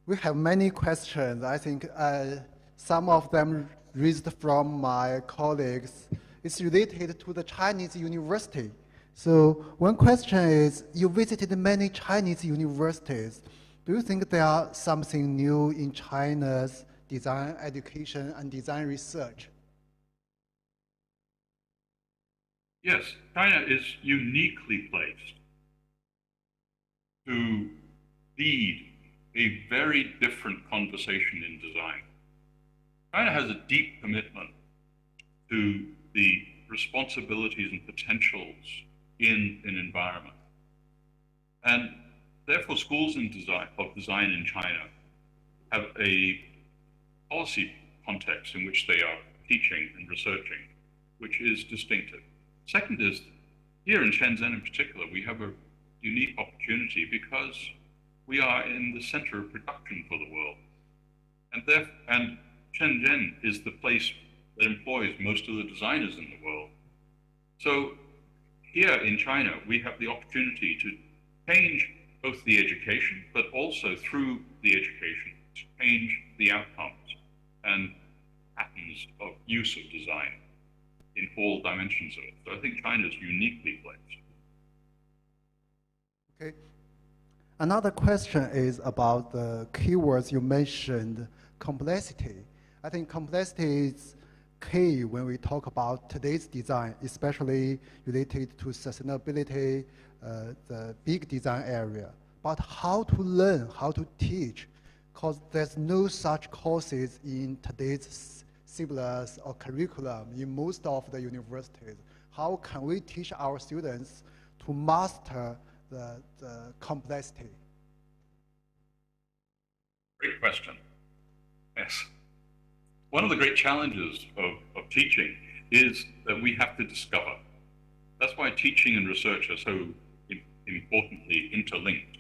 We have many questions. I think some of them raised from my colleagues. It's related to the Chinese university. So one question is, you visited many Chinese universities. Do you think there are something new in China's design education and design research? Yes, China is uniquely placed to lead a very different conversation in design. China has a deep commitment to the responsibilities and potentials in an environment. And therefore, schools of design in China have a policy context in which they are teaching and researching, which is distinctive. Second is, here in Shenzhen in particular, we have a unique opportunity because we are in the center of production for the world. And Shenzhen is the place that employs most of the designers in the world. So here in China, we have the opportunity to change both the education, but also through the education, to change the outcomes and patterns of use of design in all dimensions of it. So I think China is uniquely placed. Okay. Another question is about the keywords you mentioned, complexity. I think complexity is key when we talk about today's design, especially related to sustainability, the big design area. But how to learn, how to teach, because there's no such courses in today's syllabus or curriculum in most of the universities. How can we teach our students to master the complexity? Great question. Yes. One of the great challenges of teaching is that we have to discover. That's why teaching and research are so importantly interlinked.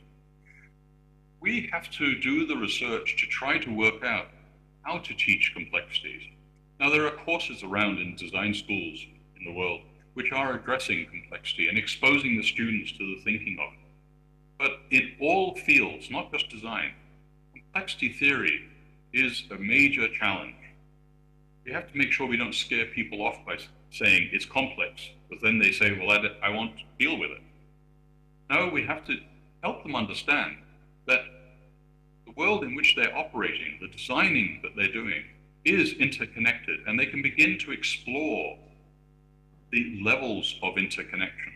We have to do the research to try to work out how to teach complexities. Now, there are courses around in design schools in the world which are addressing complexity and exposing the students to the thinking of it. But in all fields, not just design, complexity theory is a major challenge. We have to make sure we don't scare people off by saying it's complex, but then they say, well, I won't deal with it. No, we have to help them understand that the world in which they're operating, the designing that they're doing, is interconnected, and they can begin to explore the levels of interconnection.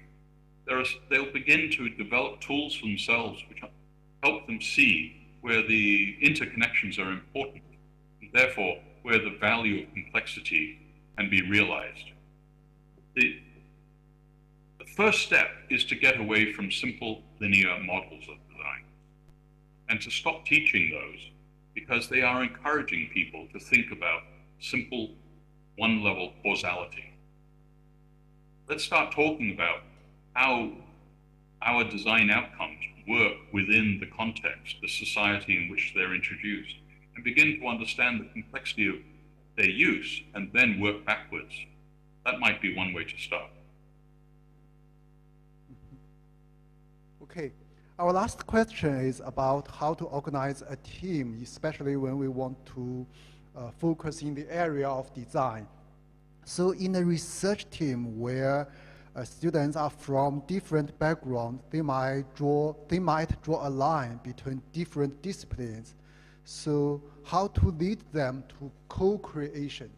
They'll begin to develop tools for themselves which help them see where the interconnections are important, and therefore where the value of complexity can be realized. The first step is to get away from simple linear models of design and to stop teaching those, because they are encouraging people to think about simple one-level causality. Let's start talking about how our design outcomes work within the context, the society in which they're introduced, and begin to understand the complexity of their use and then work backwards. That might be one way to start. Okay, our last question is about how to organize a team, especially when we want to focus in the area of design. So in a research team where students are from different backgrounds, they might draw a line between different disciplines. So how to lead them to co-creation?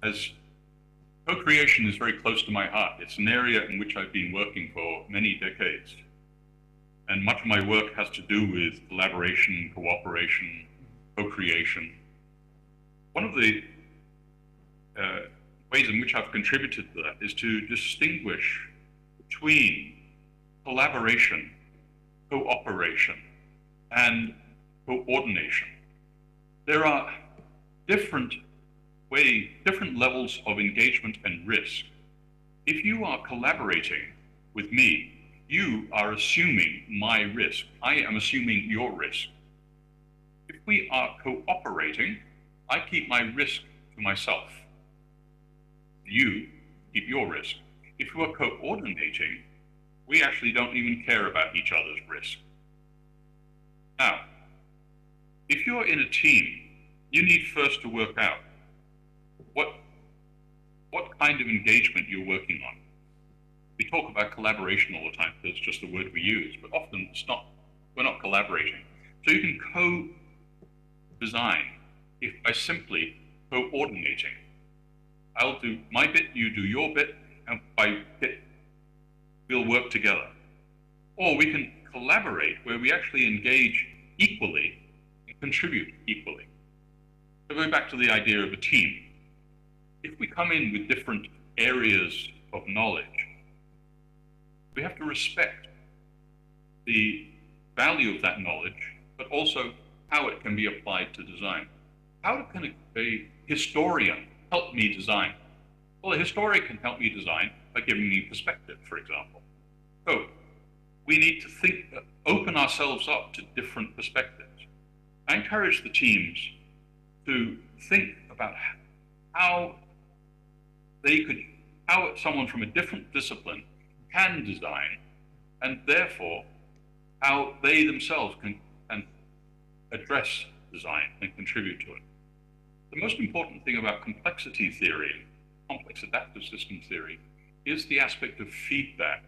As co-creation is very close to my heart. It's an area in which I've been working for many decades. And much of my work has to do with collaboration, cooperation, co-creation. One of the ways in which I've contributed to that is to distinguish between collaboration, cooperation, and coordination. There are different levels of engagement and risk. If you are collaborating with me, you are assuming my risk. I am assuming your risk. If we are cooperating, I keep my risk to myself. You keep your risk. If we are coordinating, we actually don't even care about each other's risk. Now, if you're in a team, you need first to work out what kind of engagement you're working on. We talk about collaboration all the time because it's just the word we use, but often we're not collaborating. So you can co-design by simply coordinating. I'll do my bit, you do your bit, and by bit, we'll work together. Or we can collaborate where we actually engage equally and contribute equally. So going back to the idea of a team, if we come in with different areas of knowledge, we have to respect the value of that knowledge, but also how it can be applied to design. How can a historian help me design? Well, a historian can help me design by giving me perspective, for example. So we need to open ourselves up to different perspectives. I encourage the teams to think about how someone from a different discipline can design, and therefore how they themselves can address design and contribute to it. The most important thing about complexity theory, complex adaptive system theory, is the aspect of feedback.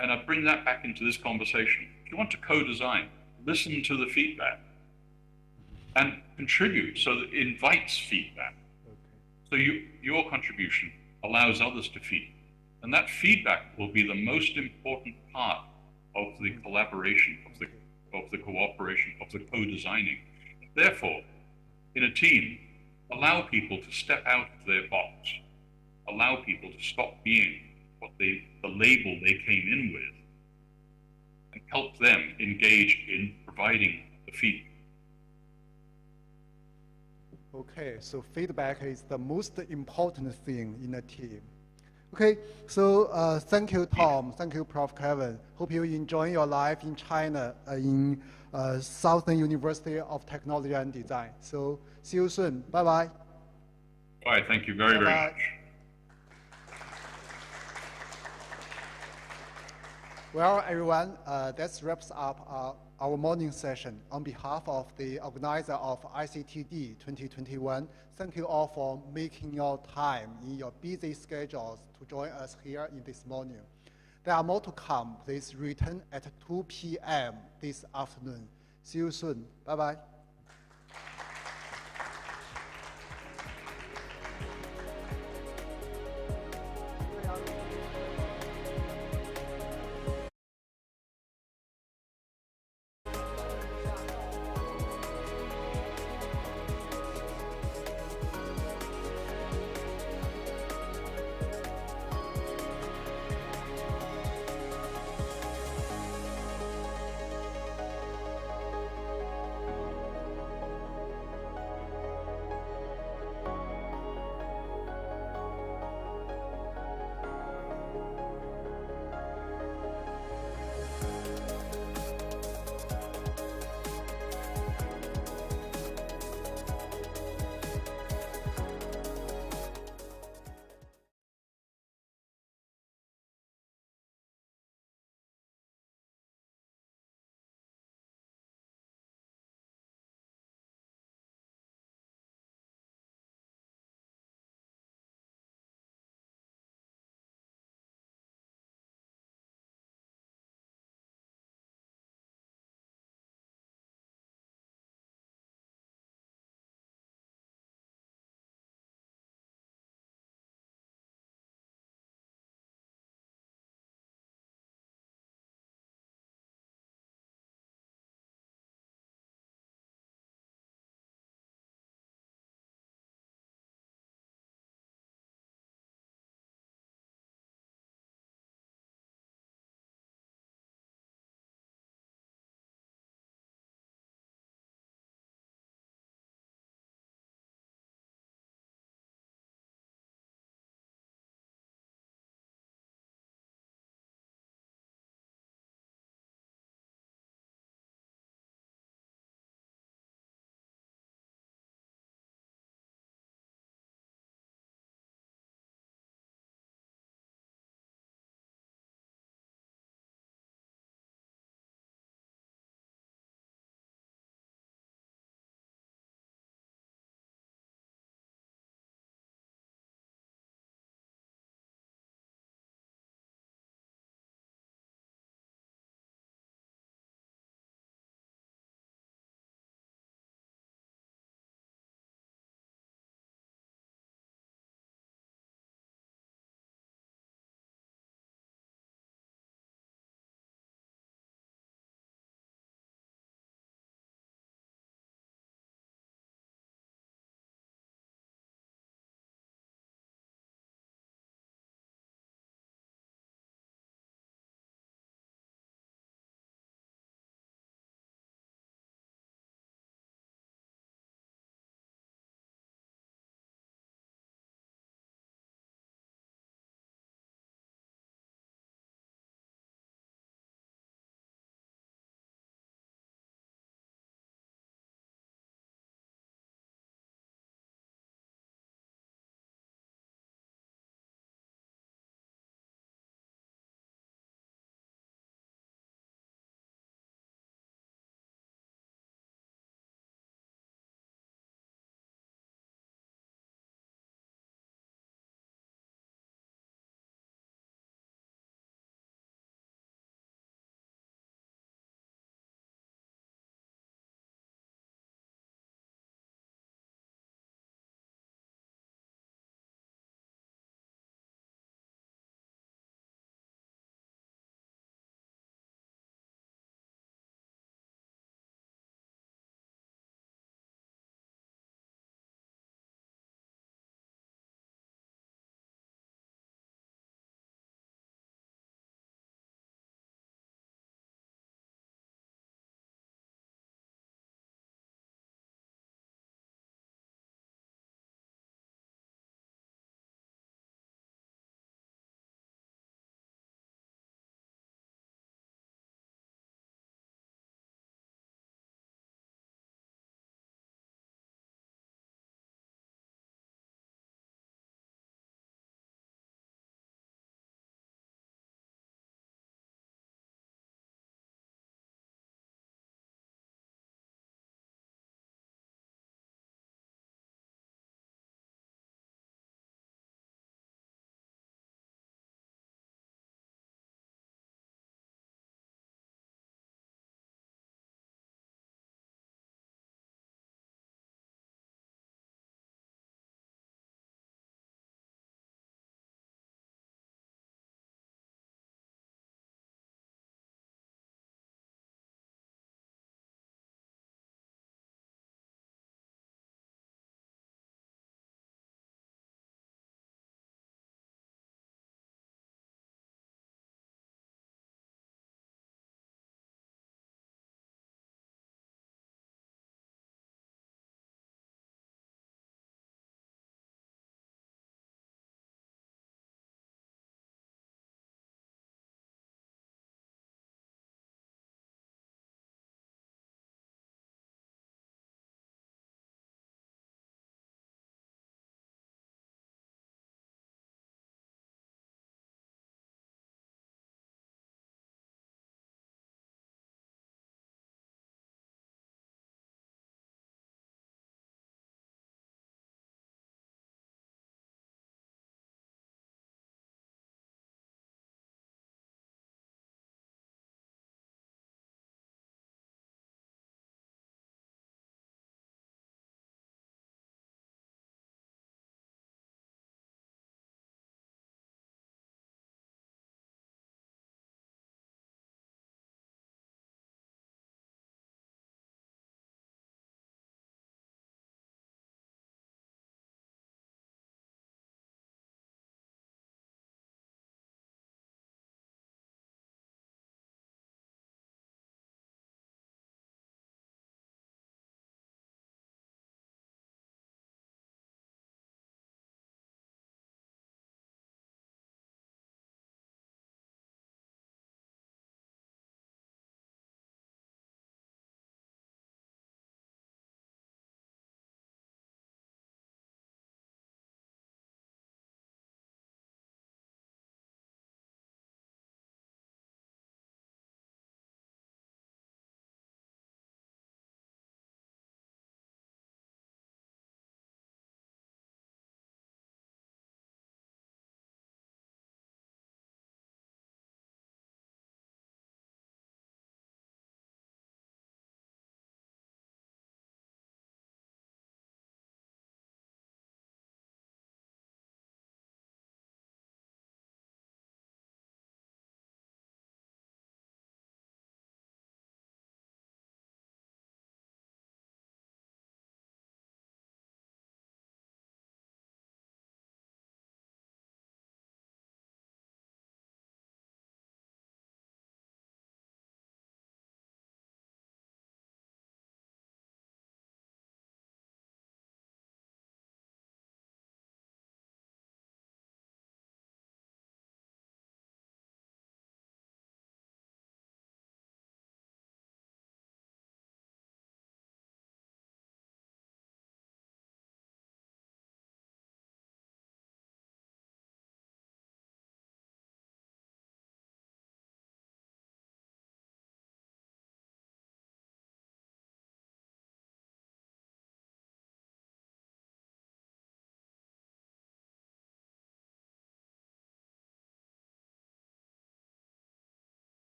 And I bring that back into this conversation. If you want to co-design, listen to the feedback and contribute so that it invites feedback. So your contribution allows others to feed. And that feedback will be the most important part of the collaboration, of the cooperation, of the co-designing. Therefore, in a team, allow people to step out of their box. Allow people to stop being the label they came in with, and help them engage in providing the feedback. Okay, so feedback is the most important thing in a team. Okay, so thank you, Tom. Thank you, Prof. Kevin. Hope you enjoy your life in China, in Southern University of Technology and Design. So see you soon. Bye-bye. Bye, thank you very, very much. Well, everyone, that wraps up our morning session. On behalf of the organizer of ICTD 2021, thank you all for making your time in your busy schedules to join us here in this morning. There are more to come. Please return at 2 p.m. this afternoon. See you soon. Bye-bye.